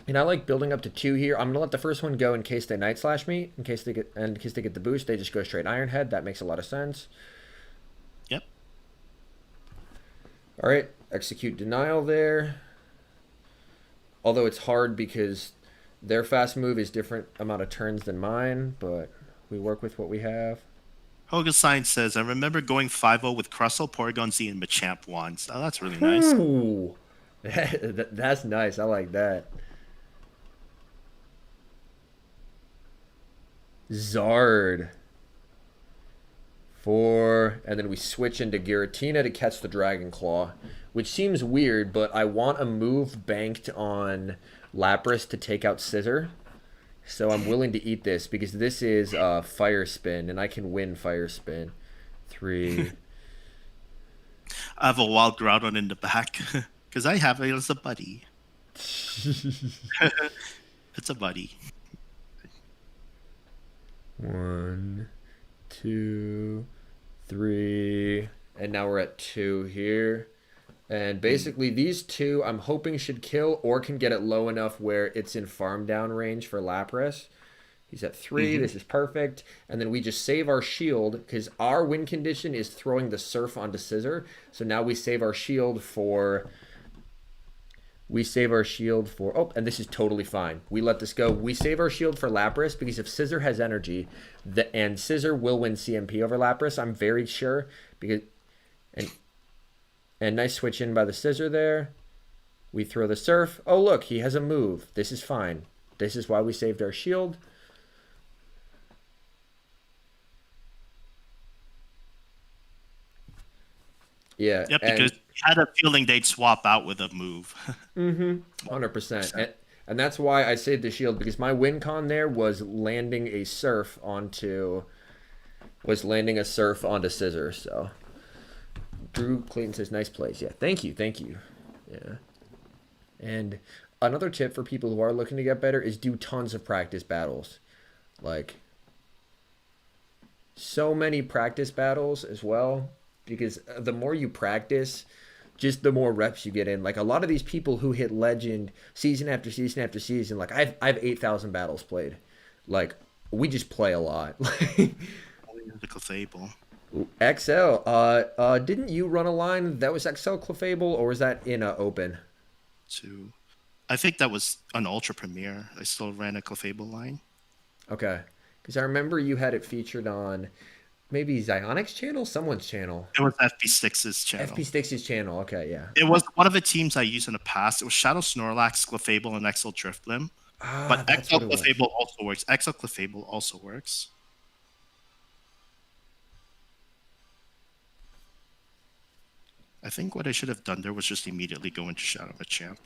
And I like building up to 2 here. I'm gonna let the first one go in case they Night Slash me. In case they get the boost, they just go straight Iron Head. That makes a lot of sense. Yep. All right, execute Denial there. Although it's hard because their fast move is different amount of turns than mine, but we work with what we have. Hoga Sign says, I remember going 5-0 with Crustle, Porygon Z, and Machamp once. Oh, that's really nice. Ooh, that's nice. I like that. Zard. 4, and then we switch into Giratina to catch the Dragon Claw, which seems weird, but I want a move banked on Lapras to take out Scissor. So I'm willing to eat this because this is Fire Spin, and I can win Fire Spin. 3. I have a wild Groudon in the back because I have it as a buddy. It's a buddy. 1, 2, 3, and now we're at 2 here. And basically, these two I'm hoping should kill or can get it low enough where it's in farm down range for Lapras. He's at 3. Mm-hmm. This is perfect. And then we just save our shield because our win condition is throwing the Surf onto Scissor. So now we save our shield for. Oh, and this is totally fine. We let this go. We save our shield for Lapras because if Scissor has energy, and Scissor will win CMP over Lapras, I'm very sure. And nice switch in by the Scissor there. We throw the Surf. Oh, look, he has a move. This is fine. This is why we saved our shield. Yeah. Yep, because I had a feeling they'd swap out with a move. 100%. And that's why I saved the shield, because my win con there was landing a Surf onto Scissor. So Drew Clayton says nice plays. Yeah, thank you. Yeah. And another tip for people who are looking to get better is do tons of practice battles. Like, so many practice battles as well, because the more you practice, just the more reps you get in. Like, a lot of these people who hit legend season after season after season, like I've 8,000 battles played. Like, we just play a lot. The Clefable. XL, didn't you run a line that was XL Clefable, or was that in a open? I think that was an Ultra Premiere. I still ran a Clefable line. Okay. Because I remember you had it featured on maybe Zionic's channel, someone's channel. It was FP6's channel. FP6's channel, okay, yeah. It was one of the teams I used in the past. It was Shadow Snorlax, Clefable, and XL Drifblim. But XL Clefable also works. XL Clefable also works. I think what I should have done there was just immediately go into Shadow Machamp.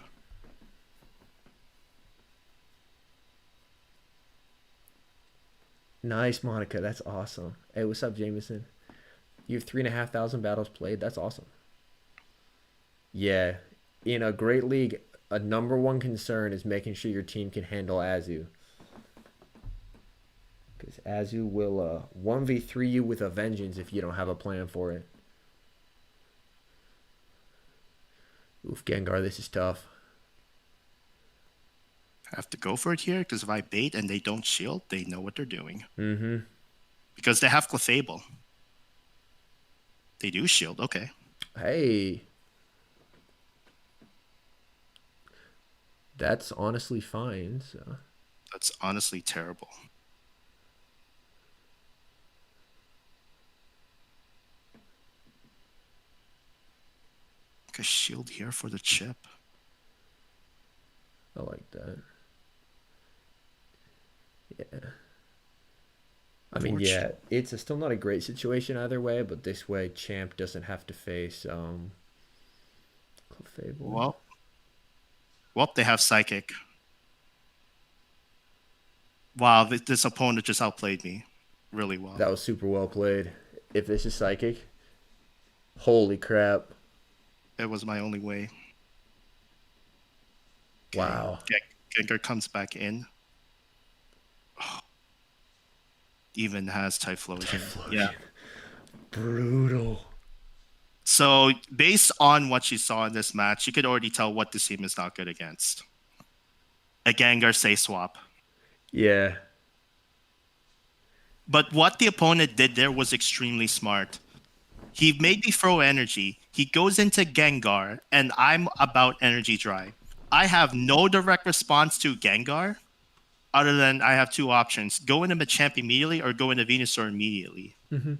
Nice, Monica. That's awesome. Hey, what's up, Jameson? You have 3,500 battles played. That's awesome. Yeah. In a great league, a number one concern is making sure your team can handle Azu. Because Azu will 1v3 you with a vengeance if you don't have a plan for it. Oof, Gengar, this is tough. I have to go for it here because if I bait and they don't shield, they know what they're doing. Mm-hmm. Because they have Clefable. They do shield, okay. Hey. That's honestly fine. So. That's honestly terrible. Okay, shield here for the chip. I like that. Yeah. I mean, yeah, it's still not a great situation either way, but this way Champ doesn't have to face Clefable. Well, they have Psychic. Wow, this opponent just outplayed me really well. That was super well played. If this is Psychic, holy crap. It was my only way. Okay. Wow. Gengar comes back in. Oh. Even has Typhlosion. Yeah. Brutal. So, based on what you saw in this match, you could already tell what this team is not good against. A Gengar say swap. Yeah. But what the opponent did there was extremely smart. He made me throw energy. He goes into Gengar, and I'm about energy dry. I have no direct response to Gengar, other than I have two options. Go into Machamp immediately or go into Venusaur immediately. Mm-hmm.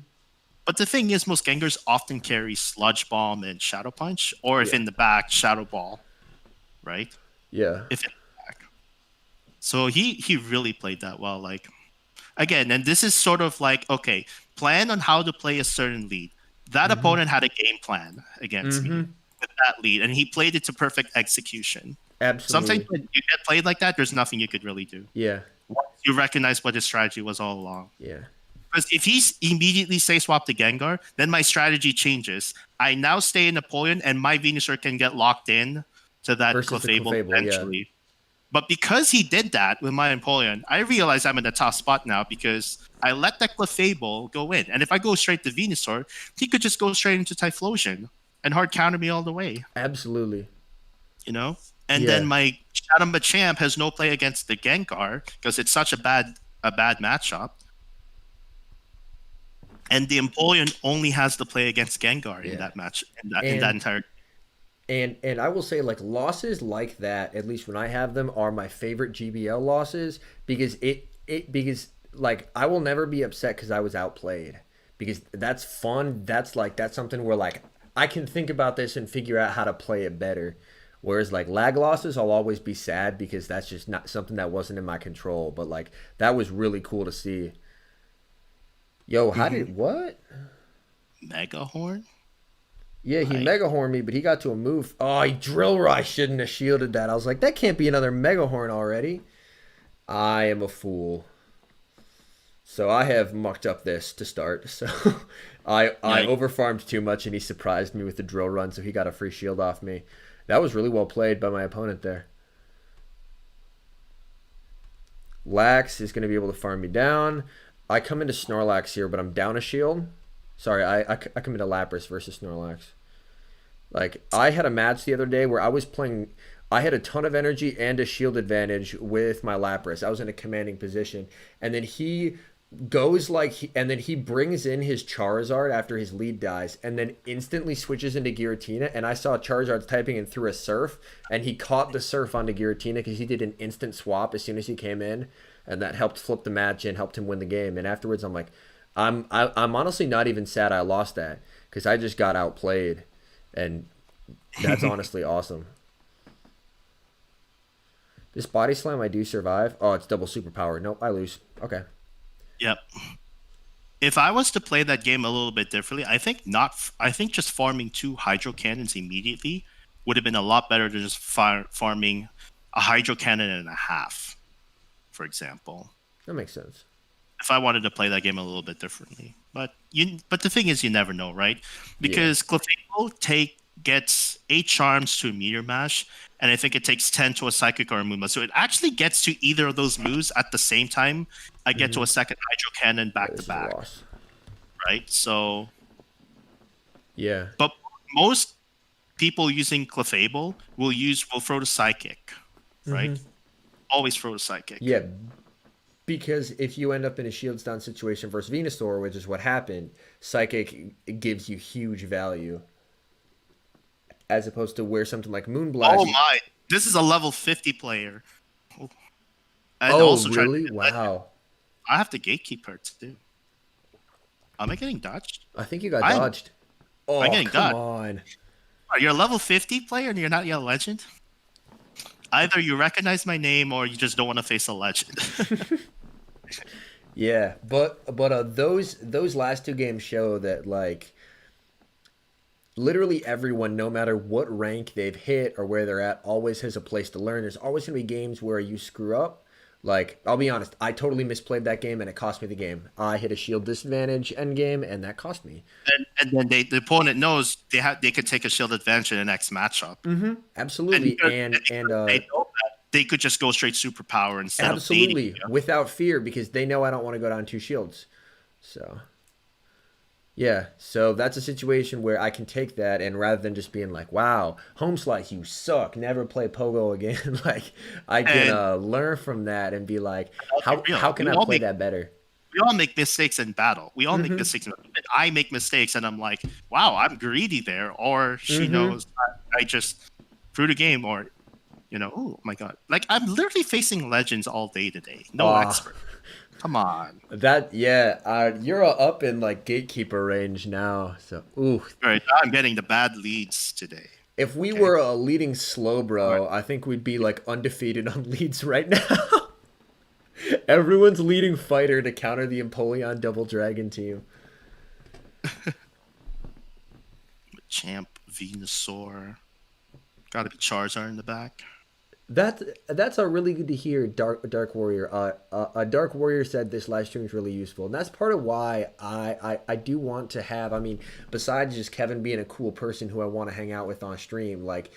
But the thing is, most Gengars often carry Sludge Bomb and Shadow Punch, or if in the back, Shadow Ball. Right? Yeah. If in the back. So he really played that well. Like, again, and this is sort of like, okay, plan on how to play a certain lead. That opponent had a game plan against me with that lead, and he played it to perfect execution. Absolutely. Sometimes when you get played like that, there's nothing you could really do. Yeah. You recognize what his strategy was all along. Yeah. Because if he immediately say swap to Gengar, then my strategy changes. I now stay in Napoleon, and my Venusaur can get locked in to that Clefable eventually. Yeah. But because he did that with my Napoleon, I realize I'm in a tough spot now because I let that Clefable go in. And if I go straight to Venusaur, he could just go straight into Typhlosion. and hard counter me all the way. Absolutely. You know, and Yeah. then my Shadow Machamp has no play against the Gengar because it's such a bad matchup. And the Empoleon only has to play against Gengar in Yeah. that match in that And entire. and I will say like losses like that, at least when I have them, are my favorite GBL losses because because like I will never be upset because I was outplayed because that's fun. That's something where like I can think about this and figure out how to play it better. Whereas like lag losses, I'll always be sad because that's just not something that wasn't in my control. But like that was really cool to see. Yo, how did what? Mega Horn. Yeah, he Like, mega horned me, but he got to a move. Oh, he drill rush shouldn't have shielded that. I was like, that can't be another mega horn already. I am a fool. So I have mucked up this to start. So I yeah, overfarmed too much and he surprised me with the drill run, so he got a free shield off me. That was really well played by my opponent there. Lax is going to be able to farm me down. I come into Snorlax here, but I'm down a shield. Sorry, I come into Lapras versus Snorlax. Like, I had a match the other day where I was playing. I had a ton of energy and a shield advantage with my Lapras. I was in a commanding position. And then he goes like. And then he brings in his Charizard after his lead dies. And then instantly switches into Giratina. And I saw Charizard's typing and threw a Surf. And he caught the Surf onto Giratina because he did an instant swap as soon as he came in. And that helped flip the match and helped him win the game. And afterwards, I'm like, I'm honestly not even sad I lost that because I just got outplayed, and that's honestly awesome. This body slam, I do survive. Oh, it's double superpower. Nope, I lose. Okay. yep. If I was to play that game a little bit differently, I think not. I think just farming 2 Hydro Cannons immediately would have been a lot better than just farming a Hydro Cannon and a half, for example. That makes sense. If I wanted to play that game a little bit differently. But the thing is, you never know, right? Because Clefable gets 8 charms to a Meteor Mash, and I think it takes 10 to a Psychic or a Moonblast. So it actually gets to either of those moves at the same time. I get to a second Hydro Cannon back This to is a back, loss. right? So, Yeah. but most people using Clefable will throw the Psychic, right? Always throw the Psychic. Yeah. Because if you end up in a shields down situation versus Venusaur, which is what happened, Psychic gives you huge value. As opposed to where something like Moonblast. Oh my! This is a level 50 player. Oh, and Oh, also really? to Wow. I have to gatekeep her too. Am I getting dodged? I think you got I'm- dodged. Oh, I'm getting come dodged. on. You're a level 50 player and you're not yet a legend? Either you recognize my name or you just don't want to face a legend. Yeah, but those last 2 games show that like literally everyone, no matter what rank they've hit or where they're at, always has a place to learn. There's always gonna be games where you screw up. Like, I'll be honest, I totally misplayed that game and it cost me the game. I hit a shield disadvantage end game and that cost me. and then the opponent knows they could take a shield advantage in the next matchup. Absolutely, and they know that they could just go straight superpower instead of absolutely baiting you. without fear because they know I don't want to go down 2 shields. So yeah, so that's a situation where I can take that and rather than just being like, wow, home slice, you suck, never play Pogo again, like I can learn from that and be like, how can I play that better? We all make mistakes in battle. We all make mistakes. I make mistakes and I'm like, wow, I'm greedy there. Or she knows I just threw the game or, oh my God. Like I'm literally facing legends all day today. No expert. Come on. You're up in like gatekeeper range now. So, ooh. All right, I'm getting the bad leads today. If we were a leading slow bro, I think we'd be like undefeated on leads right now. Everyone's leading fighter to counter the Empoleon Double Dragon team. Champ, Venusaur. Gotta be Charizard in the back. That's a really good to hear, Dark Warrior. A Dark Warrior said this live stream is really useful, and that's part of why I do want to have. I mean, besides just Kevin being a cool person who I want to hang out with on stream, like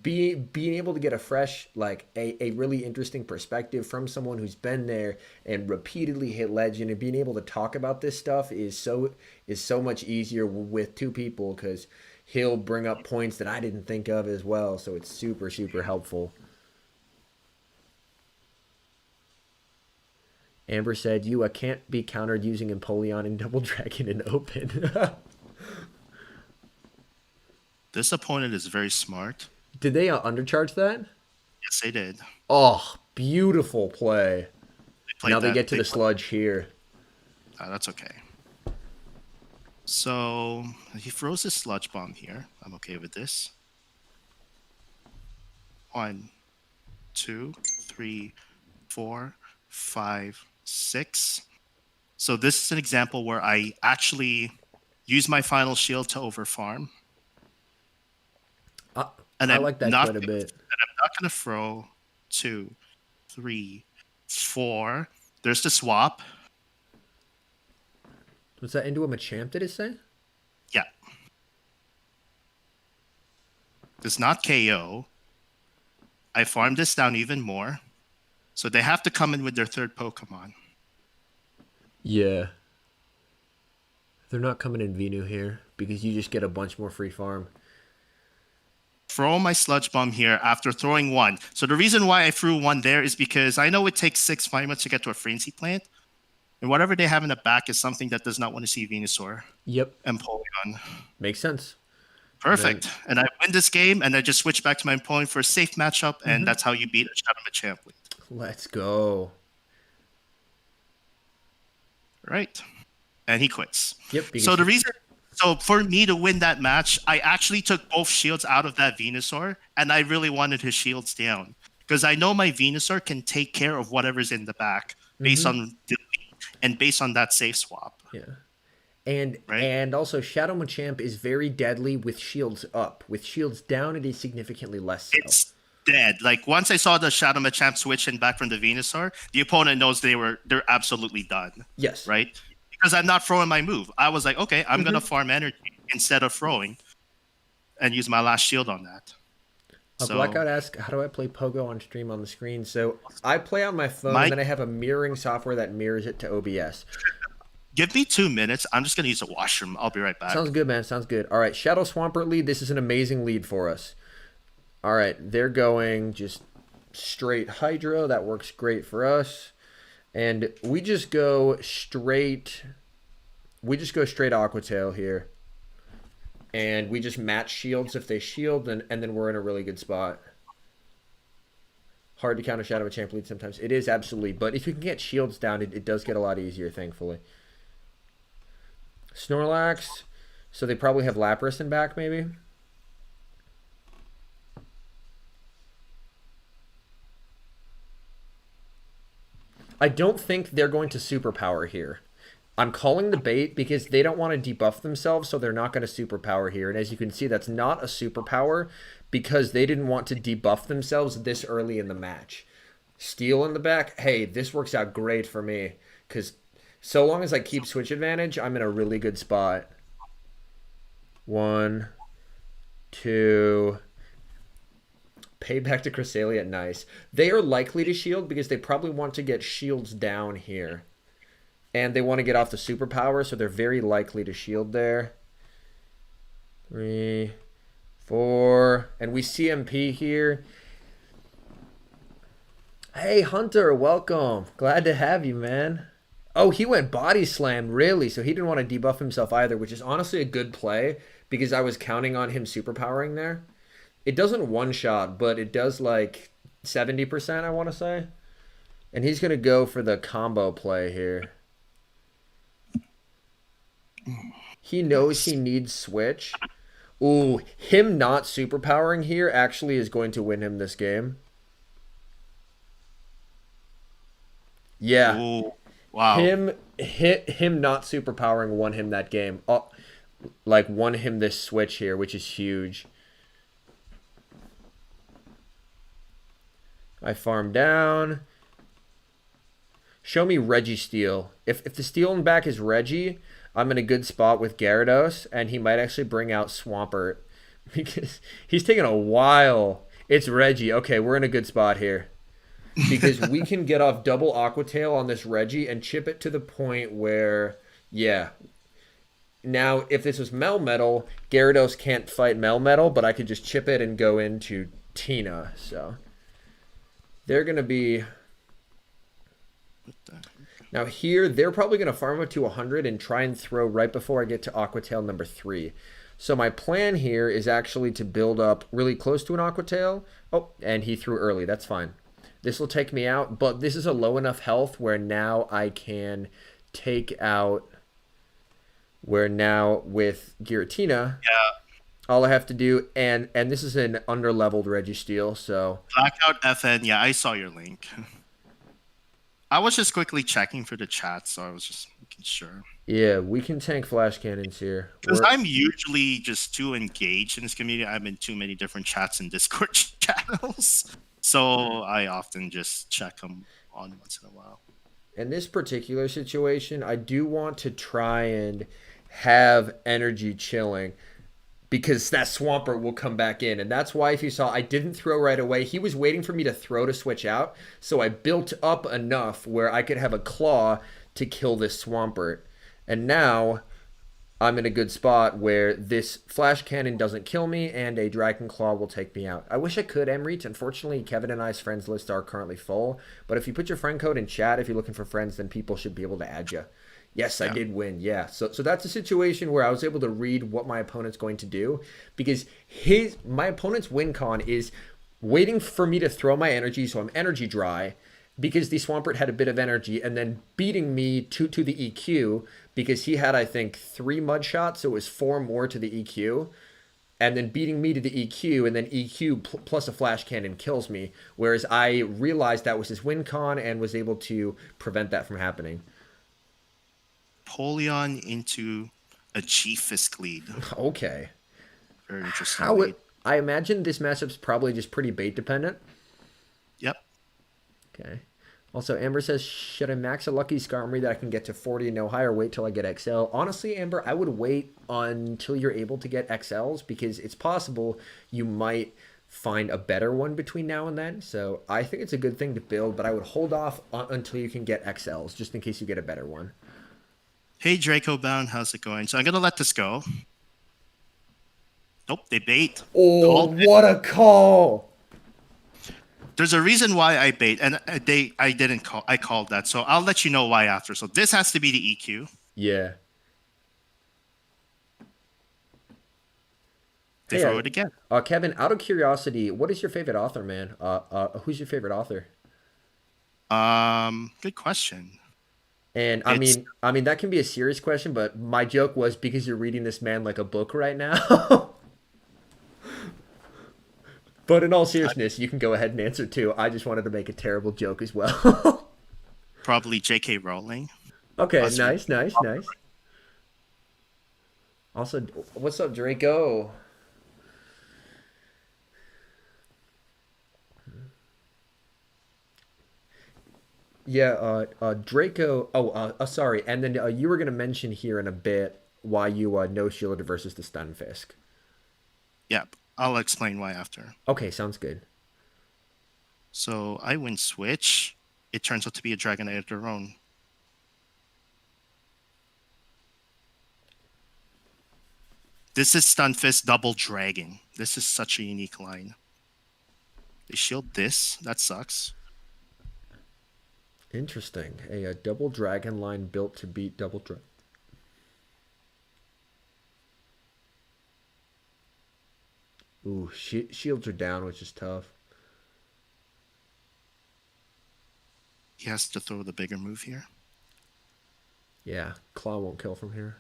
being able to get a fresh, like a really interesting perspective from someone who's been there and repeatedly hit legend, and being able to talk about this stuff is so much easier with 2 people because he'll bring up points that I didn't think of as well. So it's super, super helpful. Amber said, "You can't be countered using Empoleon and Double Dragon in open." This opponent is very smart. Did they undercharge that? Yes, they did. Oh, beautiful play. Now they get to the played- sludge here. That's okay. So he throws his sludge bomb here. I'm okay with this. 1, 2, 3, 4, 5, 6. So this is an example where I actually use my final shield to overfarm. And I I'm like that not, quite a bit. And I'm not going to throw 2, 3, 4. There's the swap. Was that into a Machamp, did it say? Yeah. Does not KO. I farmed this down even more. So they have to come in with their third Pokemon. Yeah. They're not coming in Venu here because you just get a bunch more free farm. Throw my Sludge Bomb here after throwing 1. So the reason why I threw 1 there is because I know it takes 6 Firemuts to get to a Frenzy Plant. And whatever they have in the back is something that does not want to see Venusaur. Yep. And Polygon. Makes sense. Perfect. And I win this game, and I just switch back to my opponent for a safe matchup, and that's how you beat a Shadow Machamp lead. Let's go. Right. And he quits. Yep. So for me to win that match, I actually took both shields out of that Venusaur, and I really wanted his shields down. Because I know my Venusaur can take care of whatever's in the back based on delete and based on that safe swap. Yeah. And also Shadow Machamp is very deadly with shields up. With shields down, it is significantly less so. It's dead. Like once I saw the Shadow Machamp switch in back from the Venusaur, the opponent knows they're absolutely done. Yes. Right? Because I'm not throwing my move. I was like, okay, I'm gonna farm energy instead of throwing and use my last shield on that. Blackout asks, how do I play Pogo on stream on the screen? So I play on my phone, and then I have a mirroring software that mirrors it to OBS. Give me 2 minutes. I'm just going to use a washroom. I'll be right back. Sounds good, man. Sounds good. All right, Shadow Swampert lead. This is an amazing lead for us. All right, they're going just straight Hydro. That works great for us. And we just go straight Aqua Tail here. And we just match shields if they shield, and then we're in a really good spot. Hard to counter Shadow Machamp lead sometimes. It is, absolutely. But if you can get shields down, it does get a lot easier, thankfully. Snorlax. So they probably have Lapras in back, maybe? I don't think they're going to superpower here. I'm calling the bait because they don't want to debuff themselves, so they're not going to superpower here. And as you can see, that's not a superpower because they didn't want to debuff themselves this early in the match. Steel in the back, hey, this works out great for me because so long as I keep switch advantage, I'm in a really good spot. 1, 2... Payback to Cresselia, nice. They are likely to shield because they probably want to get shields down here. And they want to get off the superpower, so they're very likely to shield there. 3, 4, and we CMP here. Hey, Hunter, welcome. Glad to have you, man. Oh, he went body slam, really? So he didn't want to debuff himself either, which is honestly a good play because I was counting on him superpowering there. It doesn't one-shot, but it does like 70%, I want to say. And he's going to go for the combo play here. He knows he needs switch. Ooh, him not superpowering here actually is going to win him this game. Yeah. Ooh, wow. Him not superpowering won him that game. Oh, like won him this switch here, which is huge. I farm down. Show me Registeel. If the steel in back is Reggie, I'm in a good spot with Gyarados, and he might actually bring out Swampert because he's taking a while. It's Reggie. Okay, we're in a good spot here because we can get off double Aqua Tail on this Reggie and chip it to the point where, yeah, Now, if this was Melmetal, Gyarados can't fight Melmetal, but I could just chip it and go into Tina. So they're going to be... What the heck? Now here, they're probably going to farm up to 100 and try and throw right before I get to Aquatail number 3. So my plan here is actually to build up really close to an Aquatail. Oh, and he threw early. That's fine. This will take me out, but this is a low enough health where now I can take out... Where now with Giratina, all I have to do, and this is an under-leveled Registeel, so... Blackout FN, yeah, I saw your link. I was just quickly checking for the chat, so I was just making sure. Yeah, we can tank flash cannons here. Because I'm usually just too engaged in this community. I'm in too many different chats and Discord channels. So I often just check them on once in a while. In this particular situation, I do want to try and have energy chilling because that Swampert will come back in. And that's why, if you saw, I didn't throw right away. He was waiting for me to throw to switch out. So I built up enough where I could have a claw to kill this Swampert. And now I'm in a good spot where this flash cannon doesn't kill me and a Dragon Claw will take me out. I wish I could, Emreach. Unfortunately, Kevin and I's friends list are currently full. But if you put your friend code in chat, if you're looking for friends, then people should be able to add you. Yes, I did win. Yeah. So that's a situation where I was able to read what my opponent's going to do, because my opponent's win con is waiting for me to throw my energy, so I'm energy dry, because the Swampert had a bit of energy, and then beating me to the EQ because he had, I think, 3 mud shots, so it was 4 more to the EQ, and then beating me to the EQ, and then EQ plus a flash cannon kills me, whereas I realized that was his win con and was able to prevent that from happening. Polion into a G-Fisk lead. Okay. Very interesting lead. I imagine this matchup's probably just pretty bait dependent. Yep. Okay. Also, Amber says, should I max a Lucky Skarmory that I can get to 40 and no higher, wait till I get XL? Honestly, Amber, I would wait until you're able to get XLs, because it's possible you might find a better one between now and then. So I think it's a good thing to build, but I would hold off until you can get XLs, just in case you get a better one. Hey, Draco Bound, how's it going? So I'm going to let this go. Nope, they bait. Oh, what a call! There's a reason why I bait, and I didn't call. I called that, so I'll let you know why after. So this has to be the EQ. Yeah. They throw it again. Kevin, out of curiosity, what is your favorite author, man? Who's your favorite author? Good question. And I mean that can be a serious question, but my joke was because you're reading this man like a book right now. But in all seriousness, you can go ahead and answer too. I just wanted to make a terrible joke as well. Probably J.K. Rowling. Okay, nice. Also, what's up, Draco? Yeah, Draco. Oh, sorry. And then you were gonna mention here in a bit why you no shielded versus the Stunfisk. Yep, I'll explain why after. Okay, sounds good. So I win switch. It turns out to be a Dragonite of their own. This is Stunfisk double dragon. This is such a unique line. They shield this. That sucks. Interesting. A double dragon line built to beat double dragon. Ooh, shields are down, which is tough. He has to throw the bigger move here. Yeah, Claw won't kill from here.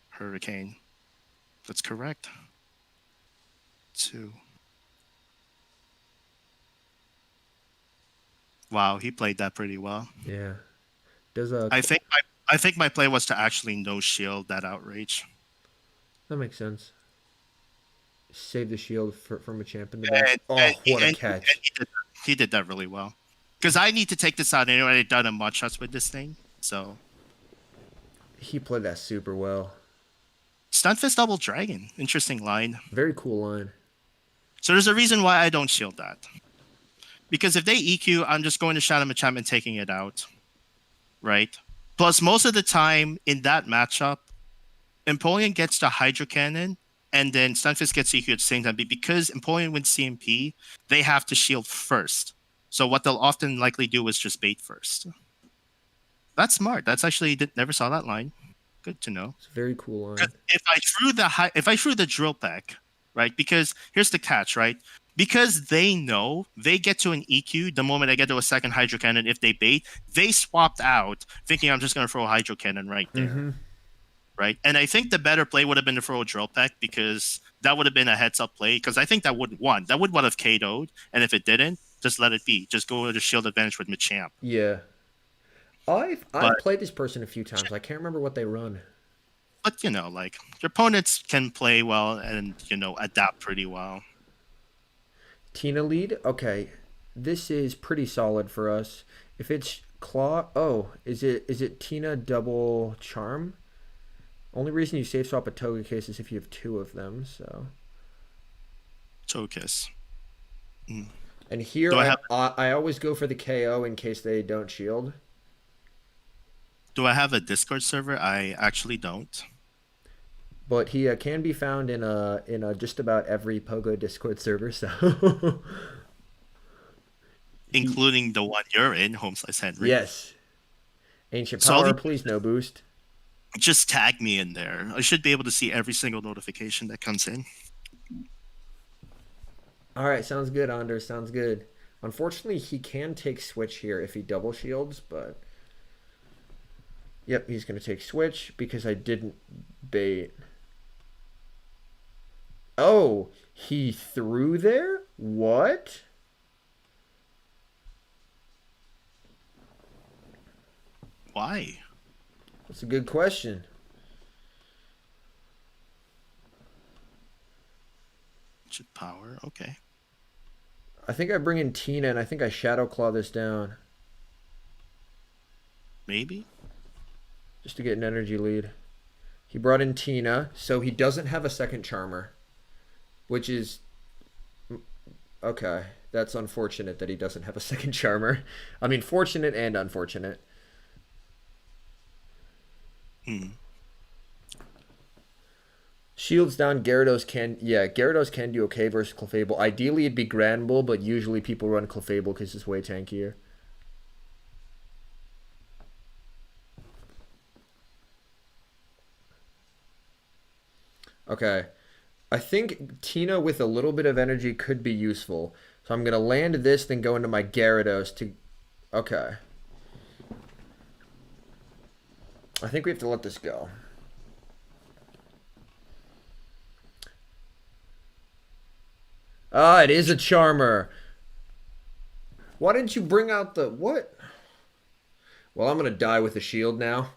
Hurricane. That's correct. 2. Wow, he played that pretty well. Yeah. I think my play was to actually no shield that outrage. That makes sense. Save the shield from a champ in the back. What a catch. He did that really well. Because I need to take this out anyway. I've done a mud shots with this thing. So he played that super well. Stunfisk double dragon. Interesting line. Very cool line. So there's a reason why I don't shield that. Because if they EQ, I'm just going to Shadow Machamp and taking it out. Right? Plus, most of the time in that matchup, Empoleon gets the Hydro Cannon, and then Stunfisk gets EQ at the same time. But because Empoleon wins CMP, they have to shield first. So what they'll often likely do is just bait first. That's smart. That's actually never saw that line. Good to know. It's a very cool line. 'Cause if I threw the drill pack, right? Because here's the catch, right? Because they know they get to an EQ the moment I get to a second Hydro Cannon. If they bait, they swapped out, thinking I'm just gonna throw a Hydro Cannon right there. Mm-hmm. Right? And I think the better play would have been to throw a drill pack because that would have been a heads up play. Because I think that would have KO'd, and if it didn't, just let it be. Just go to shield advantage with Machamp. Yeah. I've But- played this person a few times. I can't remember what they run. But like your opponents can play well and adapt pretty well. Tina lead? Okay. This is pretty solid for us. If it's Claw, is it Tina double Charm? Only reason you safe swap a Togekiss is if you have 2 of them, so. Togekiss. And here Do I always go for the KO in case they don't shield. Do I have a Discord server? I actually don't. But he can be found in just about every Pogo Discord server, so. Including the one you're in, Home Slice Henry. Yes. Ancient So Power, please no boost. Just tag me in there. I should be able to see every single notification that comes in. All right, sounds good, Anders. Sounds good. Unfortunately, he can take switch here if he double shields, but yep, he's going to take switch because I didn't bait. Oh, he threw there? What? Why? That's a good question. Should power? Okay. I think I bring in Tina and I think I Shadow Claw this down Maybe. just to get an energy lead. He brought in Tina, so he doesn't have a second Charmer, which is okay. That's unfortunate that he doesn't have a second Charmer. I mean, fortunate and unfortunate. Shields down, Gyarados can do okay versus Clefable. Ideally, it'd be Granbull, but usually people run Clefable because it's way tankier. Okay. I think Tina with a little bit of energy could be useful. So I'm going to land this, then go into my Gyarados to... Okay. I think we have to let this go. Ah, it is a Charmer. Why didn't you bring out the... What? Well, I'm going to die with a shield now.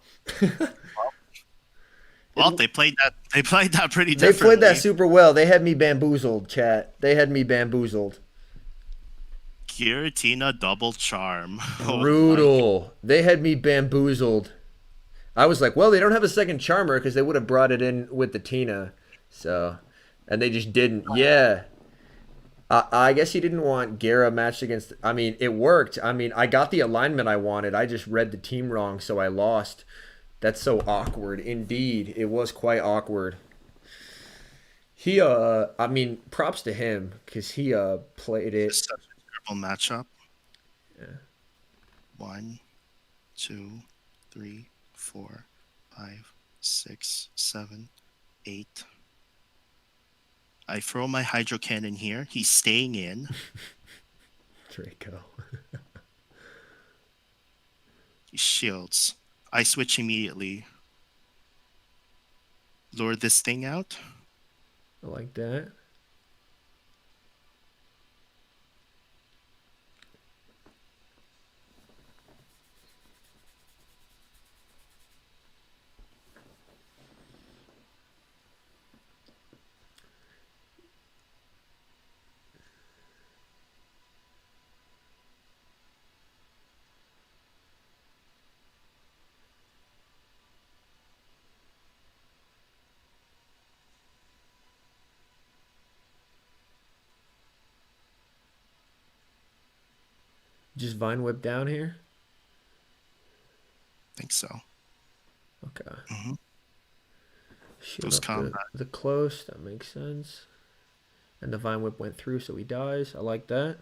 Well, they played that. They played that pretty They differently. played that super well. They had me bamboozled, chat. They had me bamboozled. Giratina double charm. Oh, Brutal. They had me bamboozled. I was like, well, they don't have a second Charmer because they would have brought it in with the Tina. So, and they just didn't. Yeah. I guess he didn't want Gara matched against... I mean, it worked. I mean, I got the alignment I wanted. I just read the team wrong, so I lost. That's so awkward. Indeed, it was quite awkward. He, I mean, props to him because he, played it. It's such a terrible matchup. Yeah. 1, 2, 3, 4, 5, 6, 7, 8. I throw my Hydro Cannon here. He's staying in. Draco. He shields. I switch immediately. Lure this thing out. I like that. Just Vine Whip down here? Think so. Okay. Shield Those up combat. the close. That makes sense. And the Vine Whip went through, so he dies. I like that.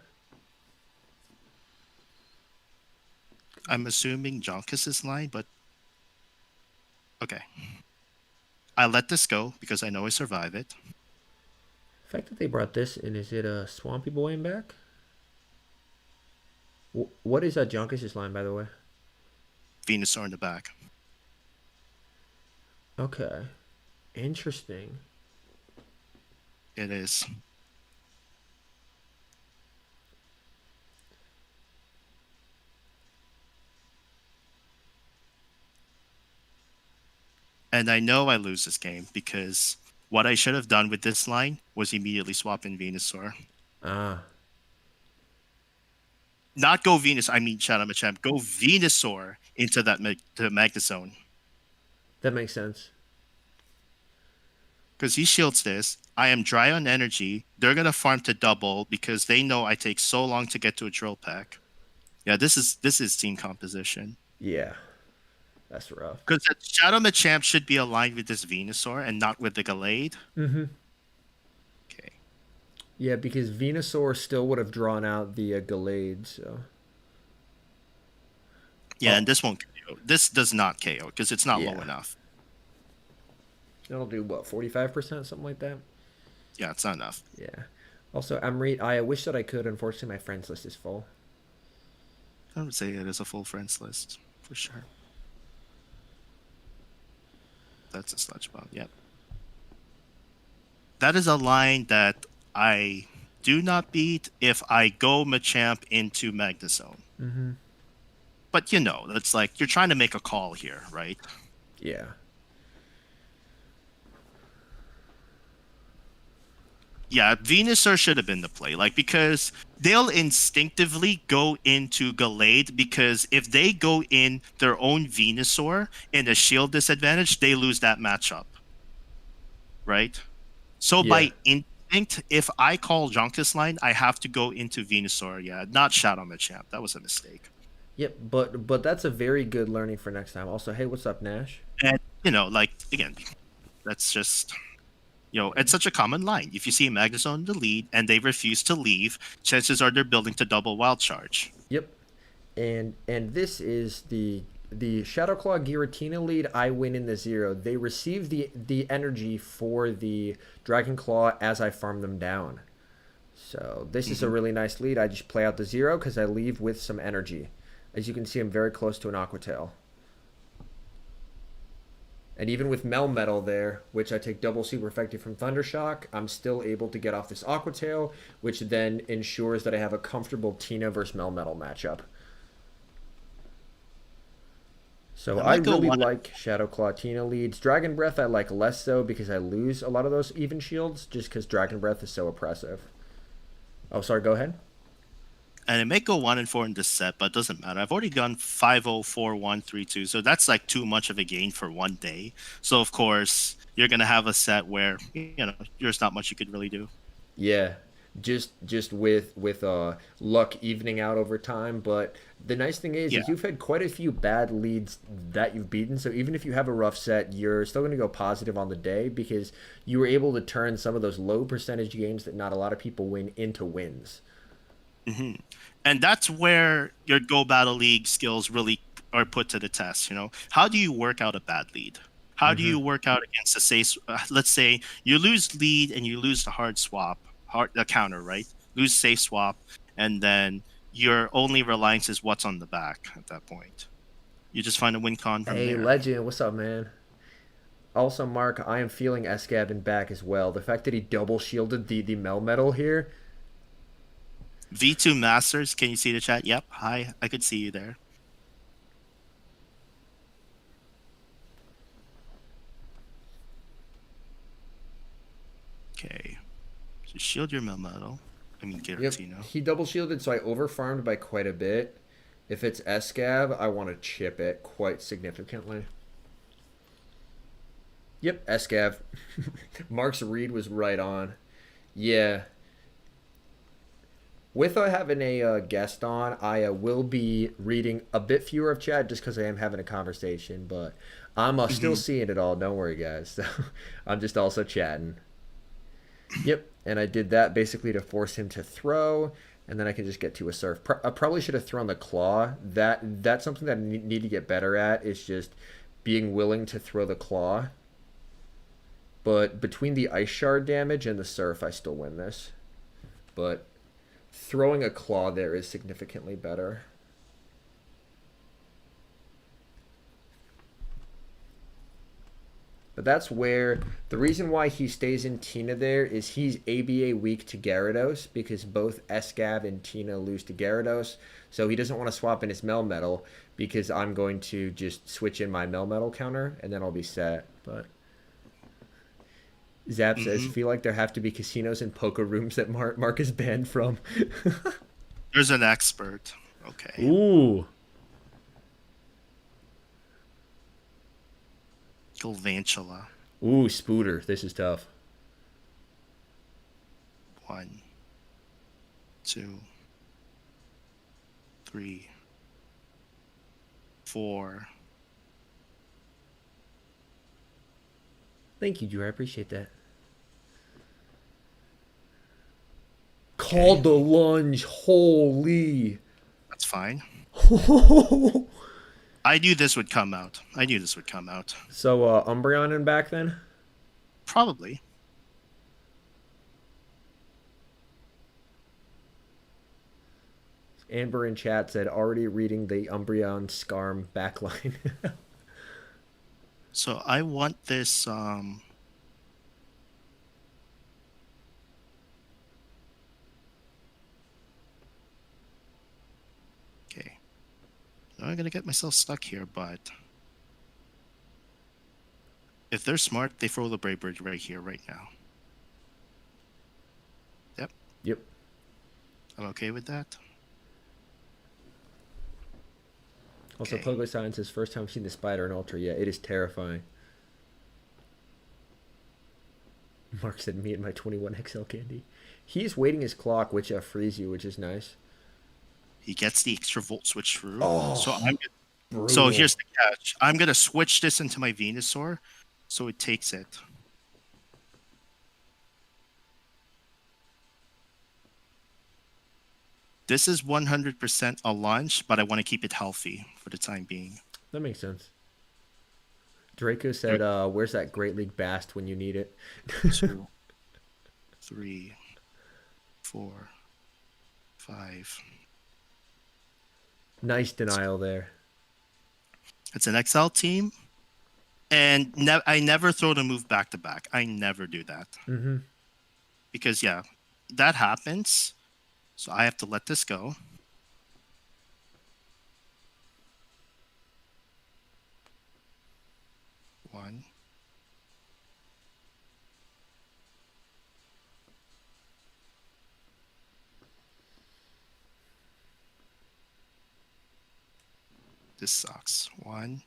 I'm assuming Jonkus' line, but okay. I let this go because I know I survive it. The fact that they brought this in, is it a Swampy Boy in back? What is that Junkus' line, by the way? Venusaur in the back. Okay. Interesting. It is. And I know I lose this game because what I should have done with this line was immediately swap in Venusaur. Ah. Not go Venus, I mean Shadow Machamp. Go Venusaur into that to Magnezone. That makes sense. Because he shields this. I am dry on energy. They're going to farm to double because they know I take so long to get to a drill pack. Yeah, this is team composition. Yeah. That's rough. Because Shadow Machamp should be aligned with this Venusaur and not with the Gallade. Mm-hmm. Okay. Yeah, because Venusaur still would have drawn out the Gallade, so... Yeah, Oh. and this won't KO. This does not KO because it's not low Yeah. enough. It'll do, what, 45%? Something like that? Yeah, it's not enough. Yeah. Also, I wish that I could. Unfortunately, my friends list is full. I would say it is a full friends list for sure. That's a sludge bomb. Yep. That is a line that I do not beat if I go Machamp into Magnezone. Mm-hmm. But you know, it's like you're trying to make a call here, right? Yeah. Yeah, Venusaur should have been the play, like because they'll instinctively go into Gallade because if they go in their own Venusaur in a shield disadvantage, they lose that matchup, right? So Yeah. by instinct, if I call Jonkus line, I have to go into Venusaur. Yeah, not Shadow Machamp. That was a mistake. Yep, but that's a very good learning for next time. Also, hey, what's up, Nash? And you know, like again, that's just. You know, it's such a common line. If you see a Magnezone in the lead and they refuse to leave, chances are they're building to double Wild Charge. Yep. And this is the Shadow Claw Giratina lead. I win in the 0. They receive the energy for the Dragon Claw as I farm them down. So this is a really nice lead. I just play out the 0 because I leave with some energy. As you can see, I'm very close to an Aqua Tail. And even with Melmetal there, which I take double super effective from Thundershock, I'm still able to get off this Aqua Tail, which then ensures that I have a comfortable Tina versus Melmetal matchup. So I really like Shadow Claw Tina leads. Dragon Breath I like less so because I lose a lot of those even shields just because Dragon Breath is so oppressive. Oh, sorry, go ahead. And it may go 1-4 in this set, but it doesn't matter. I've already gone 5-0, 4-1, 3-2, so that's like too much of a gain for one day. So of course you're gonna have a set where there's not much you could really do. Yeah, just with luck evening out over time. But the nice thing is you've had quite a few bad leads that you've beaten. So even if you have a rough set, you're still going to go positive on the day because you were able to turn some of those low percentage games that not a lot of people win into wins. Mm-hmm. And that's where your Go Battle League skills really are put to the test. How do you work out a bad lead? How do you work out against a safe? Let's say you lose lead and you lose the hard swap, the counter, right? Lose safe swap, and then your only reliance is what's on the back at that point. You just find a win con from there. Hey, Legend, what's up, man? Also, Mark, I am feeling Escab in back as well. The fact that he double shielded the Melmetal here. V2 Masters, can you see the chat? Yep, hi, I could see you there. Okay, so shield your Melmetal. I mean, Giratina. Yep. He double shielded, so I overfarmed by quite a bit. If it's Escab, I want to chip it quite significantly. Yep, Escab. Mark's read was right on. Yeah. With having a guest on, I will be reading a bit fewer of chat just because I am having a conversation, but I'm still Hmm. seeing it all. Don't worry, guys. So I'm just also chatting. Yep, and I did that basically to force him to throw, and then I can just get to a surf. I probably should have thrown the claw. That's something that I need to get better at. Is just being willing to throw the claw. But between the ice shard damage and the surf, I still win this. But throwing a claw there is significantly better. But that's where the reason why he stays in Tina there is he's ABA weak to Gyarados because both Escav and Tina lose to Gyarados. So he doesn't want to swap in his Melmetal because I'm going to just switch in my Melmetal counter and then I'll be set. But Zap says, Hmm. feel like there have to be casinos and poker rooms that Mark is banned from. There's an expert. Okay. Ooh. Galvantula. Ooh, Spooter. This is tough. 1, 2, 3, 4. Thank you, Drew. I appreciate that. Called the lunge. Holy. That's fine. I knew this would come out. I knew this would come out. So, Umbreon in back then? Probably. Amber in chat said, already reading the Umbreon Scarm backline. So I want this. Okay. I'm gonna get myself stuck here, but if they're smart, they throw the Brave Bird right here, right now. Yep, Yep. I'm okay with that. Also, Okay. Pogo Science says, first time seeing the spider in Ultra. Yeah, it is terrifying. Mark said, me and my 21XL candy. He's waiting his clock, which frees you, which is nice. He gets the extra volt switch through. Oh, So brutal. here's the catch. I'm gonna switch this into my Venusaur, so it takes it. This is 100% a lunch, but I want to keep it healthy for the time being. That makes sense. Draco said, where's that Great League Bast when you need it? 2, 3, 4, 5. Nice denial there. It's an XL team, and I never throw the move back to back. I never do that Mm-hmm. because yeah, that happens. So I have to let this go. One. This sucks. 1,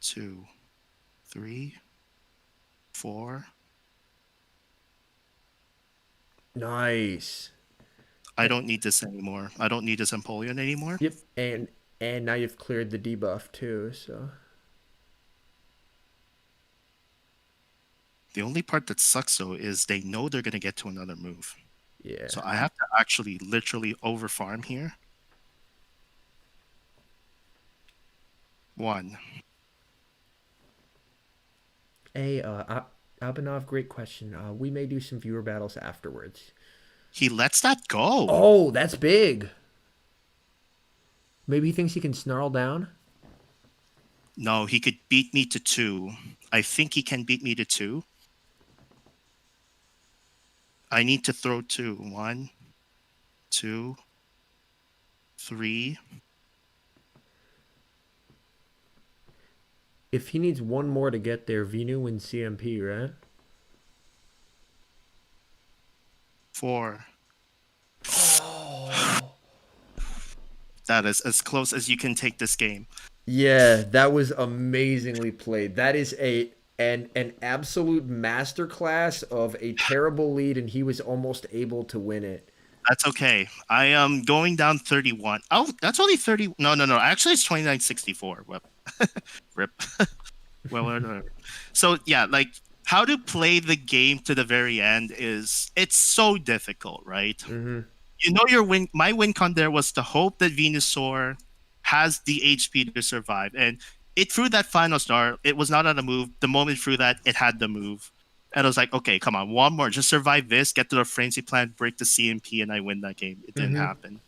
2, 3, 4. Nice. I don't need this anymore. I don't need this Empoleon anymore. Yep, and now you've cleared the debuff too, so The only part that sucks though is they know they're gonna get to another move. yeah. So I have to actually literally over farm here. 1. Hey, Abanov, great question. We may do some viewer battles afterwards. He lets that go. Oh, that's big. Maybe he thinks he can snarl down. No, he could beat me to 2. I think he can beat me to 2. I need to throw 2. 1, 2, 3. If he needs one more to get there, Venu wins CMP, right? 4. That is as close as you can take this game. Yeah, that was amazingly played. That is an absolute masterclass of a terrible lead, and he was almost able to win it. That's okay. I am going down 31. Oh, that's only 30. No, no, no. Actually, it's 2964. Well, rip. Well, whatever. So yeah, like how to play the game to the very end is it's so difficult, right? Mm-hmm. You know your win. My win con there was to hope that Venusaur has the HP to survive, and it threw that final star. It was not on a move. The moment it threw that, it had the move, and I was like, okay, come on, one more, just survive this, get to the frenzy plant, break the CMP, and I win that game. It didn't Mm-hmm. happen.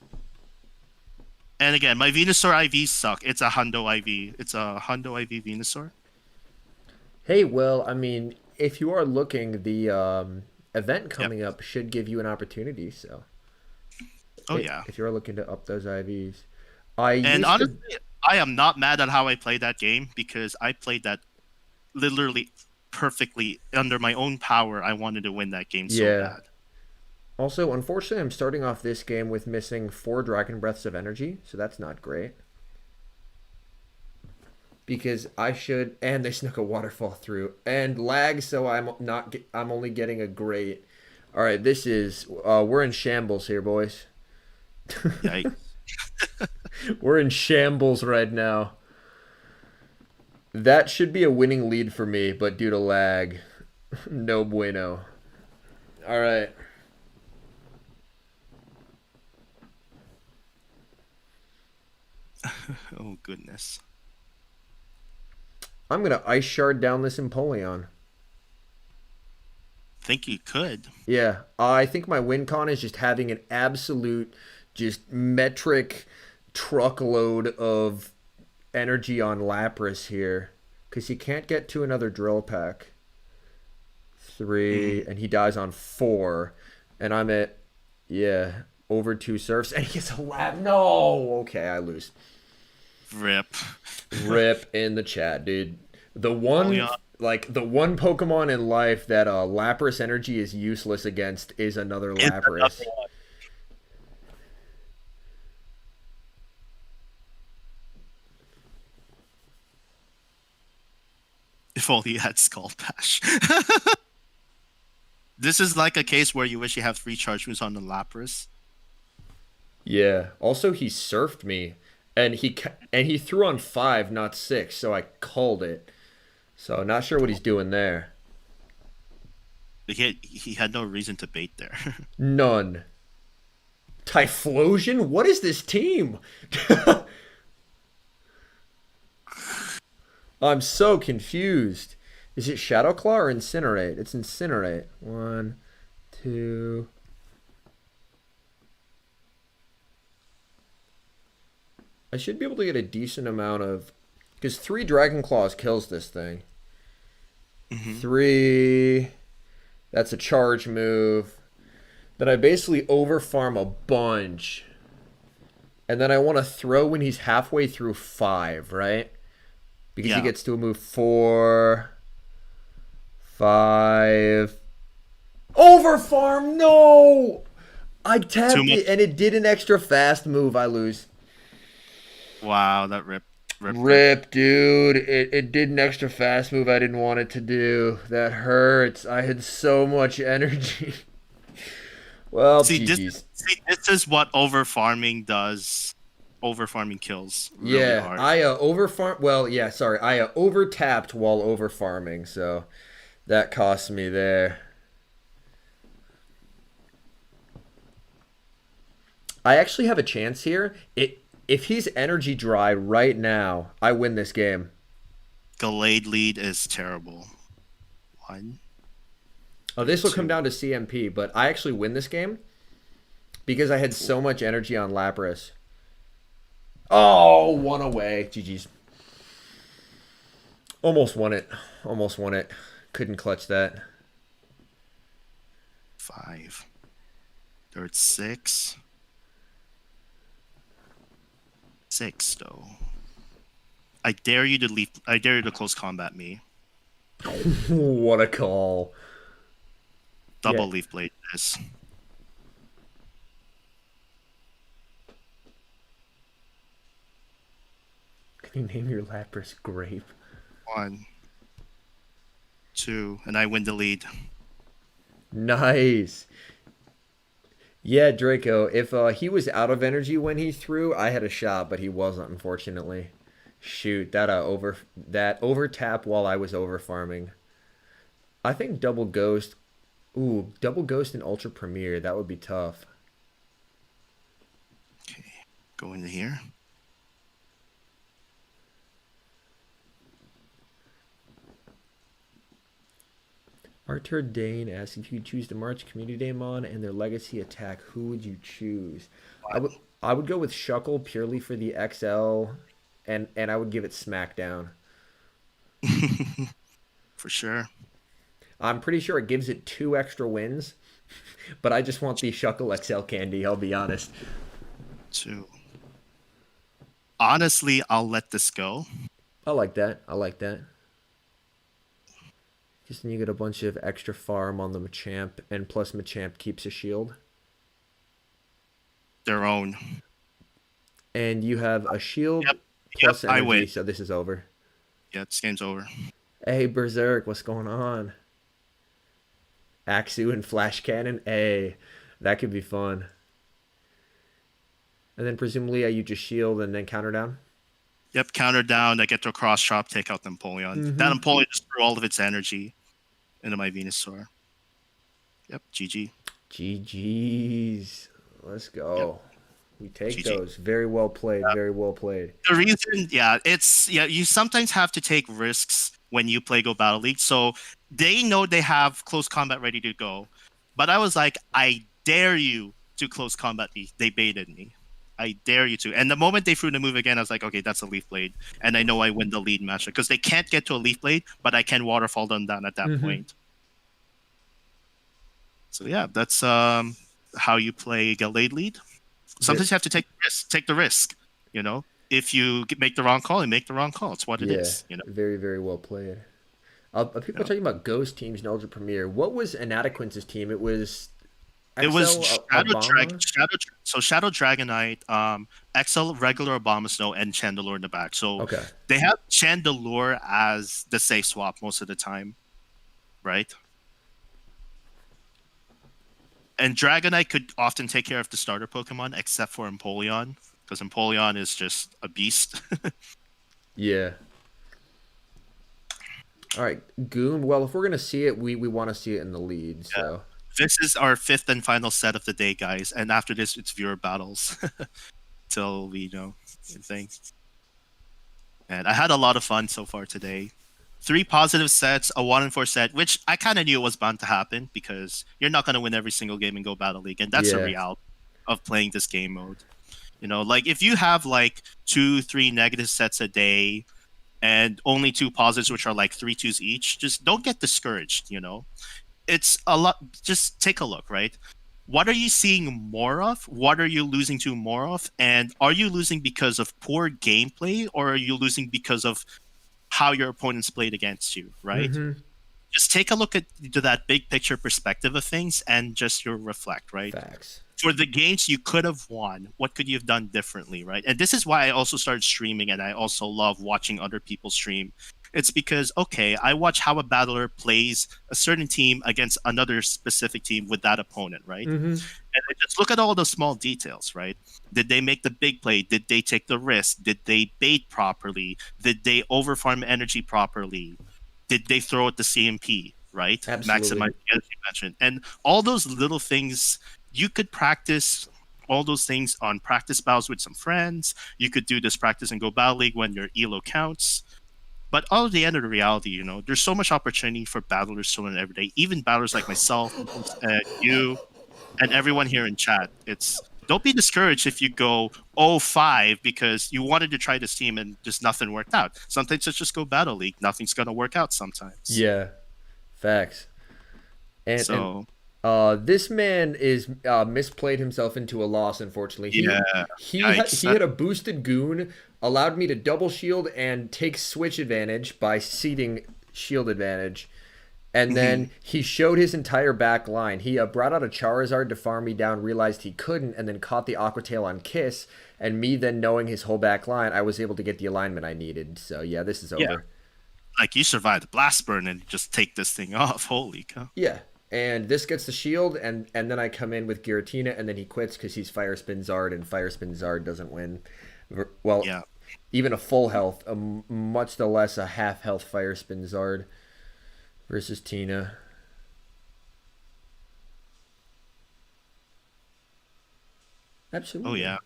And again, my Venusaur IVs suck. It's a Hundo IV. It's a Hundo IV Venusaur. Hey, well, I mean, if you are looking, the event Yep. coming up should give you an opportunity. So, Oh yeah. if you're looking to up those IVs, I And used to. honestly, I am not mad at how I played that game because I played that literally perfectly under my own power. I wanted to win that game so Yeah. bad. Also, unfortunately, I'm starting off this game with missing 4 Dragon Breaths of energy, so that's not great. Because I should, and they snuck a waterfall through, and lag, so I'm not. I'm only getting a great. All right, this is. We're in shambles here, boys. Yikes. We're in shambles right now. That should be a winning lead for me, but due to lag, no bueno. All right. Oh goodness. I'm gonna ice shard down this Empoleon. Think you could. Yeah, I think my win con is just having an absolute, just metric truckload of energy on Lapras here, because he can't get to another drill pack. 3, and he dies on 4, and I'm at, yeah, over 2 surfs, and he gets a lap. No, okay, I lose. Rip. Rip in the chat, dude. The Oh, one, yeah. like the one Pokemon in life that Lapras energy is useless against is another It's another Lapras. one. If only you had Skull Bash. This is like a case where you wish you have 3 charge moves on the Lapras. Yeah. Also, he surfed me, and he threw on 5, not 6, so I called it. So not sure what he's doing there. He had no reason to bait there. None. Typhlosion? What is this team? I'm so confused. Is it Shadow Claw or Incinerate? It's Incinerate. 1, 2. I should be able to get a decent amount of, because 3 Dragon Claws kills this thing. 3. That's a charge move. Then I basically overfarm a bunch. And then I want to throw when he's halfway through 5, right? Because he Yeah. gets to a move 4, 5. Overfarm! No! I tapped Too much. it and it did an extra fast move. I lose. Wow, that rip. Rip, dude. It did an extra fast move I didn't want it to do. That hurts. I had so much energy. Well, See, GG's. this is what overfarming does. Overfarming kills really Yeah, hard. I overfarm. Well, yeah, sorry. I overtapped while overfarming, so that cost me there. I actually have a chance here. If he's energy dry right now, I win this game. Gallade lead is terrible. 1. Oh, this will come 2. down to CMP, but I actually win this game because I had so much energy on Lapras. Oh, 1 away. GG's. Almost won it. Almost won it. Couldn't clutch that. 5. Third 6. 6 though. I dare you to leave. I dare you to close combat me. What a call. Double Yeah. leaf blade this. Can you name your Lapras Grape? 1, 2, and I win the lead. Nice. Yeah, Draco. If he was out of energy when he threw, I had a shot, but he wasn't, unfortunately. Shoot, that over tap while I was over farming. I think double ghost. Ooh, double ghost and ultra premiere. That would be tough. Okay, go into here. Arthur Dane asks if you could choose to march Community Daemon and their legacy attack, who would you choose? I would go with Shuckle purely for the XL, and I would give it Smackdown. For sure. I'm pretty sure it gives it 2 extra wins, but I just want the Shuckle XL candy. I'll be honest. 2. Honestly, I'll let this go. I like that. I like that. Just then you get a bunch of extra farm on the Machamp, and plus Machamp keeps a shield. Their own. And you have a shield Yep. plus Yep, I energy, win. so this is over. Yeah, this game's over. Hey, Berserk, what's going on? Axu and Flash Cannon? Hey, that could be fun. And then presumably you just shield and then counter down? Yep, counter down. I get to a cross chop, take out the Empoleon. Mhm. That Empoleon just threw all of its energy into my Venusaur. Yep, GG. GG's. Let's go. We take GG. those. Very well played. Very well played. The reason, you sometimes have to take risks when you play Go Battle League. So they know they have close combat ready to go. But I was like, I dare you to close combat me. They baited me. I dare you to. And the moment they threw the move again, I was like, okay, that's a Leaf Blade. And I know I win the lead matchup because they can't get to a Leaf Blade, but I can Waterfall them down at that point. So yeah, that's how you play get late lead. Sometimes you have to take the risk. Take the risk. You know, if you make the wrong call, you make the wrong call. It's what it is. You know, very, very well played. People are talking about ghost teams in Ultra Premier. What was Anatiquince's team? It was Shadow Dragonite, XL regular Abomasnow, and Chandelure in the back. So Okay. they have Chandelure as the safe swap most of the time, right? And Dragonite could often take care of the starter Pokemon, except for Empoleon, because Empoleon is just a beast. Yeah. All right, Goon. Well, if we're gonna see it, we want to see it in the lead. So This is our 5th and final set of the day, guys. And after this, it's viewer battles till we know things. And I had a lot of fun so far today. 3 positive sets, a 1-4 set, which I kind of knew was bound to happen because you're not going to win every single game in Go Battle League, and that's the reality of playing this game mode. You know, like if you have like 2-3 negative sets a day and only 2 positives, which are like 3 twos each, just don't get discouraged. You know, it's a lot. Just take a look, right? What are you seeing more of? What are you losing to more of? And are you losing because of poor gameplay, or are you losing because of how your opponents played against you, right? Just take a look at to that big picture perspective of things and just your reflect, right? Facts. For the games you could have won, what could you have done differently, right? And this is why I also started streaming, and I also love watching other people stream. It's because, okay, I watch how a battler plays a certain team against another specific team with that opponent, right? And I just look at all those small details, right? Did they make the big play? Did they take the risk? Did they bait properly? Did they overfarm energy properly? Did they throw at the CMP, right? Absolutely. Maximize the energy mentioned. And all those little things, you could practice all those things on practice battles with some friends. You could do this practice in Go Battle League when your elo counts. But all at the end of the reality, you know, there's so much opportunity for battlers to learn every day. Even battlers like myself, you, and everyone here in chat. Don't be discouraged if you go 0-5 because you wanted to try this team and just nothing worked out. Sometimes it's just Go Battle League. Nothing's gonna work out sometimes. Yeah, facts. And So this man is misplayed himself into a loss. Unfortunately, he had a boosted Goon, allowed me to double shield and take switch advantage by seeding shield advantage. And then he showed his entire back line. He brought out a Charizard to farm me down, realized he couldn't, and then caught the Aqua Tail on Kiss. And me then knowing his whole back line, I was able to get the alignment I needed. So yeah, this is over. Like you survived the blast burn and just take this thing off. Holy cow. Yeah. And this gets the shield, and then I come in with Giratina, and then he quits because he's Fire Spin Zard, and Fire Spin Zard doesn't win. Well, Yeah. even a full health, much the less a half health Fire Spin Zard versus Tina. Oh Absolutely. yeah.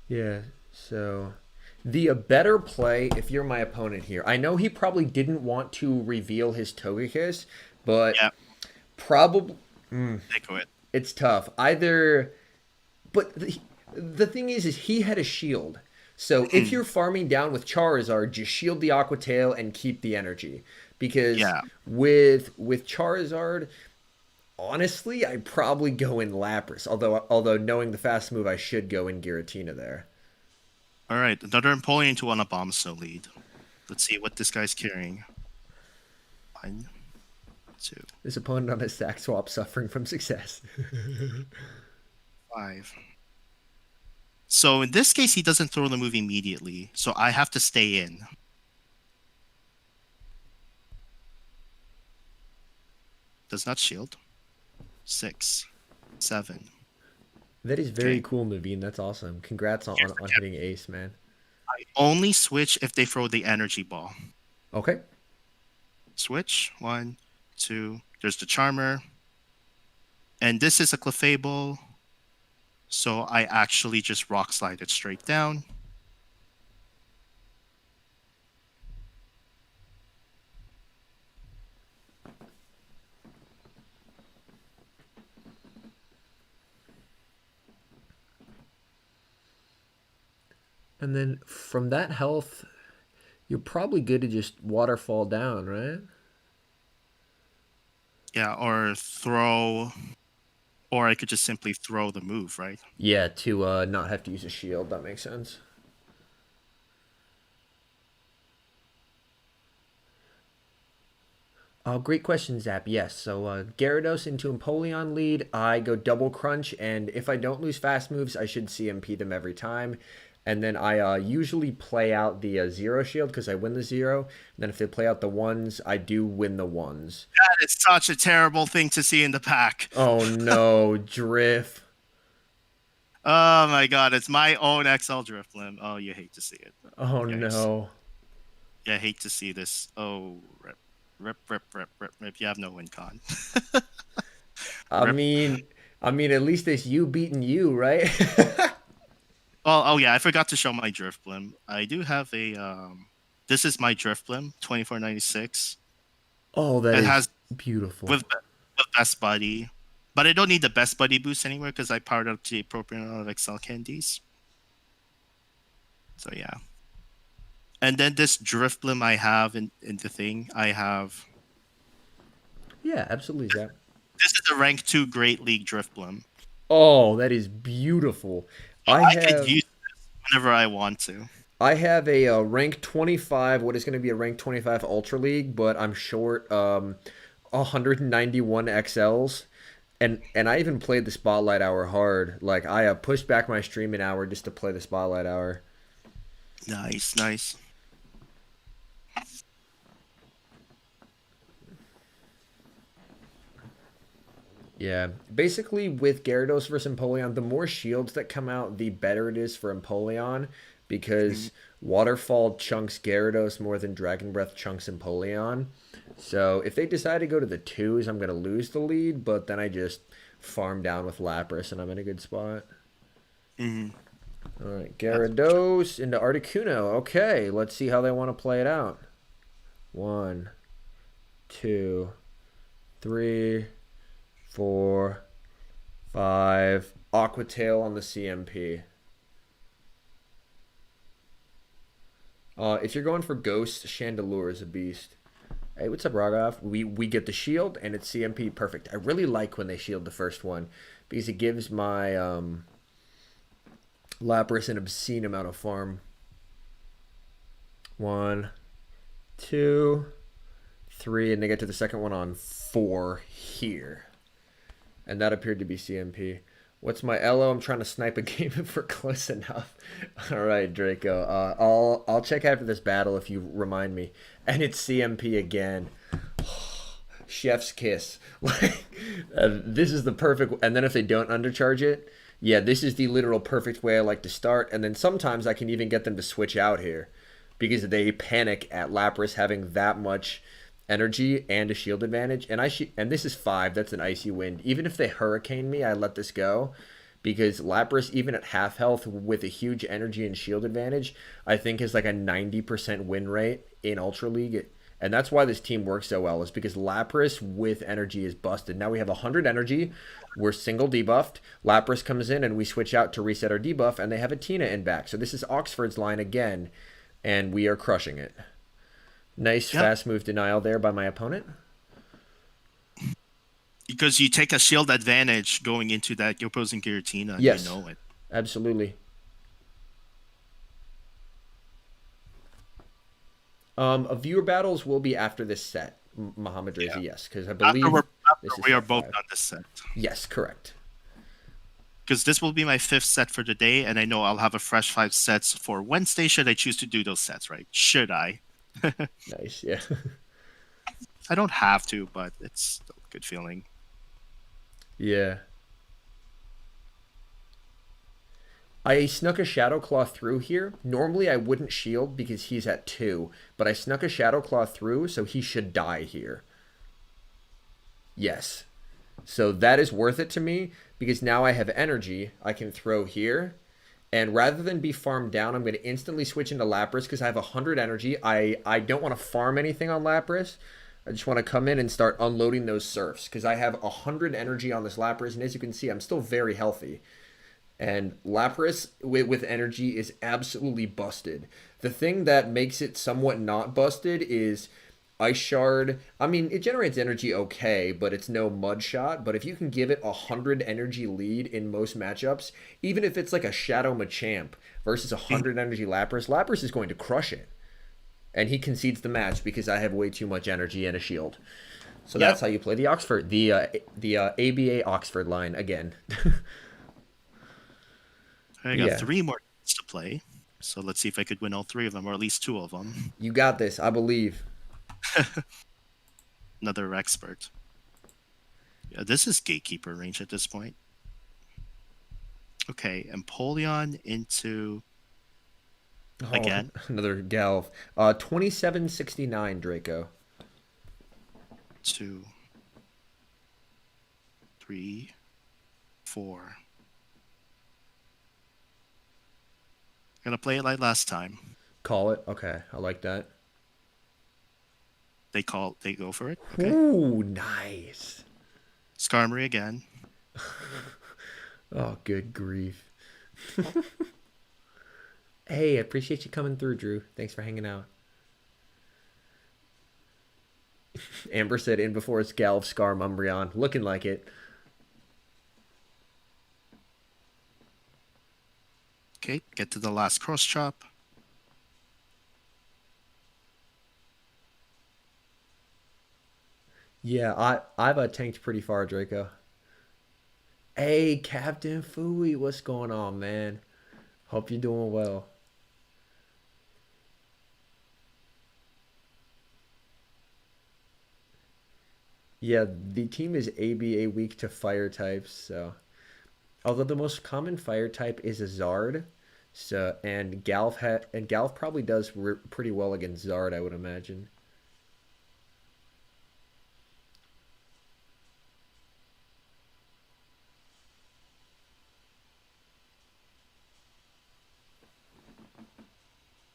Yeah, so the better play if you're my opponent here. I know he probably didn't want to reveal his Togekiss, but Yeah. probably Take it. it's tough. Either, but the thing is he had a shield. So if you're farming down with Charizard, just shield the Aqua Tail and keep the energy. Because Yeah. with Charizard, honestly, I'd probably go in Lapras. Although knowing the fast move, I should go in Giratina there. All right, another Empoleon to an Abomasnow lead. Let's see what this guy's carrying. 1, 2, This opponent on a sack swap suffering from success. 5. So in this case, he doesn't throw the move immediately, so I have to stay in. Does not shield. 6, 7. That is very Okay. cool, Naveen. That's awesome. Congrats on hitting ace, man. I only switch if they throw the energy ball. Okay. Switch. 1, 2. There's the Charmer. And this is a Clefable. So I actually just Rock Slide it straight down. And then from that health, you're probably good to just waterfall down, right? Yeah, or throw. Or I could just simply throw the move, right? Yeah, to not have to use a shield. That makes sense. Great question, Zap. Yes, so Gyarados into Empoleon lead. I go double crunch, and if I don't lose fast moves, I should CMP them every time. And then I usually play out the zero shield because I win the zero. And then if they play out the ones, I do win the ones. That is such a terrible thing to see in the pack. Oh no, Drift. Oh my god, it's my own XL Drifblim. Oh, you hate to see it. Oh Yikes. no. Yeah, I hate to see this. Oh, rip. Rip. You have no win con. I Rip. mean, at least it's you beating you, right? Well, oh yeah, I forgot to show my Drifblim. I do have a this is my Drifblim, 2496. Oh, that It is has beautiful. with best buddy. But I don't need the best buddy boost anywhere because I powered up the appropriate amount of XL candies. So yeah. And then this Drifblim I have in the thing, I have Yeah, absolutely, Zap. this is a rank 2 Great League Drifblim. Oh, that is beautiful. I could use this whenever I want to. I have a rank 25, what is going to be a rank 25 Ultra League, but I'm short 191 XLs. And I even played the Spotlight Hour hard. Like, I pushed back my streaming hour just to play the Spotlight Hour. Nice. Yeah, basically with Gyarados versus Empoleon, the more shields that come out, the better it is for Empoleon because Waterfall chunks Gyarados more than Dragon Breath chunks Empoleon. So if they decide to go to the twos, I'm going to lose the lead, but then I just farm down with Lapras and I'm in a good spot. Mm-hmm. All right, Gyarados into Articuno. Okay, let's see how they want to play it out. 1, 2, 3, 4, 5. Aqua Tail on the CMP. If you're going for Ghost, Chandelure is a beast. Hey, what's up, Raghav? We get the shield and it's CMP perfect. I really like when they shield the first one because it gives my Lapras an obscene amount of farm. 1, 2, 3, and they get to the second one on 4 here. And that appeared to be CMP. What's my LO? I'm trying to snipe a game if we're close enough. All right, Draco. I'll check after this battle if you remind me. And it's CMP again. Chef's kiss. Like this is the perfect. And then if they don't undercharge it, yeah, this is the literal perfect way I like to start. And then sometimes I can even get them to switch out here because they panic at Lapras having that much energy and a shield advantage. And and this is 5. That's an icy wind. Even if they hurricane me, I let this go because Lapras, even at half health with a huge energy and shield advantage, I think is like a 90% win rate in Ultra League. And that's why this team works so well, is because Lapras with energy is busted. Now we have 100 energy. We're single debuffed. Lapras comes in and we switch out to reset our debuff, and they have a Tina in back. So this is Oxford's line again, and we are crushing it. Nice fast move denial there by my opponent. Because you take a shield advantage going into that opposing Giratina. Yes, you know it. Absolutely. Viewer battles will be after this set, Muhammad Reza, yes, because I believe After this is we are set both 5. on this set. Yes, correct. Because this will be my 5th set for the day, and I know I'll have a fresh 5 sets for Wednesday should I choose to do those sets, right? Should I? Nice, yeah. I don't have to, but it's still a good feeling. Yeah. I snuck a Shadow Claw through here. Normally I wouldn't shield because he's at 2, but I snuck a Shadow Claw through, so he should die here. Yes. So that is worth it to me because now I have energy I can throw here. And rather than be farmed down, I'm going to instantly switch into Lapras because I have 100 energy. I don't want to farm anything on Lapras. I just want to come in and start unloading those Surfs because I have 100 energy on this Lapras. And as you can see, I'm still very healthy. And Lapras with energy is absolutely busted. The thing that makes it somewhat not busted is Ice Shard. I mean, it generates energy okay, but it's no mud shot. But if you can give it 100 energy lead in most matchups, even if it's like a Shadow Machamp versus 100 energy Lapras, Lapras is going to crush it. And he concedes the match because I have way too much energy and a shield. So that's how you play the Oxford, the ABA Oxford line again. I got 3 more to play, so let's see if I could win all 3 of them, or at least 2 of them. You got this, I believe. Another expert. Yeah, this is Gatekeeper range at this point. Okay, Empoleon into... again. Another Galv. 2769, Draco. 2, 3, 4. Gonna play it like last time. Call it. Okay, I like that. They go for it. Okay. Ooh, nice. Skarmory again. Oh, good grief. Hey, I appreciate you coming through, Drew. Thanks for hanging out. Amber said in before it's Galv, Scarm, Umbreon. Looking like it. Okay, get to the last cross chop. Yeah, I've tanked pretty far, Draco. Hey, Captain Fooey, what's going on, man? Hope you're doing well. Yeah, the team is ABA weak to fire types, so although the most common fire type is a Zard, so and Galv probably does pretty well against Zard, I would imagine.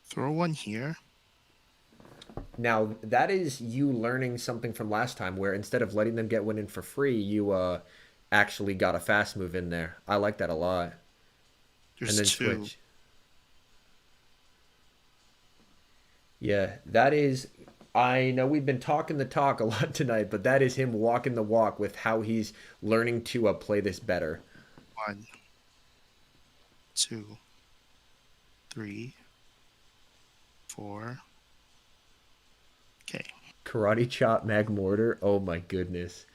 Throw one here. Now, that is you learning something from last time where instead of letting them get one in for free, you actually got a fast move in there. I like that a lot. There's and then 2. switch. Yeah, that is... I know we've been talking the talk a lot tonight, but that is him walking the walk with how he's learning to play this better. 1, 2, 3, 4. Okay. Karate chop Magmortar. Oh my goodness.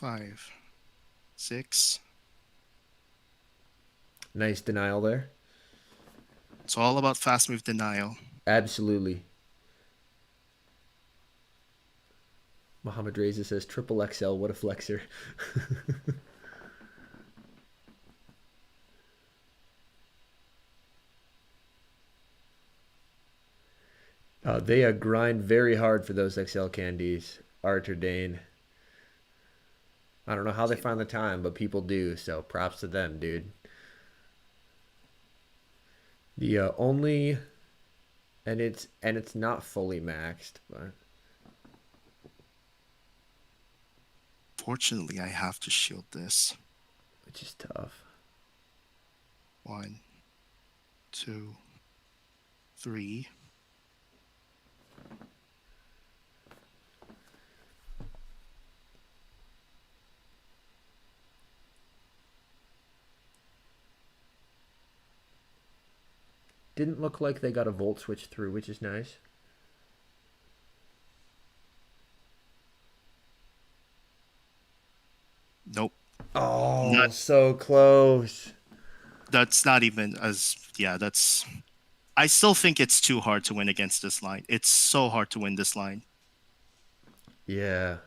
5, 6. Nice denial there. It's all about fast move denial. Absolutely. Muhammad Reza says triple XL. What a flexer. They grind very hard for those XL candies. Arthur Dane. I don't know how they find the time, but people do. So props to them, dude. The only, and it's not fully maxed, but Fortunately, I have to shield this. which is tough. 1, 2, 3. Didn't look like they got a volt switch through, which is nice. Nope. Oh, Not- so close. That's not even as. Yeah, that's. I still think it's too hard to win against this line. It's so hard to win this line. Yeah,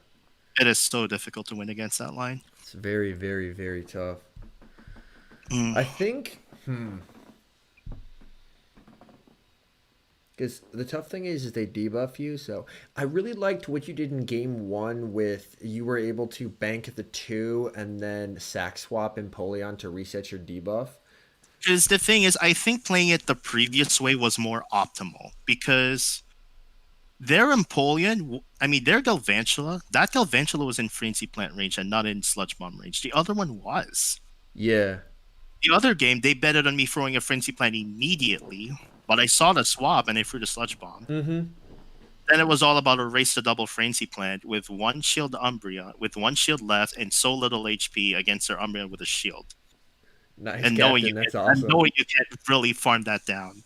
It is so difficult to win against that line. it's very, very, very tough. Mm. I think, because the tough thing is they debuff you. So I really liked what you did in game one with you were able to bank the 2 and then sack swap Empoleon to reset your debuff. Because the thing is, I think playing it the previous way was more optimal because their Empoleon, I mean, their Galvantula, that Galvantula was in Frenzy Plant range and not in Sludge Bomb range. The other one was. Yeah. The other game, they betted on me throwing a Frenzy Plant immediately, but I saw the swap and I threw the Sludge Bomb. Mm-hmm. Then it was all about a race to double Frenzy Plant with one shield Umbrea, with one shield left and so little HP against their Umbrea with a shield. Nice, And Captain. That's awesome. knowing you can't really farm that down.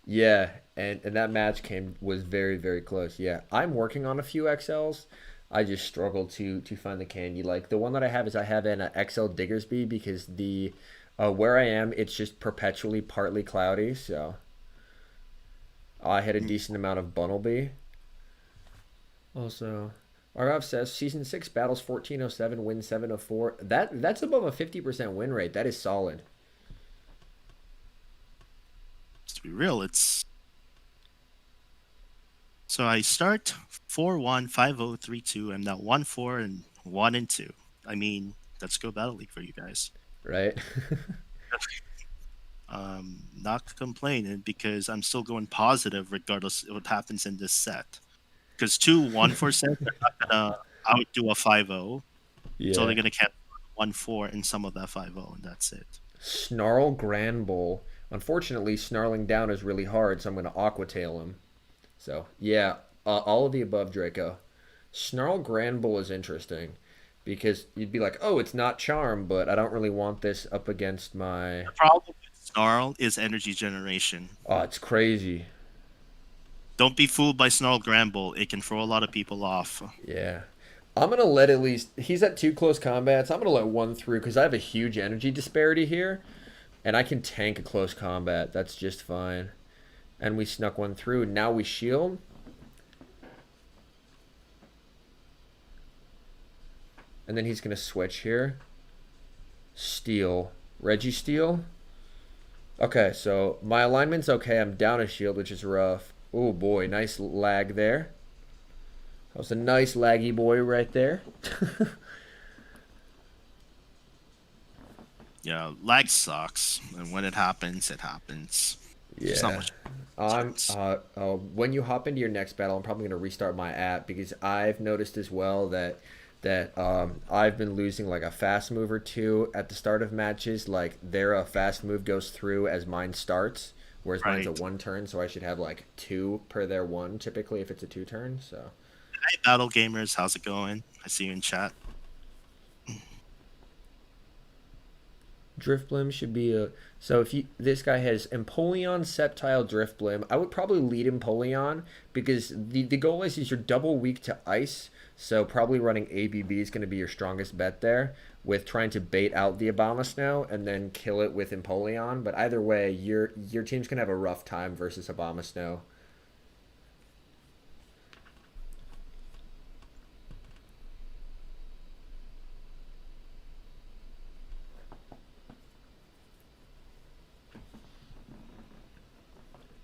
Yeah, and that match was very, very close. Yeah, I'm working on a few XLs. I just struggle to find the candy. Like the one that I have an XL Diggersby because the where I am it's just perpetually partly cloudy. So I had a decent amount of Bunnelby. Also, Argov says season 6 battles 1407, win 704. That's above a 50% win rate. That is solid. To be real, it's so I start 4-1, 5-0, 3-2. I'm now 1-4 and 1-2. I mean, let's go Battle League for you guys. Right? Not complaining because I'm still going positive regardless of what happens in this set. Because 2-1-4 sets are not gonna outdo a 5-0. Yeah. So they're gonna catch 1-4 in some of that 5-0, and that's it. Snarl Granbull. Unfortunately, snarling down is really hard, so I'm going to Aqua Tail him. So, yeah, all of the above, Draco. Snarl Granbull is interesting because you'd be like, oh, it's not Charm, but I don't really want this up against my... The problem with Snarl is energy generation. Oh, it's crazy. Don't be fooled by Snarl Granbull. It can throw a lot of people off. Yeah. I'm going to let at least... He's at 2 close combats. I'm going to let 1 through because I have a huge energy disparity here. And I can tank a close combat. That's just fine. And we snuck 1 through. Now we shield. And then he's going to switch here. Steel. Registeel. Okay, so my alignment's okay. I'm down a shield, which is rough. Oh boy, nice lag there. That was a nice laggy boy right there. Yeah, lag sucks, and when it happens, it happens. There's not Yeah. much When you hop into your next battle, I'm probably going to restart my app because I've noticed as well that I've been losing like a fast move or 2 at the start of matches. Like their fast move goes through as mine starts, whereas mine's a Right. 1 turn, so I should have like 2 per their 1 typically if it's a 2 turn. So Hi, Battle Gamers. How's it going? I see you in chat. Driftblim should be a. So if you this guy has Empoleon, Sceptile, Driftblim, I would probably lead Empoleon because the goal is you're double weak to ice, so probably running ABB is going to be your strongest bet there with trying to bait out the Abomasnow and then kill it with Empoleon. But either way, your team's going to have a rough time versus Abomasnow.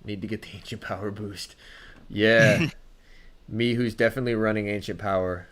Need to get the Ancient Power boost. Yeah. Me, who's definitely running Ancient Power.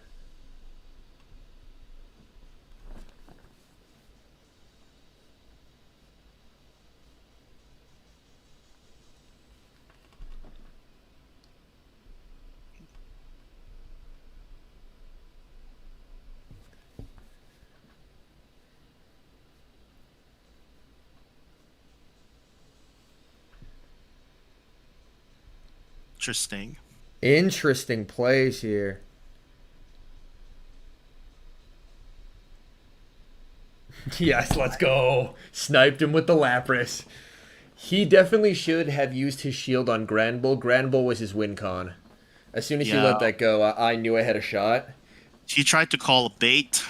Interesting. Interesting plays here. Yes, let's go. Sniped him with the Lapras. He definitely should have used his shield on Granbull. Granbull was his win con. As soon as he let that go, I knew I had a shot. He tried to call a bait.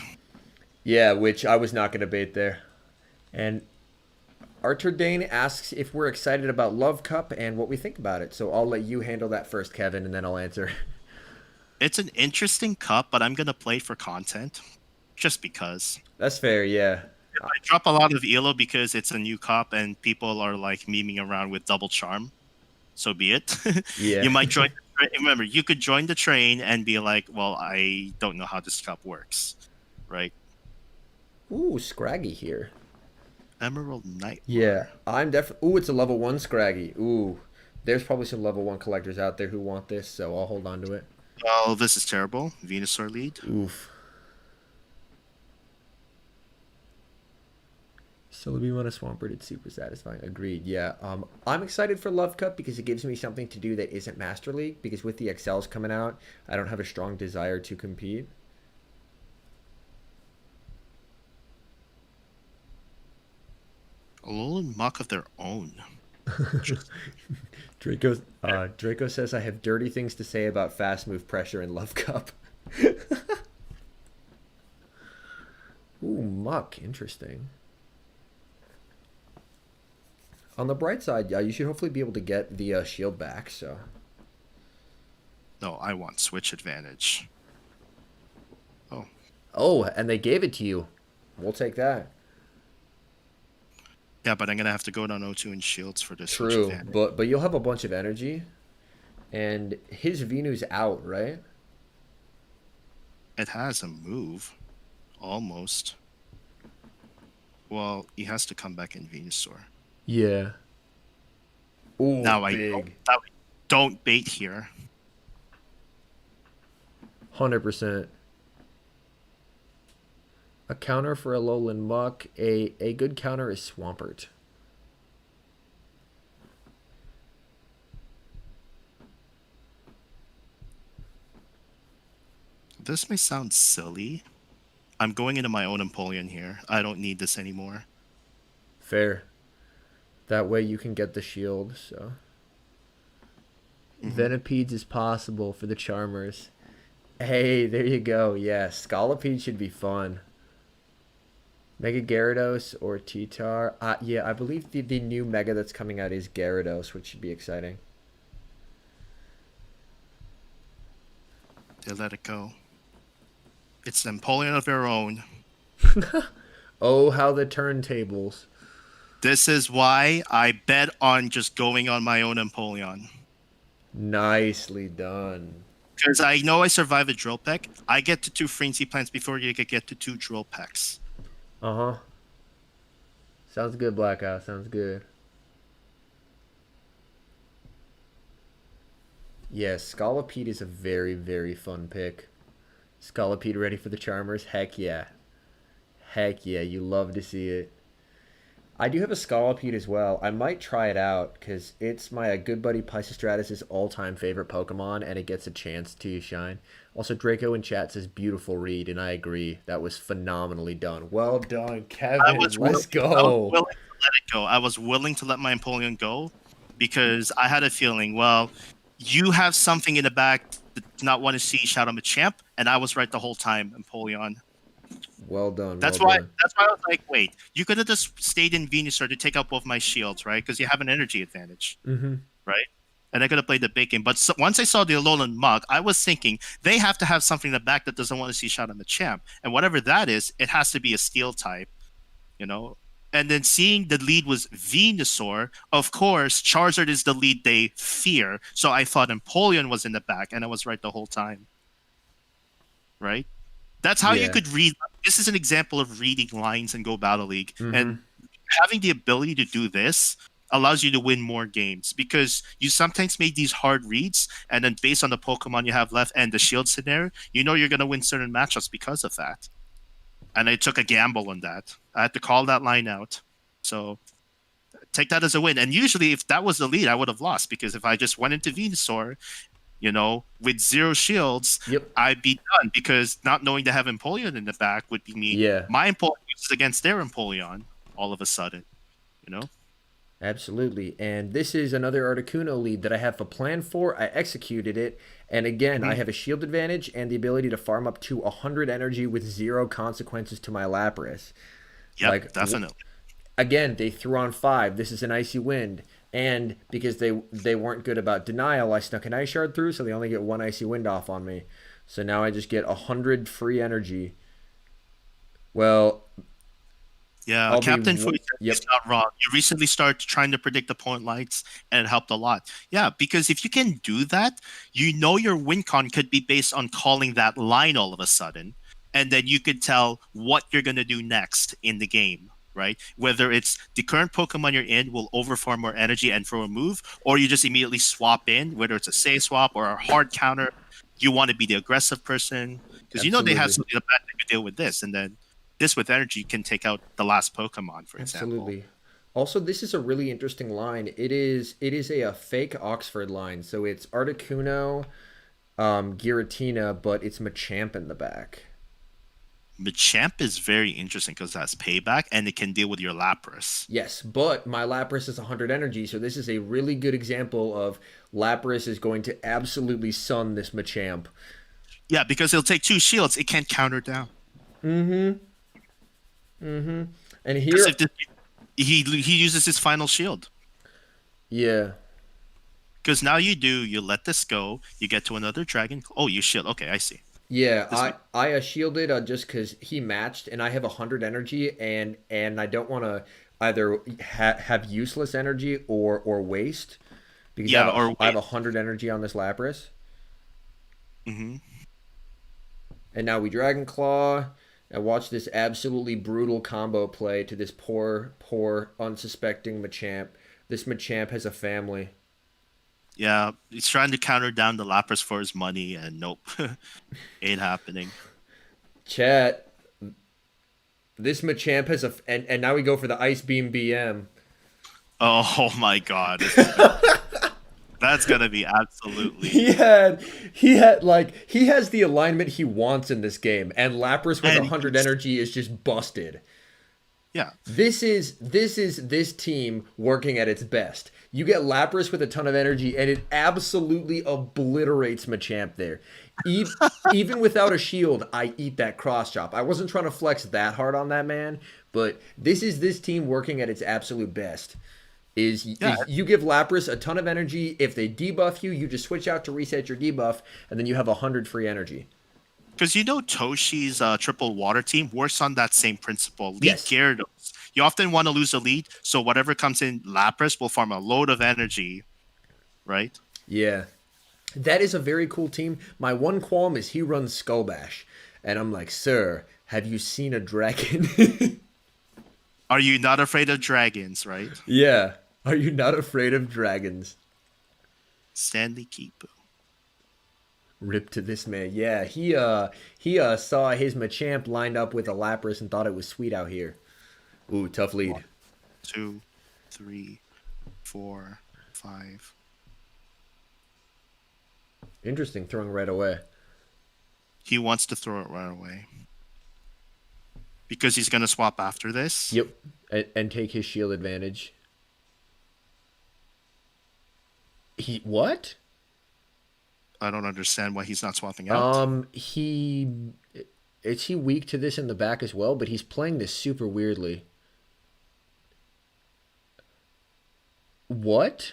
Yeah, which I was not going to bait there. And Arthur Dane asks if we're excited about Love Cup and what we think about it. So I'll let you handle that first, Kevin, and then I'll answer. It's an interesting cup, but I'm going to play for content. Just because. That's fair, yeah. I drop a lot of ELO because it's a new cup and people are like memeing around with double charm. So be it. Yeah. You might join. Remember, you could join the train and be like, well, I don't know how this cup works. Right? Ooh, Scraggy here. Emerald Knight. Yeah, I'm definitely. Ooh, it's a level 1 Scraggy. Ooh, there's probably some level 1 collectors out there who want this, so I'll hold on to it. Oh, this is terrible. Venusaur lead. Oof. Still, we want a Swampert. It's super satisfying. Agreed. Yeah. I'm excited for Love Cup because it gives me something to do that isn't Master League. Because with the XLs coming out, I don't have a strong desire to compete. Alolan Muck of their own. Draco says I have dirty things to say about fast move pressure in Love Cup. Ooh, Muck. Interesting. On the bright side, yeah, you should hopefully be able to get the shield back, so. No, I want switch advantage. Oh. Oh, and they gave it to you. We'll take that. Yeah, but I'm going to have to go down O2 and shields for this switch True, advantage. but you'll have a bunch of energy. And his Venu's out, right? It has a move. Almost. Well, he has to come back in Venusaur. Yeah. Ooh, Now big. I don't bait here. 100%. A counter for a Alolan Muck. A good counter is Swampert. This may sound silly. I'm going into my own Empoleon here. I don't need this anymore. Fair. That way you can get the shield, so. Venopedes is possible for the Charmers. Hey, there you go. Yeah, Scolipede should be fun. Mega Gyarados or T-Tar. Yeah, I believe the new Mega that's coming out is Gyarados, which should be exciting. They let it go. It's an Empoleon of their own. Oh, how the turntables. This is why I bet on just going on my own Empoleon. Nicely done. Because I know I survive a Drill Peck. I get to 2 Frenzy Plants before you could get to 2 Drill Pecks. Uh-huh. Sounds good, Blackout. Sounds good. Yes, Scolipede is a very, very fun pick. Scolipede ready for the Charmers? Heck yeah. Heck yeah, you love to see it. I do have a Scolipede as well. I might try it out because it's my good buddy Pisistratus' all-time favorite Pokemon, and it gets a chance to shine. Also, Draco in chat says beautiful read, and I agree. That was phenomenally done. Well done, Kevin. Let's I was go. willing to let it go. I was willing to let my Empoleon go because I had a feeling, well, you have something in the back to not want to see Shadow Machamp, and I was right the whole time, Empoleon. Well done. That's well why. done. That's why I was like, wait, you could have just stayed in Venusaur to take out both my shields, right? Because you have an energy advantage, Mm-hmm. right? And I could have played the big game. But once I saw the Alolan Mug, I was thinking they have to have something in the back that doesn't want to see Shadow Machamp, and whatever that is, it has to be a Steel type, you know. And then seeing the lead was Venusaur, of course, Charizard is the lead they fear. So I thought Empoleon was in the back, and I was right the whole time, right? That's how you Yeah. could read. This is an example of reading lines in Go Battle League, Mm-hmm. and having the ability to do this allows you to win more games because you sometimes make these hard reads, and then based on the Pokemon you have left and the shield scenario, you know you're going to win certain matchups because of that. And I took a gamble on that. I had to call that line out. So take that as a win. And usually, if that was the lead, I would have lost because if I just went into Venusaur, with 0 shields, Yep. I'd be done because not knowing to have Empoleon in the back would be me. Yeah. My Empoleon uses against their Empoleon all of a sudden, Absolutely. And this is another Articuno lead that I have a plan for. I executed it. And again, I have a shield advantage and the ability to farm up to 100 energy with 0 consequences to my Lapras. Yep, definitely. Again, they threw on 5. This is an Icy Wind. And because they weren't good about denial, I snuck an Ice Shard through, so they only get 1 Icy Wind off on me. So now I just get 100 free energy. Well, yeah, Captain Food Yep. is not wrong. You recently started trying to predict the point lights, and it helped a lot. Yeah, because if you can do that, your win con could be based on calling that line all of a sudden, and then you could tell what you're going to do next in the game, right? Whether it's the current Pokemon you're in will overfarm more energy and throw a move, or you just immediately swap in, whether it's a save swap or a hard counter. You want to be the aggressive person because they have something that could deal with this, and then this with energy can take out the last Pokemon, for example. Absolutely. Also, this is a really interesting line. It is a fake Oxford line, so it's Articuno, Giratina, but it's Machamp in the back. Machamp is very interesting because that's payback and it can deal with your Lapras. Yes, but my Lapras is 100 energy, so this is a really good example of Lapras is going to absolutely sun this Machamp. Yeah, because it'll take 2 shields. It can't counter down. And here, he uses his final shield. Yeah. Because now you let this go. You get to another dragon. Oh, you shield. Okay, I see. Yeah, I shielded just because he matched, and I have 100 energy, and I don't want to either have useless energy or waste, because I have 100 energy on this Lapras. Mm-hmm. And now we Dragon Claw, and watch this absolutely brutal combo play to this poor, unsuspecting Machamp. This Machamp has a family. Yeah, he's trying to counter down the Lapras for his money, and nope, ain't happening. Chat, this Machamp has and now we go for the Ice Beam BM. Oh my god. That's gonna be absolutely. He has the alignment he wants in this game, and Lapras with 100 energy is just busted. Yeah. This is this team working at its best. You get Lapras with a ton of energy, and it absolutely obliterates Machamp there. Even without a shield, I eat that cross chop. I wasn't trying to flex that hard on that man, but this is this team working at its absolute best. Is you give Lapras a ton of energy. If they debuff you, you just switch out to reset your debuff, and then you have 100 free energy. Because Toshi's triple water team works on that same principle. Lead Yes. Gyarados. You often want to lose a lead, so whatever comes in, Lapras will farm a load of energy, right? Yeah. That is a very cool team. My one qualm is he runs Skull Bash. And I'm like, sir, have you seen a dragon? Are you not afraid of dragons, right? Yeah. Are you not afraid of dragons? Stanley Kipo. Rip to this man. Yeah, he saw his Machamp lined up with a Lapras and thought it was sweet out here. Ooh, tough lead. 2, 3, 4, 5. Interesting, throwing right away. He wants to throw it right away. Because he's going to swap after this. Yep, and take his shield advantage. What? I don't understand why he's not swapping out. Is he weak to this in the back as well? But he's playing this super weirdly. What?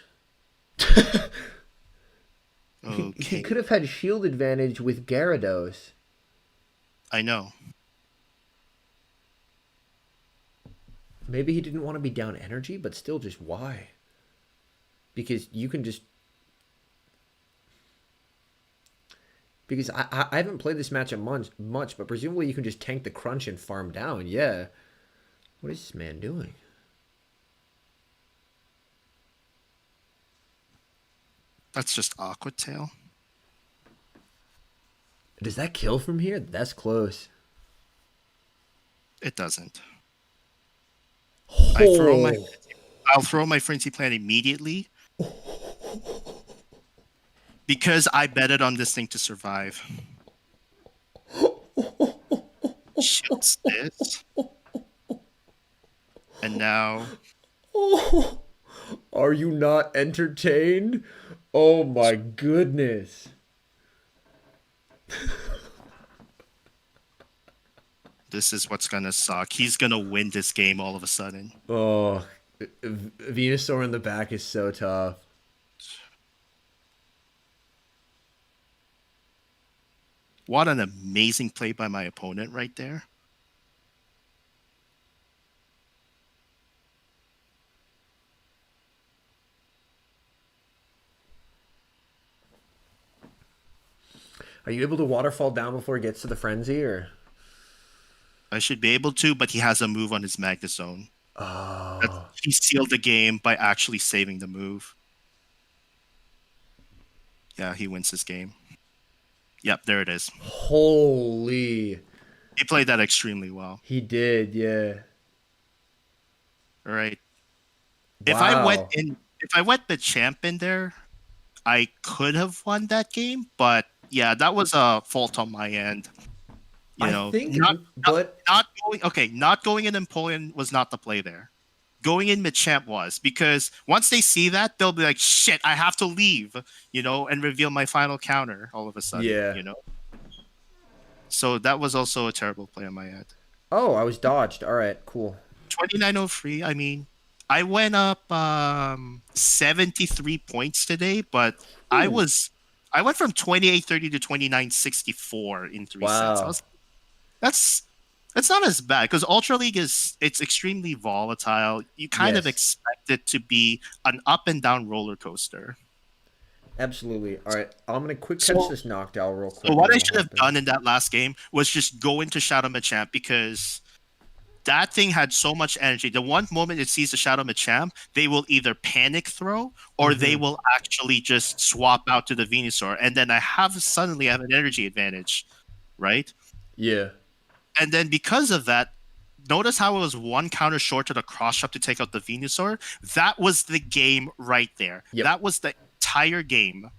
Okay. He could have had shield advantage with Gyarados. I know. Maybe he didn't want to be down energy, but still, just why? Because you can just... Because I haven't played this matchup much, but presumably you can just tank the crunch and farm down. Yeah. What is this man doing? That's just Aqua Tail. Does that kill from here? That's close. It doesn't. Oh. I'll throw my Frenzy Plant immediately. Because I betted on this thing to survive. Shields this. And now... Are you not entertained? Oh my goodness. This is what's gonna suck. He's gonna win this game all of a sudden. Oh, Venusaur in the back is so tough. What an amazing play by my opponent right there. Are you able to waterfall down before it gets to the frenzy, or? I should be able to, but he has a move on his Magnezone. Oh. He sealed the game by actually saving the move. Yeah, he wins this game. Yep, there it is. Holy. He played that extremely well. He did, yeah. All right. Wow. If I went the champ in there, I could have won that game, but yeah, that was a fault on my end. I think, not going in Empoleon was not the play there. Going in Machamp was, because once they see that, they'll be like, shit, I have to leave, and reveal my final counter all of a sudden. Yeah. So that was also a terrible play on my end. Oh, I was dodged. All right, cool. 2903. I mean, I went up 73 points today, but I went from 2830 to 2964 in 3 sets. That's not as bad, because Ultra League it's extremely volatile. You kind of expect it to be an up and down roller coaster. Absolutely. All right, I'm gonna catch this Noctowl real quick. So what I should have done in that last game was just go into Shadow Machamp, because that thing had so much energy. The one moment it sees the Shadow Machamp, they will either panic throw or they will actually just swap out to the Venusaur, and then I suddenly have an energy advantage, right? Yeah. And then because of that, notice how it was one counter short to the cross shop to take out the Venusaur? That was the game right there. Yep. That was the entire game.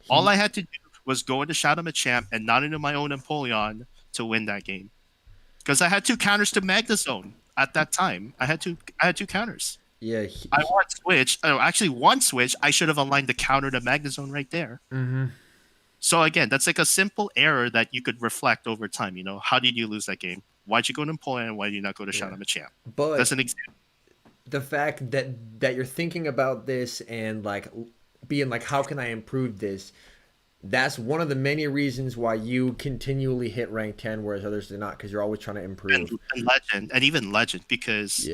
All I had to do was go into Shadow Machamp and not into my own Empoleon to win that game. Because I had 2 counters to Magnezone at that time. I had two counters. Yeah. I want switch. Oh, actually, one switch. I should have aligned the counter to Magnezone right there. Mm-hmm. So again, that's like a simple error that you could reflect over time. How did you lose that game? Why'd you go to Empoleon? Why did you not go to Shadow Machamp? But that's an example. The fact that you're thinking about this and like being like, how can I improve this? That's one of the many reasons why you continually hit rank 10, whereas others do not, because you're always trying to improve. And even legend, because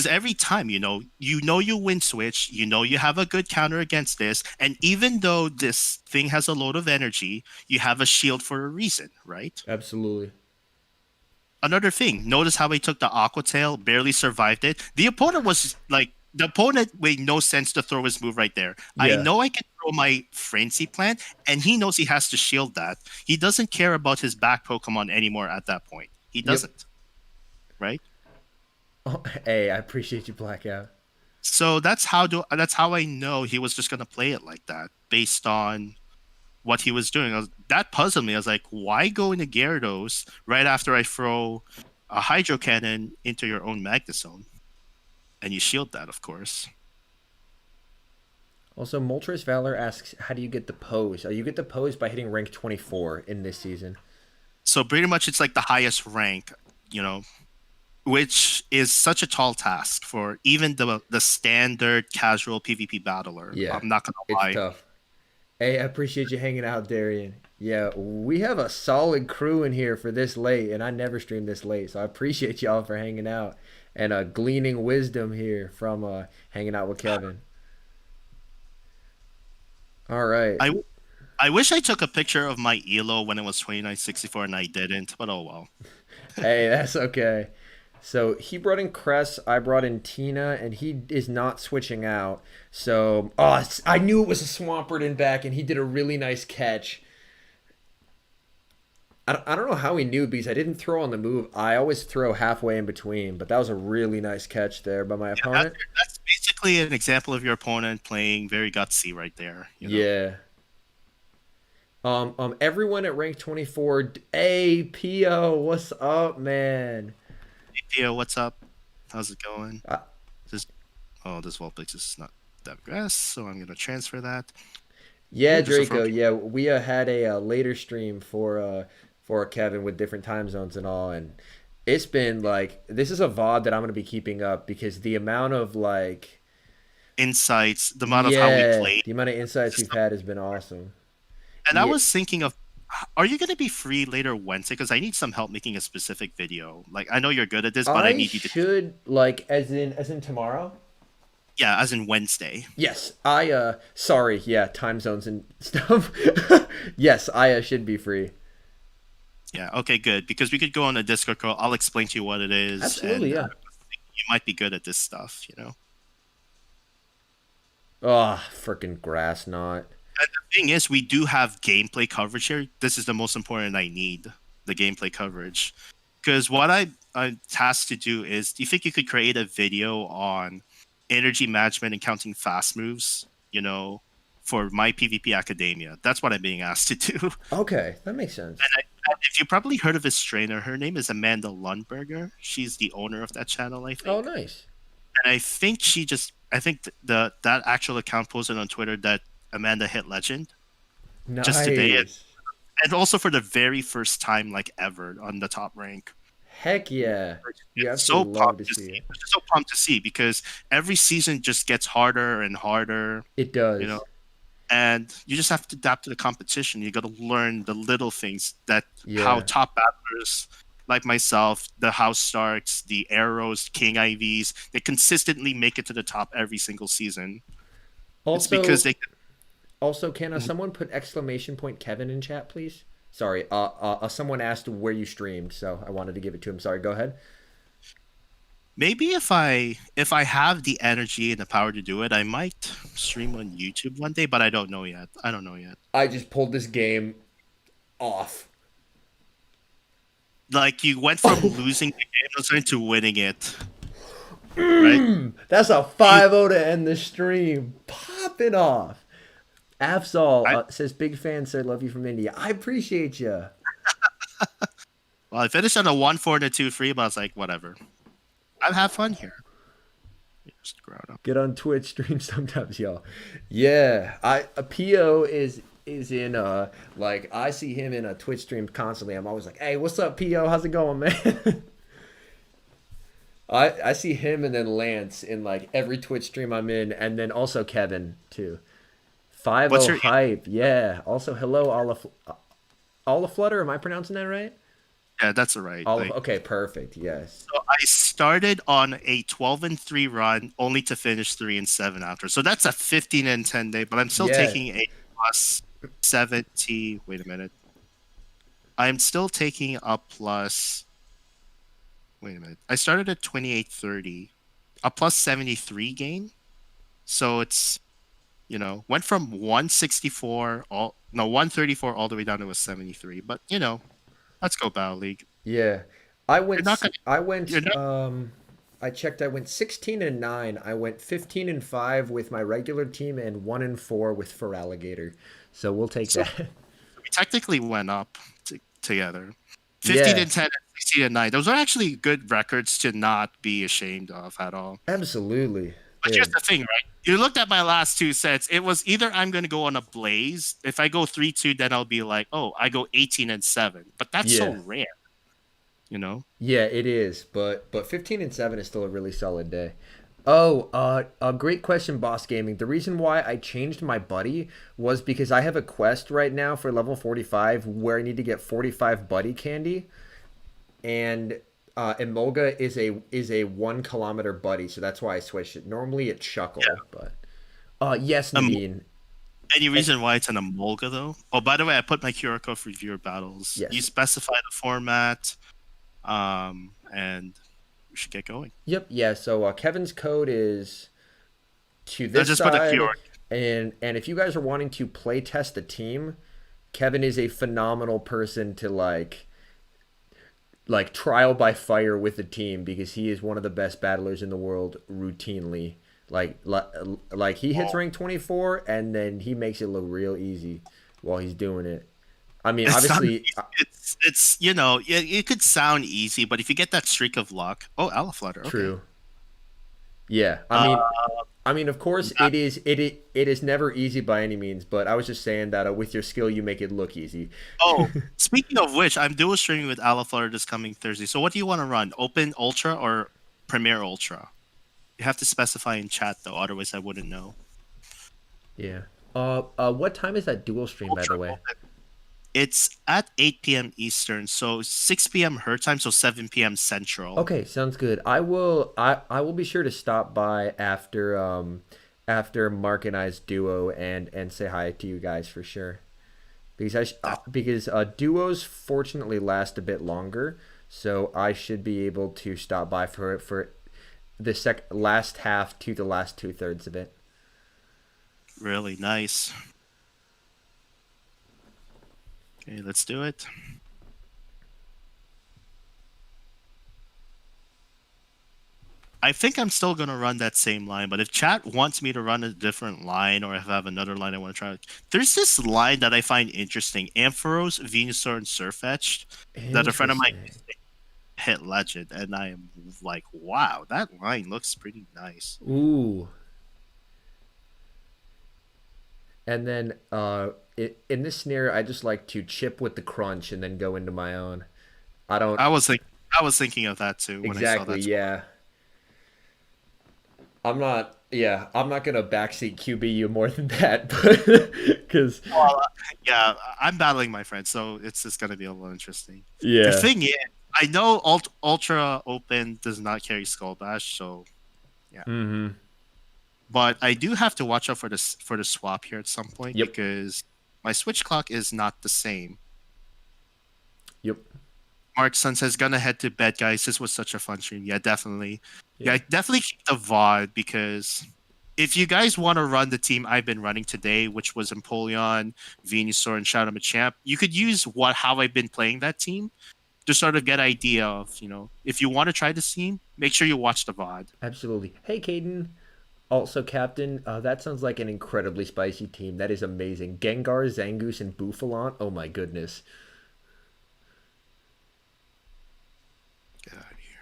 every time you win switch, you have a good counter against this, and even though this thing has a load of energy, you have a shield for a reason, right? Absolutely. Another thing, notice how he took the Aqua Tail, barely survived it. The opponent made no sense to throw his move right there. Yeah. I know I can throw my Frenzy Plant, and he knows he has to shield that. He doesn't care about his back Pokemon anymore at that point. He doesn't. Right? Oh, hey, I appreciate you, Blackout. So that's how I know he was just gonna play it like that based on what he was doing. That puzzled me. I was like, why go into Gyarados right after I throw a Hydro Cannon into your own Magnet Zone? And you shield that, of course. Also, Moltres Valor asks, how do you get the pose? You get the pose by hitting rank 24 in this season. So pretty much it's like the highest rank, you know, which is such a tall task for even the standard casual PvP battler. Yeah, I'm not gonna it's lie. tough. Hey, I appreciate you hanging out, Darian. Yeah, we have a solid crew in here for this late, and I never stream this late, so I appreciate y'all for hanging out and gleaning wisdom here from hanging out with Kevin. All right. I I wish I took a picture of my elo when it was 2964 and I didn't, but oh well. Hey, that's okay. So he brought in Cress, I brought in Tina, and he is not switching out. So, I knew it was a Swampert in back, and he did a really nice catch. I don't know how he knew because I didn't throw on the move. I always throw halfway in between, but that was a really nice catch there by my Yeah, opponent. that's basically an example of your opponent playing very gutsy right there. You know, Yeah. Everyone at rank 24. Hey, Pio, what's up, man? hey, Theo, what's up? How's it going? Uh, This this Vulpix is not that grass, so I'm gonna transfer that. yeah, Ooh, there's a Draco. frog. Yeah, we had a later stream for Kevin with different time zones and all, and it's been like this is a VOD that I'm gonna be keeping up because the amount of like Insights, the amount of how we yeah, played. the amount of insights we've had has been awesome. And I Yeah, was thinking of, are you gonna be free later Wednesday? Because I need some help making a specific video. Like I know you're good at this, but I I need you to. should like as in tomorrow. Yeah, as in Wednesday. Yes, sorry, yeah, time zones and stuff. Yes, I should be free. Yeah. Okay. Good. Because we could go on a Discord call. I'll explain to you what it is, Absolutely, and yeah. you might be good at this stuff. You know. Oh, freaking grass knot. And the thing is, we do have gameplay coverage here. This is the most important I need, the gameplay coverage. Because what I'm tasked to do is, do you think you could create a video on energy management and counting fast moves, for my PvP Academia? That's what I'm being asked to do. Okay, that makes sense. And if you probably heard of this trainer, her name is Amanda Lundberger. She's the owner of that channel, I Oh, think. nice. And I think I think that actual account posted on Twitter that Amanda hit legend just today, Nice. and also for the very first time like ever on the top rank. Heck yeah. You It's so absolutely love to pumped to see see. it. It's just so pumped to see because every season just gets harder and harder, It you know. does. And you just have to adapt to the competition. You got to learn the little things that how Yeah. top battlers like myself, the House Starks, the Arrows, King IVs, they consistently make it to the top every single season. It's because Also, they. can someone put exclamation point Kevin in chat, please? Sorry. Someone asked where you streamed, so I wanted to give it to him. Sorry. Go ahead. Maybe if I have the energy and the power to do it, I might stream on YouTube one day, but I don't know yet. I don't know yet. I just pulled this game off. Like you went from losing the game to winning it, right? That's a 5-0 to end the stream. Popping off. Afzal I says, big fan, sir. Love you from India. I appreciate you. well, I finished on a 1-4 and a 2-3, but I was like, whatever. I've had fun here. Just grow up. Get on Twitch stream sometimes, y'all. Yeah, a PO is in like I see him in a Twitch stream constantly. I'm always like, hey, what's up, PO? How's it going, man? I see him and then Lance in like every Twitch stream I'm in, and then also Kevin too. 5 What's 0 your hype, yeah. Also, hello, Olaf Flutter. Am I pronouncing that right? yeah? That's all right. Olaf. Like, Okay, perfect. Yes. so I started on a 12-3 run, only to finish 3-7 after. So that's a 15-10 day, but I'm still Yeah. taking a plus 70. Wait a minute. I'm still taking a plus. Wait a minute. I started at 28-30, a plus 73 gain. So it's went from 134 all the way down to a 73. But let's go Battle League. Yeah. You're not gonna. I went You're not. I checked. I went 16-9. I went 15-5 with my regular team and 1-4 with for alligator. So we'll take So that. we technically went up together. 15 Yeah, and 10 and 16 and 9. Those are actually good records to not be ashamed of at all. absolutely. But Yeah, here's the thing, right? You looked at my last two sets. It was either I'm going to go on a blaze. If I go 3-2, then I'll be like, oh, I go 18 and 7. But that's so yeah, rare, you know? yeah. It is, but 15-7 is still a really solid day. Oh, a great question, Boss Gaming. The reason why I changed my buddy was because I have a quest right now for level 45 where I need to get 45 buddy candy, and Emolga is a 1 kilometer buddy, so that's why I switched it. Normally it's Shuckle, but yes, Um, Naveen. any And reason why it's an Amolga, though? Oh, by the way, I put my QR code for viewer battles. You yes, specify the format, and we should get going. yep, yeah. So Kevin's code is to I this just put the side, QR. and if you guys are wanting to play test the team, Kevin is a phenomenal person to like trial by fire with the team because he is one of the best battlers in the world routinely. Like he hits rank 24 and then he makes it look real easy while he's doing it. I mean, It's not. obviously, It's it could sound easy, but if you get that streak of luck, oh, Ala Flutter, okay. true. Yeah, Uh, I mean, of course, it is never easy by any means. But I was just saying that with your skill, you make it look easy. oh, speaking of which, I'm dual streaming with Ala Flutter this coming Thursday. So what do you want to run? Open Ultra or Premier Ultra? You have to specify in chat though, otherwise I wouldn't know. Yeah. What time is that dual stream, by Ultra the way? Open. It's at 8 p.m. Eastern, so 6 p.m. her time, so 7 p.m. Central. Okay, sounds good. I will be sure to stop by after Mark and I's duo and say hi to you guys for sure. Because duos fortunately last a bit longer, so I should be able to stop by for the last half to the last 2/3 of it. Really nice. Okay, let's do it. I think I'm still gonna run that same line, but if chat wants me to run a different line or if I have another line I want to try, there's this line that I find interesting: Ampharos, Venusaur, and Surfetched that a friend of mine Interesting. hit legend, and I am like, wow, that line looks pretty nice. Ooh. And then in this scenario, I just like to chip with the crunch and then go into my own. I don't I was thinking of that too when I saw exactly, that. yeah. I'm not gonna backseat QB you more than that, but because Well, yeah, I'm battling my friend, so it's just gonna be a little interesting. The yeah. thing is, I know Ultra Open does not carry Skull Bash, so yeah. Mm-hmm. But I do have to watch out for the swap here at some point Yep. because my switch clock is not the same. Yep. Mark Sun says, "Gonna head to bed, guys. This was such a fun stream." Yeah, definitely. Yeah. Yeah, definitely keep the VOD because if you guys want to run the team I've been running today, which was Empoleon, Venusaur, and Shadow Machamp, you could use how I've been playing that team to sort of get idea of, if you want to try this team, make sure you watch the VOD. Absolutely. Hey, Caden. Also, Captain, that sounds like an incredibly spicy team. That is amazing. Gengar, Zangoose, and Bouffalon. Oh my goodness. Get out of here.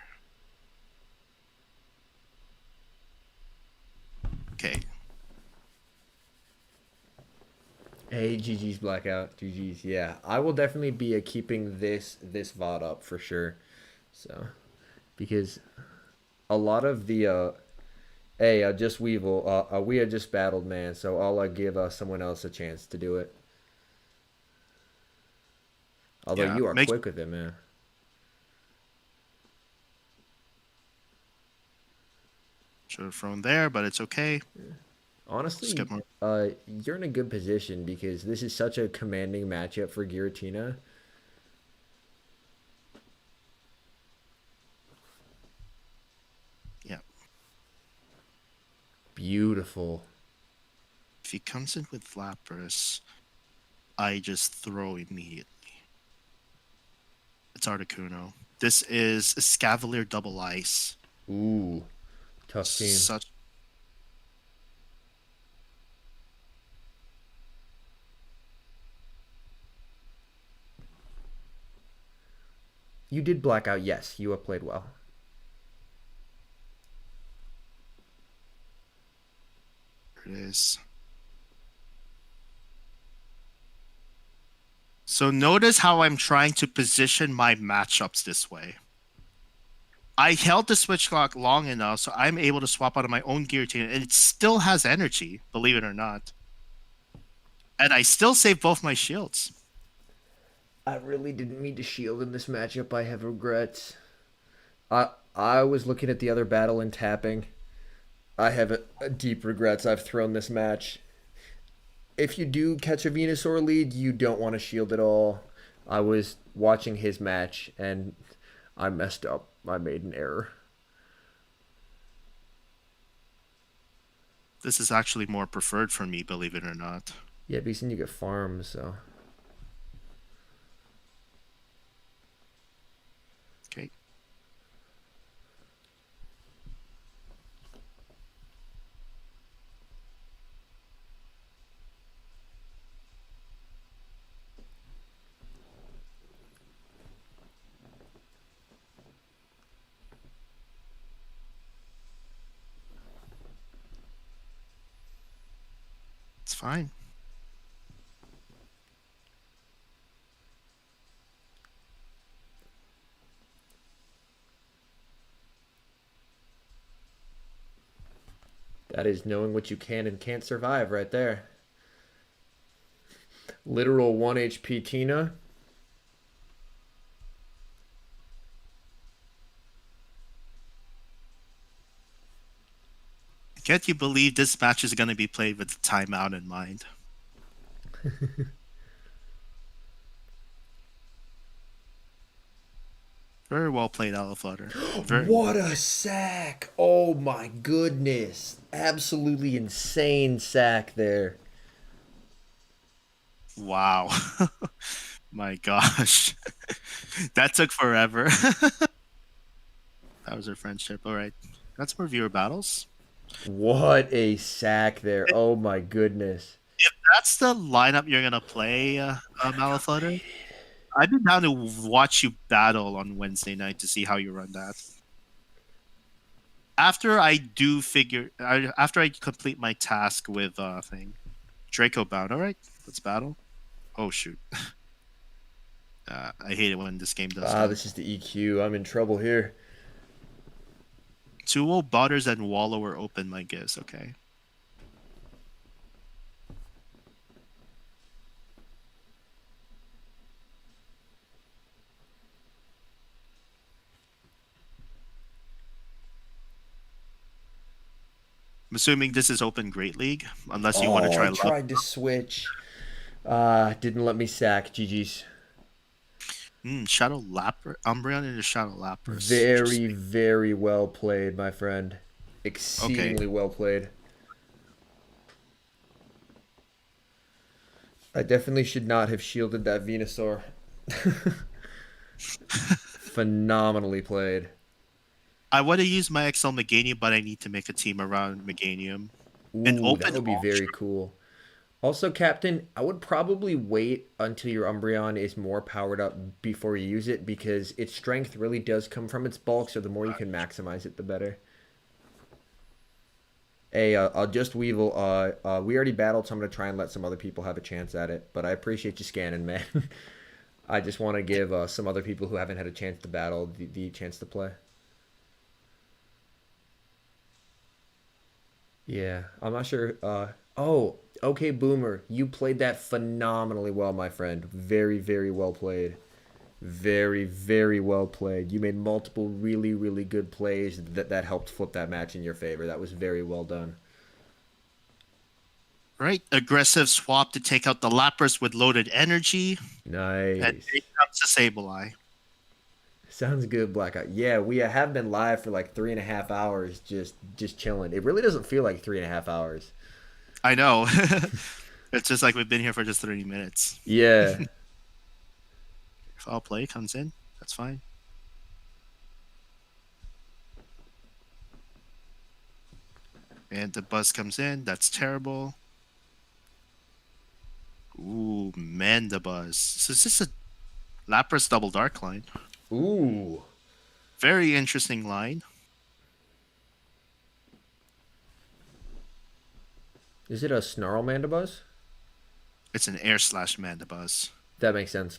Okay. Hey, GG's Blackout. GG's. Yeah, I will definitely be keeping this VOD up for sure. So, because a lot of the hey, just Weevil. We had just battled, man. So I'll give someone else a chance to do it. Although Yeah. you are quick with it, man. Should have thrown there, but it's okay. Honestly, Skip more. you're in a good position because this is such a commanding matchup for Giratina. Yeah. Beautiful. If he comes in with Lapras, I just throw immediately. It's Articuno. This is Scavalier Double Ice. Ooh, tough team. Such You did black out. Yes, you have played well. it is. So notice how I'm trying to position my matchups this way. I held the switch clock long enough so I'm able to swap out of my own guillotine and it still has energy, believe it or not. And I still save both my shields. I really didn't mean to shield in this matchup. I have regrets. I was looking at the other battle and tapping. I have deep regrets. I've thrown this match. If you do catch a Venusaur lead, you don't want to shield at all. I was watching his match and I messed up. I made an error. This is actually more preferred for me, believe it or not. Yeah, because then you get farms, so. Okay. It's fine. That is knowing what you can and can't survive right there. Literal 1 HP Tina. Can't you believe this match is going to be played with the timeout in mind? Very well played, Alaflutter. What a sack! Oh my goodness. Absolutely insane sack there. Wow. My gosh. That took forever. That was our friendship. All right. That's more viewer battles. What a sack there. Oh my goodness. If that's the lineup you're going to play, Alaflutter, I'd be down to watch you battle on Wednesday night to see how you run that. After I after I complete my task with thing, Draco bound. All right, let's battle. Oh shoot! I hate it when this game does that. This is the EQ. I'm in trouble here. 2-0 Botters and Wallow are open, my guess. Okay. I'm assuming this is open Great League, unless you want to try. I tried to switch. Didn't let me sack. GG's. Shadow Lapras. Umbreon into Shadow Lapras. Very, very well played, my friend. Exceedingly well played. I definitely should not have shielded that Venusaur. Phenomenally played. I want to use my XL Meganium, but I need to make a team around Meganium. Ooh, that would be very cool. Also, Captain, I would probably wait until your Umbreon is more powered up before you use it because its strength really does come from its bulk, so the more you can maximize it, the better. Hey, I'll just Weevil. We already battled, so I'm going to try and let some other people have a chance at it. But I appreciate you scanning, man. I just want to give some other people who haven't had a chance to battle the chance to play. Yeah, I'm not sure. Oh, okay, Boomer, you played that phenomenally well, my friend. Very, very well played. Very, very well played. You made multiple really, really good plays that helped flip that match in your favor. That was very well done. Right, aggressive swap to take out the Lapras with loaded energy. Nice. And it comes to Sableye. Sounds good, Blackout. Yeah, we have been live for like 3.5 hours, just chilling. It really doesn't feel like 3.5 hours. I know. It's just like we've been here for just 30 minutes. Yeah. If I'll play comes in, that's fine. And the buzz comes in. That's terrible. Ooh, Mandibuzz. So is this a Lapras double dark line? Ooh. Very interesting line. Is it a Snarl Mandibuzz? It's an air slash Mandibuzz. That makes sense.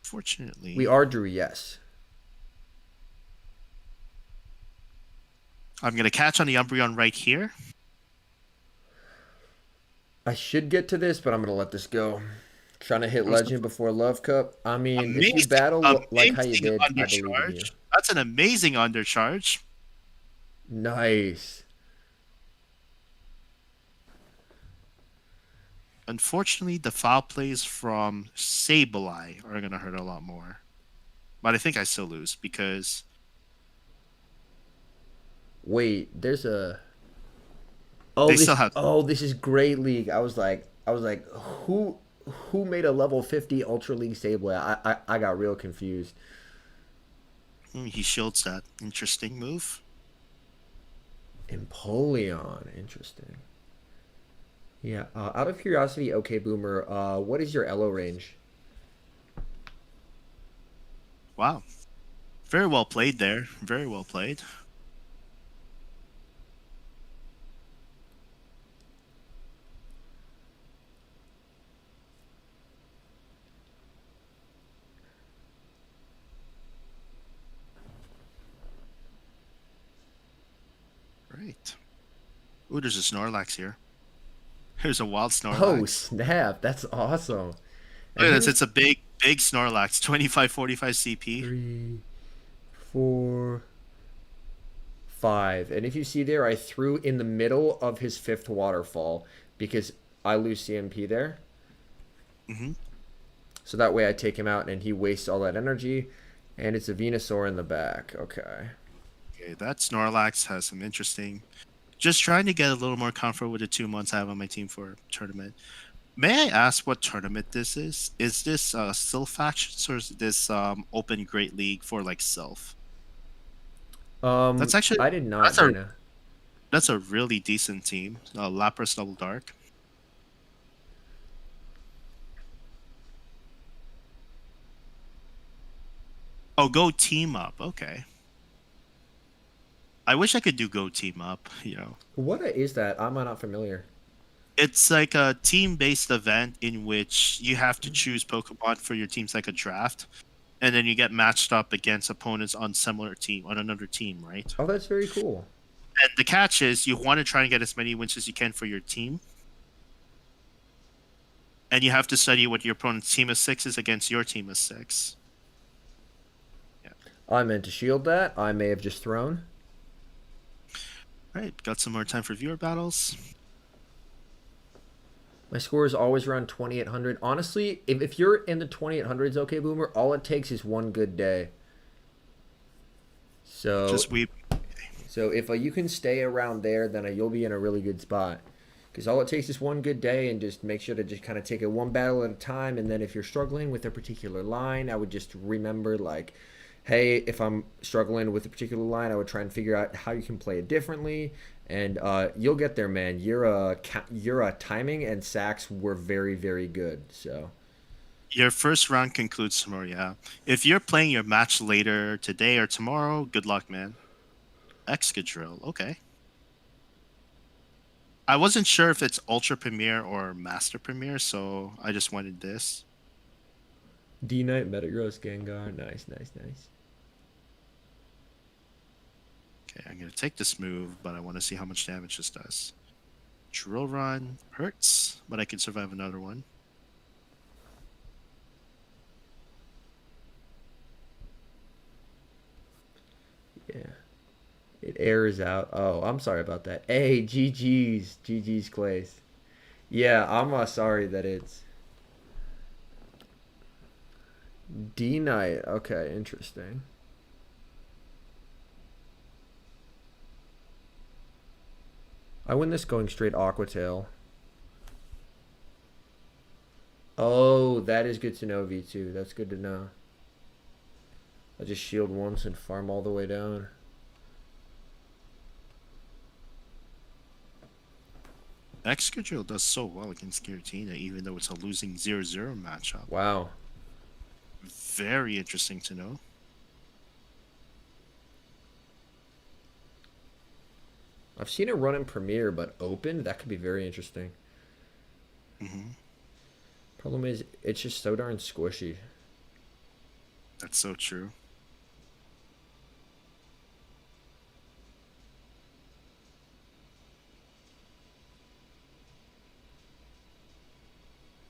Fortunately, We are Drew, yes. I'm gonna catch on the Umbreon right here. I should get to this, but I'm gonna let this go. Trying to hit Legend before Love Cup. I mean, if you battle like how you did, I believe in you. That's an amazing undercharge. Nice. Unfortunately, the foul plays from Sableye are going to hurt a lot more. But I think I still lose because... Wait, there's a... Oh, They this, still have... oh, this is Great League. I was like, who made a level 50 Ultra League Sableye? I got real confused. He shields that. Interesting move. Empoleon, interesting. Yeah, out of curiosity, okay, Boomer, what is your Elo range? Wow. Very well played there. Very well played. Right. Ooh, there's a Snorlax here. There's a wild Snorlax. Oh, snap. That's awesome. Look at this. It's a big Snorlax. 2545 CP. 3, 4, 5. And if you see there, I threw in the middle of his 5th waterfall because I lose CMP there. Mm-hmm. So that way I take him out and he wastes all that energy. And it's a Venusaur in the back. Okay. Okay, that Snorlax has some interesting... Just trying to get a little more comfort with the 2 months I have on my team for tournament. May I ask what tournament this is? Is this Sylph Factions or is this Open Great League for like Sylph? That's actually... I did not, Dana. That's a really decent team. Lapras Double Dark. Oh, go team up. Okay. I wish I could do go team up, you know. What is that? I'm not familiar. It's like a team-based event in which you have to choose Pokemon for your team's like a draft. And then you get matched up against opponents on another team, right? Oh, that's very cool. And the catch is you want to try and get as many wins as you can for your team. And you have to study what your opponent's team of 6 is against your team of 6. Yeah. I meant to shield that. I may have just thrown. Right, got some more time for viewer battles. My score is always around 2,800. Honestly, if you're in the 2,800s, okay, Boomer, all it takes is one good day. So Just weep. So if you can stay around there, then you'll be in a really good spot. Because all it takes is one good day, and just make sure to just kind of take it one battle at a time. And then if you're struggling with a particular line, I would just remember, like, hey, if I'm struggling with a particular line, I would try and figure out how you can play it differently. And you'll get there, man. Your timing and sacks were very, very good. So Your first round concludes tomorrow, yeah. If you're playing your match later today or tomorrow, good luck, man. Excadrill, okay. I wasn't sure if it's Ultra Premier or Master Premier, so I just wanted this. D-Knight, Metagross, Gengar. Nice. Okay, I'm going to take this move, but I want to see how much damage this does. Drill Run hurts, but I can survive another one. Yeah. It airs out. Oh, I'm sorry about that. Hey, GG's, Clays. Yeah, I'm sorry that it's D-Knight. Okay, interesting. I win this going straight Aquatail. Oh, that is good to know, V2. That's good to know. I'll just shield once and farm all the way down. Excadrill does so well against Giratina, even though it's a losing 0-0 matchup. Wow. Very interesting to know. I've seen it run in Premiere, but open, that could be very interesting. Problem is, it's just so darn squishy. That's so true.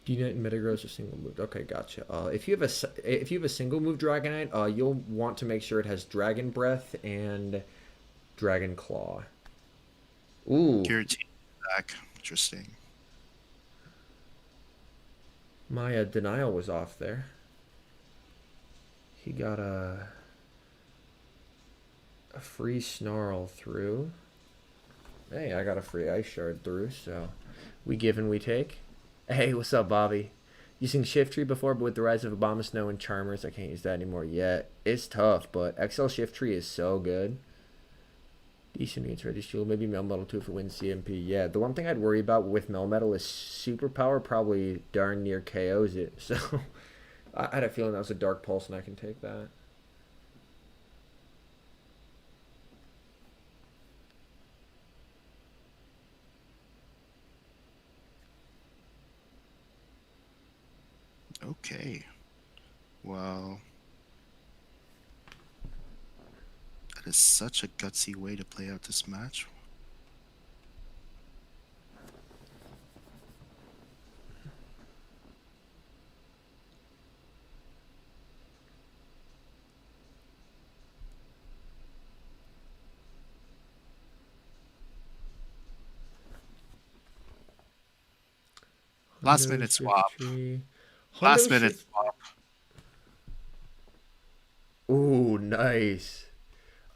Unite and Metagross are single moved. Okay, gotcha. If you have a single move Dragonite, you'll want to make sure it has Dragon Breath and Dragon Claw. Ooh. Giratina back. Interesting. My denial was off there. He got a free Snarl through. Hey, I got a free Ice Shard through, so we give and we take. Hey, what's up, Bobby? Using Shiftry before, but with the rise of Abomasnow and Charmers, I can't use that anymore yet. It's tough, but XL Shiftry is so good. Decent against Ready Shield, maybe Melmetal too if it wins CMP. Yeah, the one thing I'd worry about with Melmetal is Superpower probably darn near KOs it. So I had a feeling that was a Dark Pulse and I can take that. Okay. Well, that is such a gutsy way to play out this match. Last minute swap. Last minute swap. Ooh, nice.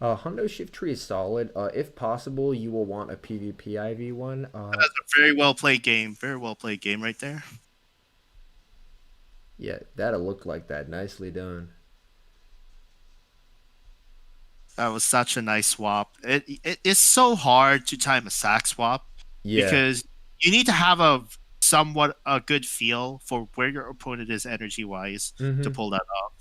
Hundo Shift Tree is solid. If possible, you will want a PvP IV one. That's a very well played game. Very well played game right there. Yeah, that'll look like that. Nicely done. That was such a nice swap. It's so hard to time a sack swap because you need to have a somewhat a good feel for where your opponent is energy wise to pull that off.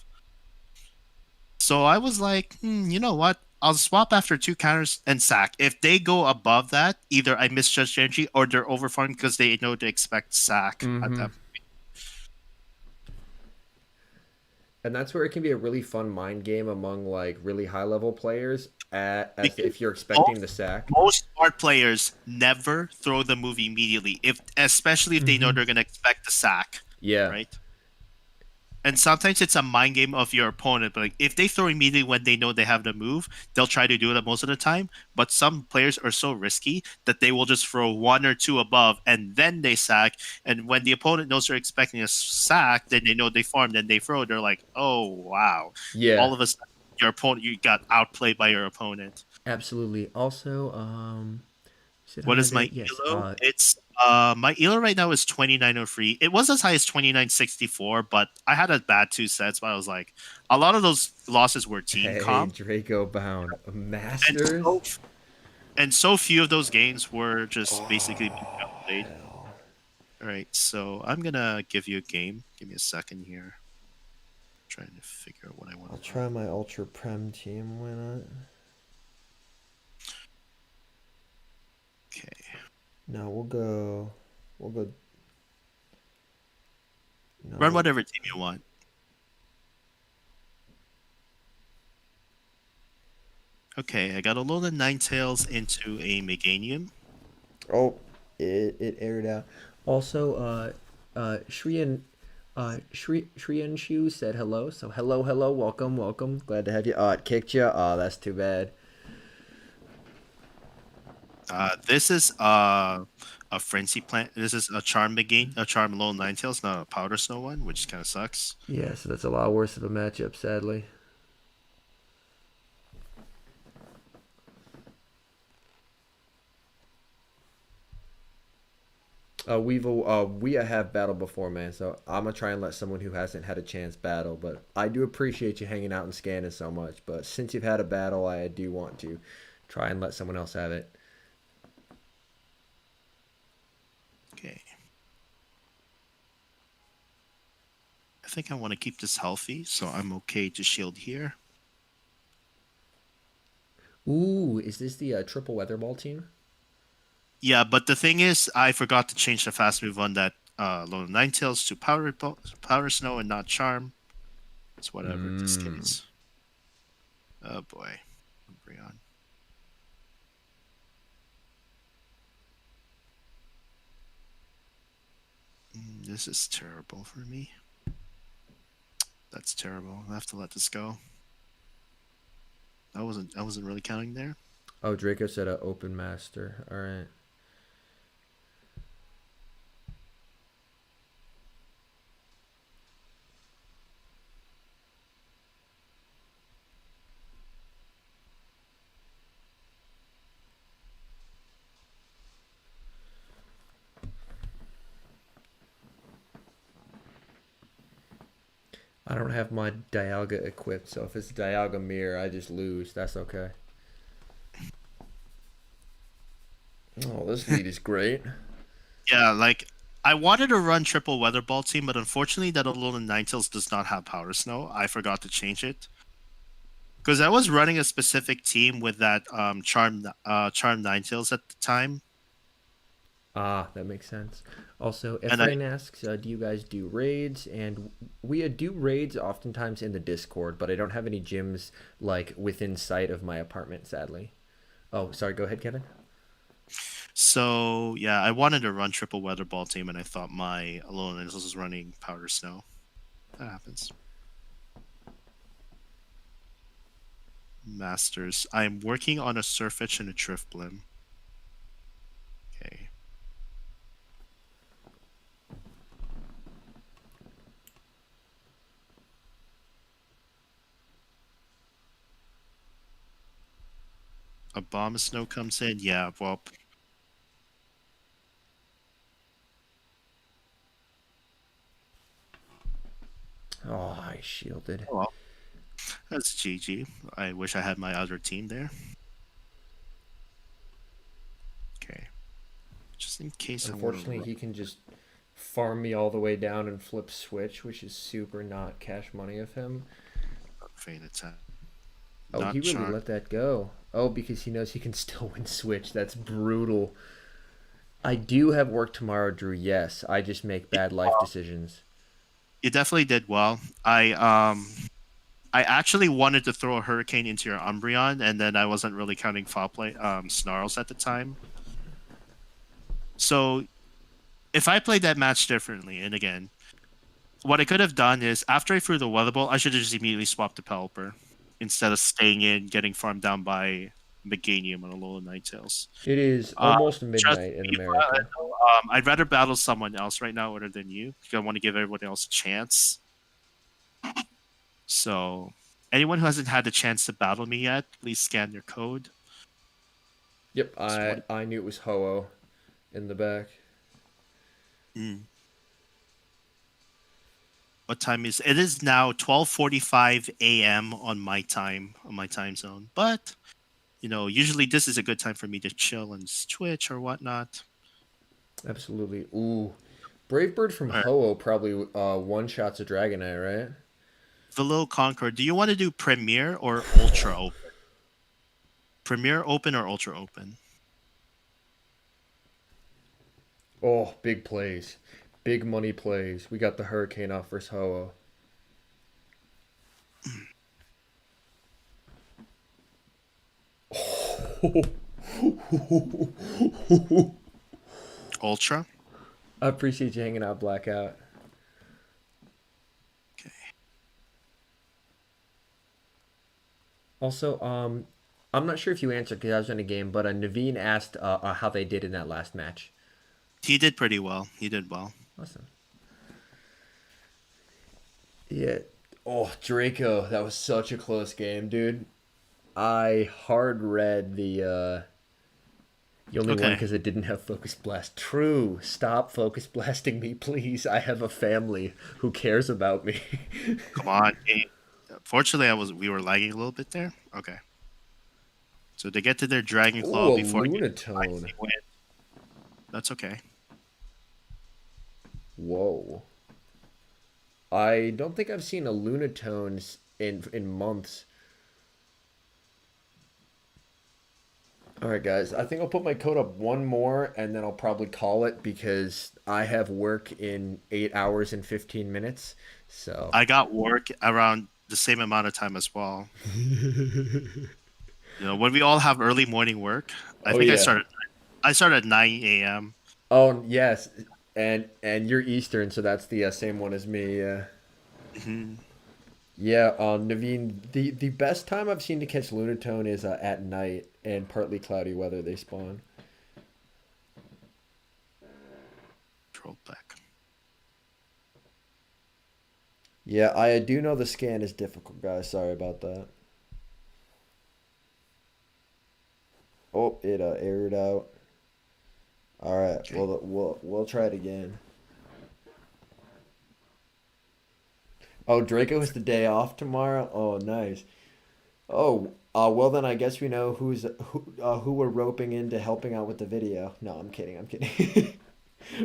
So I was like, you know what? I'll swap after 2 counters and sack. If they go above that, either I misjudged energy or they're overfarmed because they know to expect sack at that point. And that's where it can be a really fun mind game among like really high level players if you're expecting the sack. Most smart players never throw the move immediately, especially if they know they're gonna expect the sack. Yeah. Right. And sometimes it's a mind game of your opponent. But like if they throw immediately when they know they have the move, they'll try to do it most of the time. But some players are so risky that they will just throw 1 or 2 above and then they sack. And when the opponent knows they're expecting a sack, then they know they farm, then they throw. They're like, oh wow. Yeah. All of a sudden, you got outplayed by your opponent. Absolutely. Also, what is my elo? It's my elo right now is 2903. It was as high as 2964, but I had a bad 2 sets. But I was like, a lot of those losses were team comp. Draco Bound Masters, and so few of those games were just basically being outplayed. All right, so I'm gonna give you a game. Give me a second here. I'm trying to figure out what I want. I'll try my Ultra Prem team. Why not? Okay. No, we'll go. No, run whatever team you want. Okay, I got a Alolan Ninetales into a Meganium. Oh, it aired out. Also, Shrian Shu said hello. So hello, welcome. Glad to have you. It kicked you. That's too bad. This is a Frenzy Plant. This is a Charm Alolan Ninetales, not a Powder Snow one, which kind of sucks. Yeah, so that's a lot worse of a matchup, sadly. We have battled before, man. So I'm gonna try and let someone who hasn't had a chance battle. But I do appreciate you hanging out and scanning so much. But since you've had a battle, I do want to try and let someone else have it. Okay. I think I want to keep this healthy, so I'm okay to shield here. Ooh, is this the triple weather ball team? Yeah, but the thing is, I forgot to change the fast move on that Lone Ninetales to Power Snow and not Charm. It's whatever in this Mm. case. Oh boy. Umbreon. This is terrible for me. That's terrible. I have to let this go. I wasn't really counting there. Oh, Draco said a open master. All right. I don't have my Dialga equipped, so if it's Dialga Mirror, I just lose. That's okay. Oh, this lead is great. Yeah, like I wanted to run triple weather ball team, but unfortunately that Alolan Ninetales does not have Power Snow. I forgot to change it. Because I was running a specific team with that Charm Ninetales at the time. Ah, that makes sense. Also, And I Efrain asks, do you guys do raids? And we do raids oftentimes in the Discord, but I don't have any gyms like within sight of my apartment, sadly. Oh, sorry. Go ahead, Kevin. so yeah, I wanted to run triple weather ball team and I thought my Alolan Ninetales was running Powder Snow. That happens. Masters. I'm working on a Surfetch and a Drifblim. Okay. A Bomb Snow comes in. Yeah, well, Oh, I shielded. well, that's GG. I wish I had my other team there. Okay. Just in case I want to Unfortunately, he can just farm me all the way down and flip switch, which is super not cash money of him. Feint attack. Oh, he Not really Charm. let that go. Oh, because he knows he can still win switch. That's brutal. I do have work tomorrow, Drew. Yes, I just make bad life decisions. You definitely did well. I actually wanted to throw a hurricane into your Umbreon, and then I wasn't really counting foul play snarls at the time. So if I played that match differently, and again, what I could have done is after I threw the weather ball, I should have just immediately swapped the Pelipper instead of staying in, getting farmed down by Meganium on a Alolan Ninetales. It is Uh, almost Trust midnight in me, America. I'd rather battle someone else right now other than you because I want to give everybody else a chance. So, anyone who hasn't had the chance to battle me yet, please scan your code. Yep, So I knew it was Ho-Oh in the back. Mm. What time is it? Is now 12:45 a.m. on my time zone. But usually this is a good time for me to chill and Twitch or whatnot. Absolutely. Ooh, Brave Bird from All right. Ho-Oh probably one shots a Dragonite, right? Velo Concord, do you want to do Premier or Ultra Open? Premier Open or Ultra Open? Oh, big plays. Big money plays. We got the Hurricane off versus Ho-Oh. Ultra? I appreciate you hanging out, Blackout. Okay. Also, I'm not sure if you answered because I was in a game, but Naveen asked how they did in that last match. He did pretty well. He did well. Awesome. Yeah. Oh, Draco, that was such a close game, dude. I hard read the You only won Okay. because it didn't have Focus Blast. True. Stop Focus Blasting me, please. I have a family who cares about me. Come on. Game. Fortunately, we were lagging a little bit there. Okay. So they get to their Dragon Ooh, Claw a before I get Lunatone. icy wind. That's okay. Whoa. I don't think I've seen a Lunatone in months. All right, guys. I think I'll put my code up one more, and then I'll probably call it because I have work in 8 hours and 15 minutes. So. I got work around the same amount of time as well. When we all have early morning work, I Oh think yeah. I start at 9 a.m. Oh yes, and you're Eastern, so that's the same one as me. Yeah. Hmm. Yeah. Naveen, the best time I've seen to catch Lunatone is at night and partly cloudy weather. They spawn. Troll back. Yeah, I do know the scan is difficult, guys. Sorry about that. Oh, it aired out. All right. Okay. Well, we'll try it again. Oh, Draco has the day off tomorrow. Oh, nice. Oh, well then I guess we know who we're roping into helping out with the video. No, I'm kidding. I'm kidding.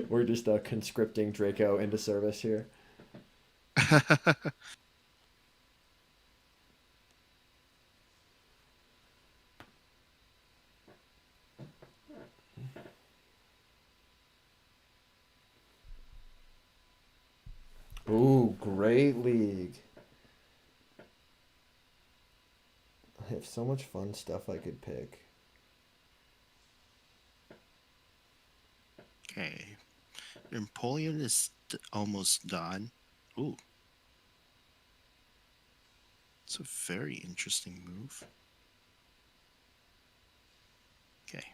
We're just conscripting Draco into service here. Ooh, great league. I have so much fun stuff I could pick. Okay. Napoleon is almost done. Ooh, it's a very interesting move. Okay.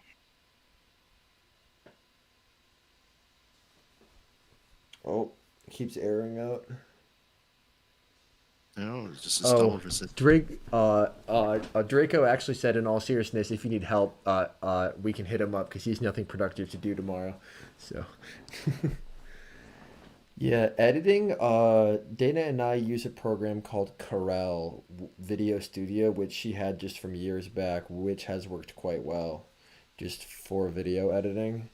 Oh, it keeps airing out. No, this is Oh, double resist. Draco actually said, in all seriousness, if you need help, we can hit him up because he's nothing productive to do tomorrow. So, yeah, editing. Dana and I use a program called Corel Video Studio, which she had just from years back, which has worked quite well, just for video editing.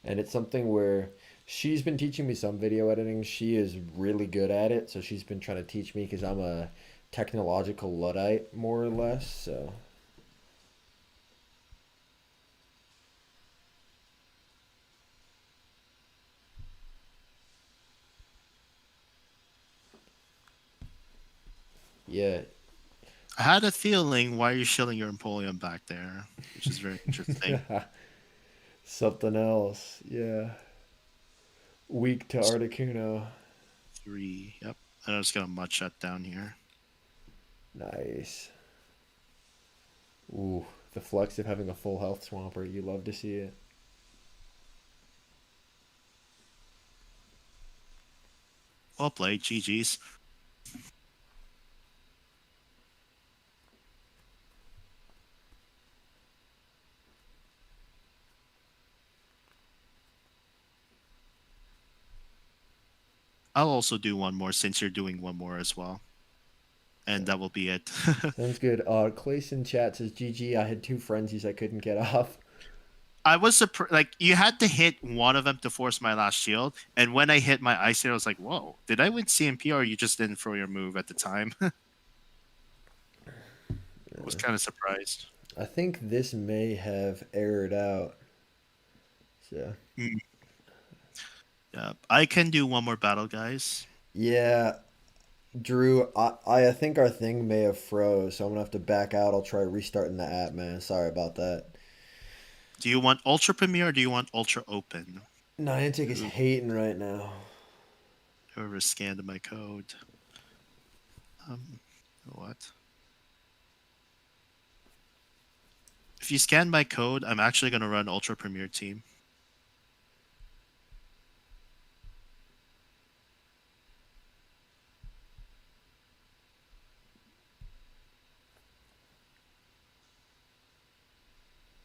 And it's something where she's been teaching me some video editing. She is really good at it, so she's been trying to teach me because I'm a technological luddite more or less. So yeah. I had a feeling why you're shilling your Napoleon back there, which is very interesting. Something else. Yeah. Weak to So Articuno. 3. Yep. I'm just gonna mud shut down here. Nice. Ooh, the flex of having a full health swamper. You love to see it. Well played. GG's. I'll also do one more since you're doing one more as well. And that will be it. Sounds good. Clayson chat says, GG, I had two frenzies I couldn't get off. I was surprised. Like, you had to hit one of them to force my last shield. And when I hit my ice hit, I was like, whoa, did I win CMP or you just didn't throw your move at the time? I was kind of surprised. I think this may have aired out. So. Mm. Yeah, I can do one more battle, guys. Yeah, Drew, I think our thing may have froze, so I'm gonna have to back out. I'll try restarting the app, man. Sorry about that. Do you want Ultra Premiere or do you want Ultra Open? Niantic is Ooh, hating right now. whoever scanned my code. What? If you scan my code, I'm actually going to run Ultra Premier Team.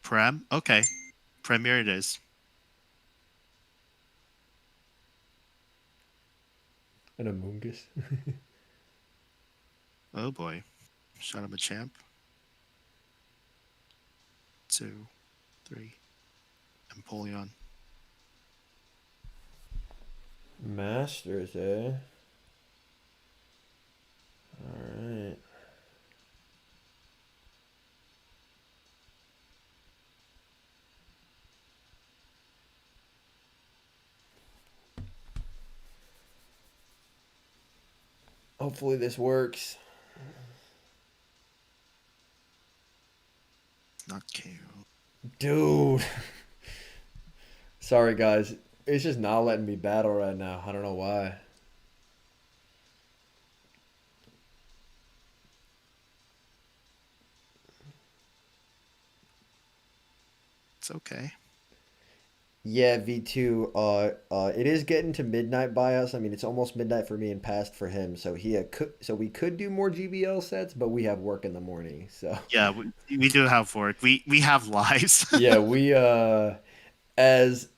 Pram? Okay. Premier it is. An Amoongus. Oh boy. Shout out Machamp. 2, 3. Empoleon. Masters, eh? Alright. Hopefully this works. Not KO. Dude. Sorry, guys. It's just not letting me battle right now. I don't know why. It's okay. Yeah, V2. It is getting to midnight by us. I mean, it's almost midnight for me and past for him. So we could do more GBL sets, but we have work in the morning. So Yeah, we do have work. We have lives. yeah, we as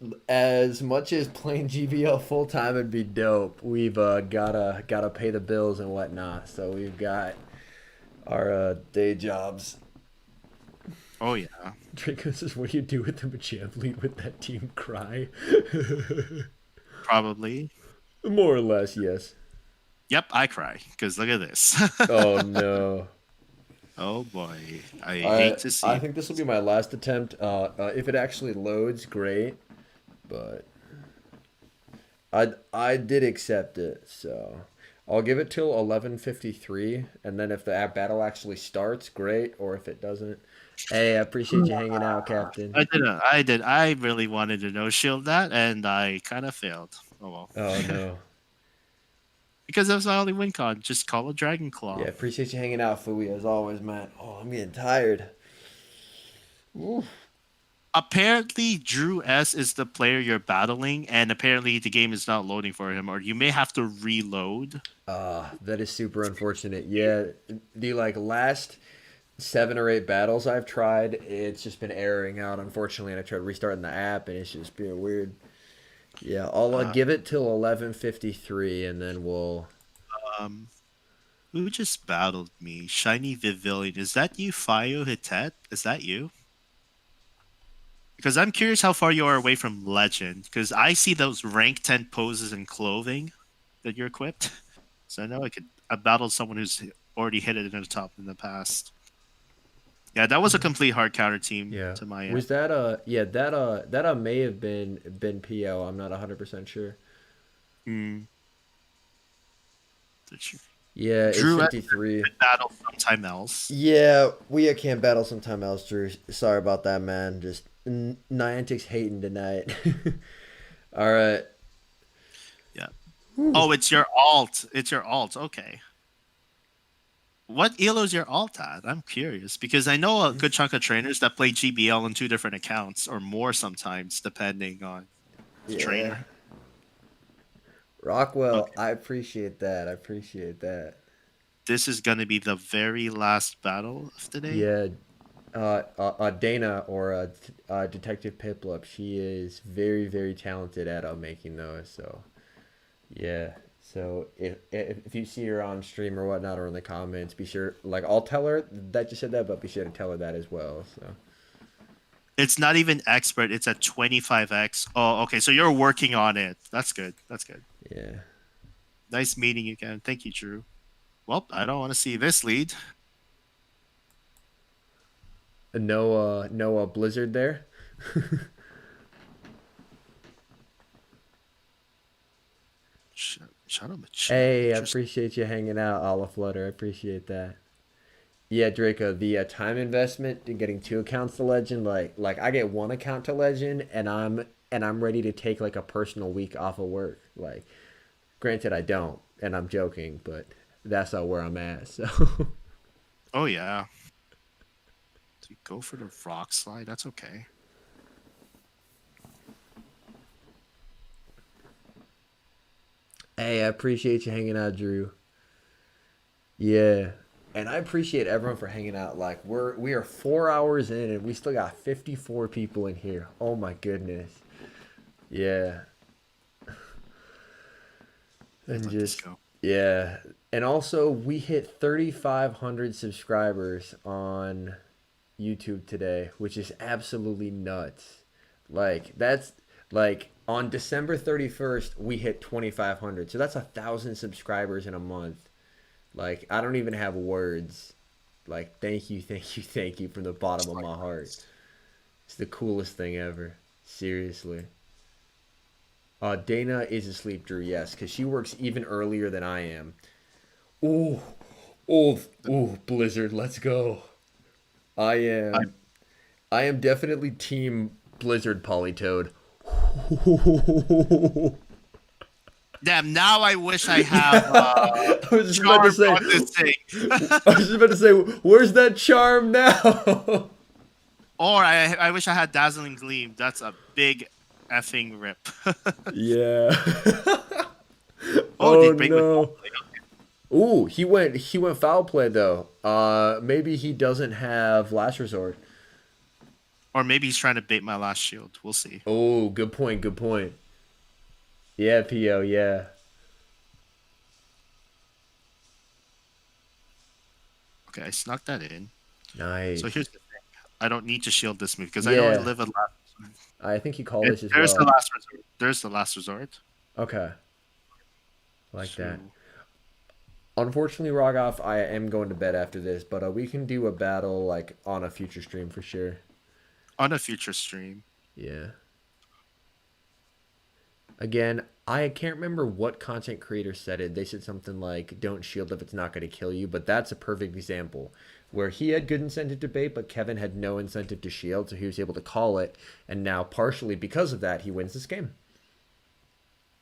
much as playing GBL full time would be dope, we've gotta pay the bills and whatnot. So we've got our day jobs. Oh yeah. Draco says, "What do you do with the Machamp lead with that team cry?" Probably. More or less, yes. Yep, I cry because look at this. Oh no. Oh boy, I hate to see. I think this will be my last attempt. If it actually loads, great. But I did accept it, so I'll give it till 11:53, and then if the battle actually starts, great. Or if it doesn't, hey, I appreciate you hanging out, Captain. I did. I really wanted to no shield that, and I kind of failed. Oh well. Oh no. Because that was my only win con. Just call a Dragon Claw. Yeah, appreciate you hanging out, Fui, as always, man. Oh, I'm getting tired. Ooh. Apparently, Drew S is the player you're battling, and apparently the game is not loading for him, or you may have to reload. That is super unfortunate. Yeah, the last 7 or 8 battles I've tried, it's just been erroring out, unfortunately, and I tried restarting the app, and it's just being weird. Yeah, I'll give it till 11:53, and then we'll. Who just battled me? Shiny Vivillon. Is that you, Fio Hitet? Is that you? Because I'm curious how far you are away from Legend. Because I see those rank 10 poses and clothing that you're equipped. So I know I battled someone who's already hit it in the top in the past. Yeah, that was a complete hard counter team to my end. Was that that may have been PO. I'm not 100% sure. Yeah, Drew it's 53. Battle sometime else. Yeah, we can't battle sometime else, Drew. Sorry about that, man. Just Niantic's hating tonight. All right. Yeah. Oh, it's your alt. It's your alt. Okay. What elo is your alt at? I'm curious because I know a good chunk of trainers that play GBL on 2 different accounts or more sometimes, depending on the trainer. Rockwell, okay. I appreciate that. I appreciate that. This is gonna be the very last battle of the day. Yeah. Dana or Detective Piplup, she is very, very talented at making those. So, yeah. So if you see her on stream or whatnot or in the comments, be sure, I'll tell her that you said that, but be sure to tell her that as well. So. It's not even expert. It's at 25x. Oh, okay. So you're working on it. That's good. That's good. Yeah. Nice meeting you again. Thank you, Drew. Well, I don't want to see this lead. No Blizzard there. Shut up. Hey, I appreciate you hanging out, Olive Flutter. I appreciate that. Yeah, Draco, the time investment in getting 2 accounts to Legend, like I get 1 account to Legend, and I'm ready to take a personal week off of work. Granted, I don't, and I'm joking, but that's where I'm at. So. Oh yeah. So you go for the rock slide. That's okay. Hey, I appreciate you hanging out, Drew. Yeah. And I appreciate everyone for hanging out. Like we are 4 hours in and we still got 54 people in here. Oh my goodness. Yeah. And Let this just go. yeah. And also we hit 3,500 subscribers on YouTube today, which is absolutely nuts. Like that's like on December 31st we hit 2,500. So that's 1,000 subscribers in a month. Like I don't even have words. Like thank you, thank you, thank you from the bottom of my heart. It's the coolest thing ever. Seriously. Dana is asleep, Drew. Yes, because she works even earlier than I am. Ooh, ooh, Blizzard. Let's go. I I, am. I am definitely Team Blizzard Polytoad. damn, now I wish I have I was just about to charm say. on this thing. I was just about to say, where's that charm now? Or I wish I had Dazzling Gleam. That's a big effing rip. Yeah. Oh, Oh did break with no. Ooh, he went foul play though. Maybe he doesn't have last resort. Or maybe he's trying to bait my last shield. We'll see. Oh, good point, good point. Yeah, PO, yeah. Okay, I snuck that in. Nice. So here's the thing. I don't need to shield this move because I only Yeah, live a last. I think he called this as There's the well. last resort. There's the last resort. Okay, like So that. Unfortunately, Rogoff, I am going to bed after this, but we can do a battle like on a future stream for sure. on a future stream. Yeah. Again, I can't remember what content creator said it. They said something like, don't shield if it's not going to kill you. But that's a perfect example where he had good incentive to bait, but Kevin had no incentive to shield. So he was able to call it. And now, partially because of that, he wins this game.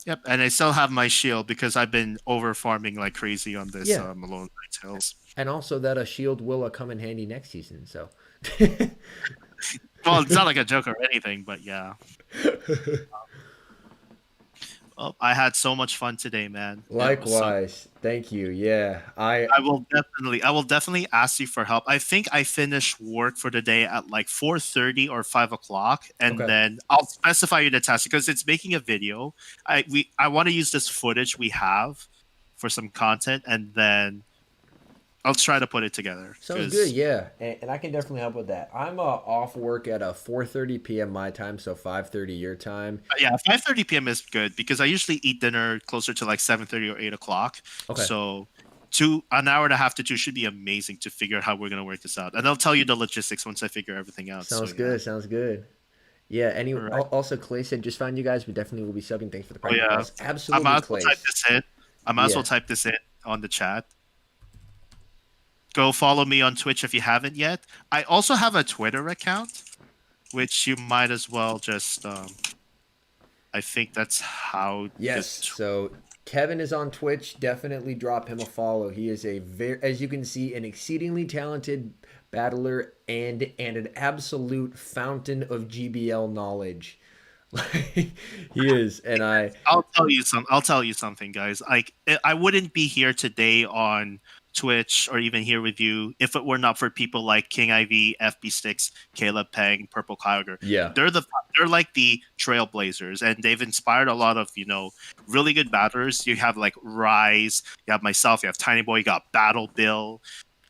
Yep, and I still have my shield because I've been over farming like crazy on this Yeah. Malone Knights Hills. And also that a shield will come in handy next season. So. Well, it's not like a joke or anything, but yeah. Oh, I had so much fun today, man. It was so Likewise. Thank you. Yeah. I will definitely ask you for help. I think I finished work for the day at like 4:30 or 5 o'clock, and Okay. then I'll specify you the task because it's making a video. I want to use this footage we have for some content, and then I'll try to put it together. Sounds good, yeah, and I can definitely help with that. I'm off work at 4:30 p.m. my time, so 5:30 your time. Yeah, 5:30 p.m. is good because I usually eat dinner closer to like 7:30 or 8 o'clock. Okay, So an hour and a half to two should be amazing to figure out how we're gonna work this out, and I'll tell you the logistics once I figure everything out. sounds So yeah. good, sounds good. Yeah. All right. Also, Clay said just found you guys. We definitely will be subbing. Thanks for the Oh private yeah. calls. I Absolutely, might as well Clay. type this in. I might as well Yeah. type this in on the chat. Go follow me on Twitch if you haven't yet. I also have a Twitter account, which you might as well just. I think that's how. Yes. So Kevin is on Twitch. Definitely drop him a follow. He is as you can see, an exceedingly talented battler and an absolute fountain of GBL knowledge. He is, and I'll tell you something, guys. Like I wouldn't be here today on Twitch or even here with you if it were not for people like King IV, FB Sticks, Caleb Peng, Purple Kyogre. yeah, They're like the trailblazers, and they've inspired a lot of really good battlers. You have like Rise, you have myself, you have Tiny Boy, you got Battle Bill.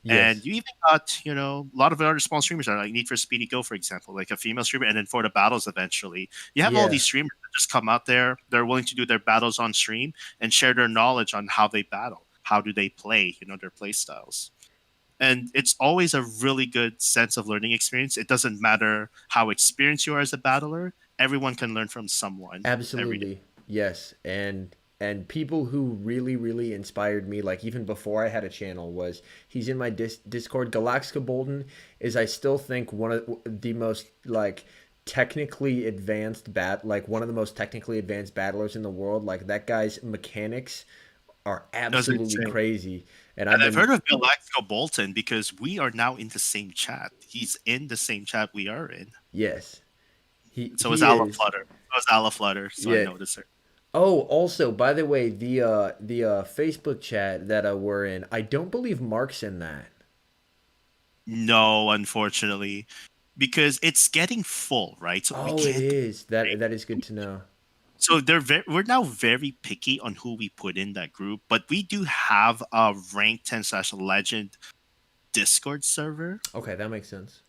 yes, And you even got, a lot of other small streamers are like Need for Speedy Go, for example, like a female streamer. And then for the battles eventually, you have all yeah. these streamers that just come out there. They're willing to do their battles on stream and share their knowledge on how they battle. How do they play, their play styles. And it's always a really good sense of learning experience. It doesn't matter how experienced you are as a battler. Everyone can learn from someone every day. Absolutely. Yes. And people who really inspired me, like even before I had a channel, was he's in my Discord. Galaxica Bolden is, I still think, one of the most like technically advanced one of the most technically advanced battlers in the world. Like that guy's mechanics are absolutely insane. crazy. And I've heard of Galaxico Bolton because we are now in the same chat. He's in the same chat we are in. Yes. So is Ala Flutter. So Yeah. I noticed her. Oh, also, by the way, the Facebook chat that we're in, I don't believe Mark's in that. No, unfortunately, because it's getting full, right? So we Oh, it can't. is. That is good to know. So we're now very picky on who we put in that group, but we do have a rank 10/legend Discord server, Okay, that makes sense.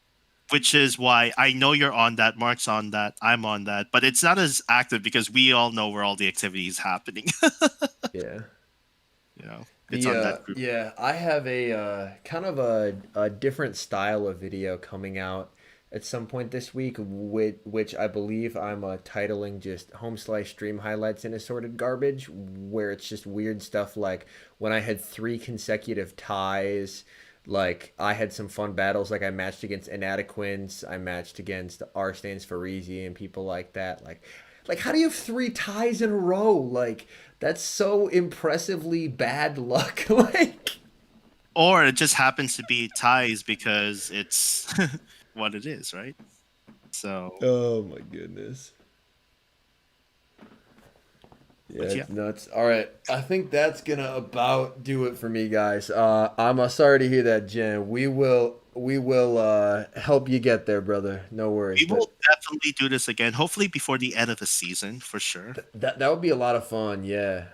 which is why I know you're on that, Mark's on that, I'm on that, but it's not as active because we all know where all the activity is happening. Yeah. It's on that group. Yeah, I have a kind of a different style of video coming out at some point this week, which I believe I'm titling just home slice stream highlights and assorted garbage, where it's just weird stuff like when I had 3 consecutive ties. Like I had some fun battles, like I matched against Inadequents, I matched against R stands for Easy and people like that. Like how do you have 3 ties in a row? Like that's so impressively bad luck. Like Or it just happens to be ties because it's what it is, right? So, oh my goodness. Yeah, but yeah, it's nuts. All right, I think that's gonna about do it for me, guys. I'm sorry to hear that, Jen. We will help you get there, brother. No worries. we But will definitely do this again. Hopefully before the end of the season, for sure. that would be a lot of fun. Yeah,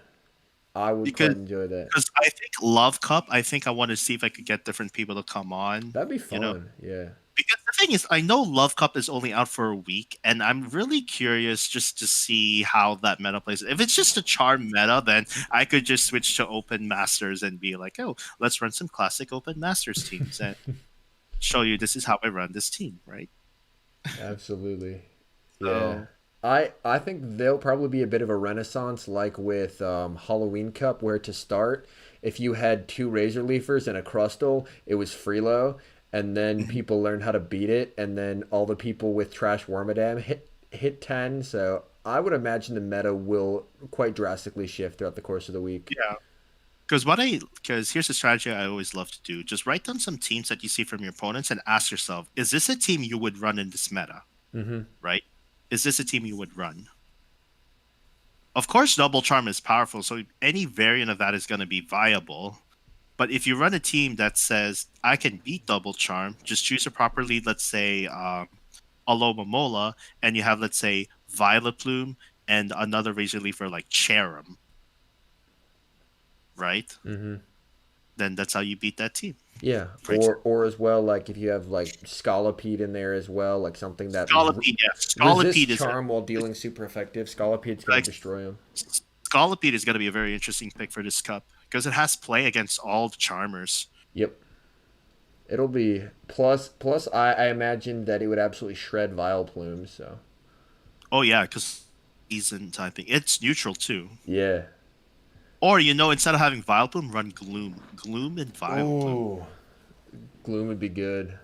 I would quite Because enjoy that. I think Love Cup. I think I want to see if I could get different people to come on. That'd be You know, fun. Yeah. because the thing is, I know Love Cup is only out for a week, and I'm really curious just to see how that meta plays. If it's just a charm meta, then I could just switch to Open Masters and be like, oh, let's run some classic Open Masters teams and show you this is how I run this team, right? Absolutely. Yeah. So, I think there'll probably be a bit of a renaissance like with Halloween Cup where to start if you had 2 Razor Leafers and a Crustal, it was Freelo and then people learned how to beat it and then all the people with Trash Wormadam hit 10. So I would imagine the meta will quite drastically shift throughout the course of the week. yeah. Because here's a strategy I always love to do. Just write down some teams that you see from your opponents and ask yourself, is this a team you would run in this meta? Mm-hmm. Right? Is this a team you would run? Of course, Double Charm is powerful, so any variant of that is going to be viable. But if you run a team that says, I can beat Double Charm, just choose a proper lead, let's say Alola Mola, and you have, let's say, Violet Plume and another Razor Leafer like Cherim, right? Mm-hmm. Then that's how you beat that team. Yeah, For example. or as well, like if you have like Scolipede in there as well, like something that Scolipede, yeah. resists Scolipede is charm while dealing super effective. Scolipede's gonna like destroy him. Scolipede is going to be a very interesting pick for this cup because it has play against all the Charmers. Yep, it'll be plus. I imagine that it would absolutely shred Vileplume. So Oh yeah, because season typing. It's neutral too. yeah. Or instead of having Vileplume, run Gloom. Gloom and Vileplume. Ooh, Gloom would be good.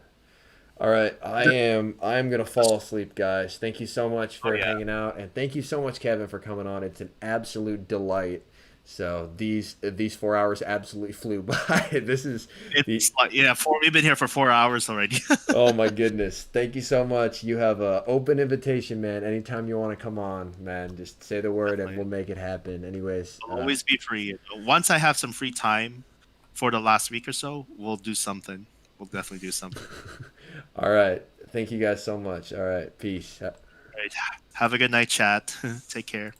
All right, I am gonna fall asleep, guys. Thank you so much for yeah. hanging out, and thank you so much, Kevin, for coming on. It's an absolute delight. So these 4 hours absolutely flew by. This is It's like, yeah, we've been here for 4 hours already. oh my goodness. Thank you so much. You have a open invitation, man. Anytime you want to come on, man, just say the word and we'll make it happen. Anyways, I'll always be free. Once I have some free time for the last week or so, we'll do something. We'll definitely do something. all right. Thank you guys so much. All right. Peace. All right. Have a good night, chat. Take care.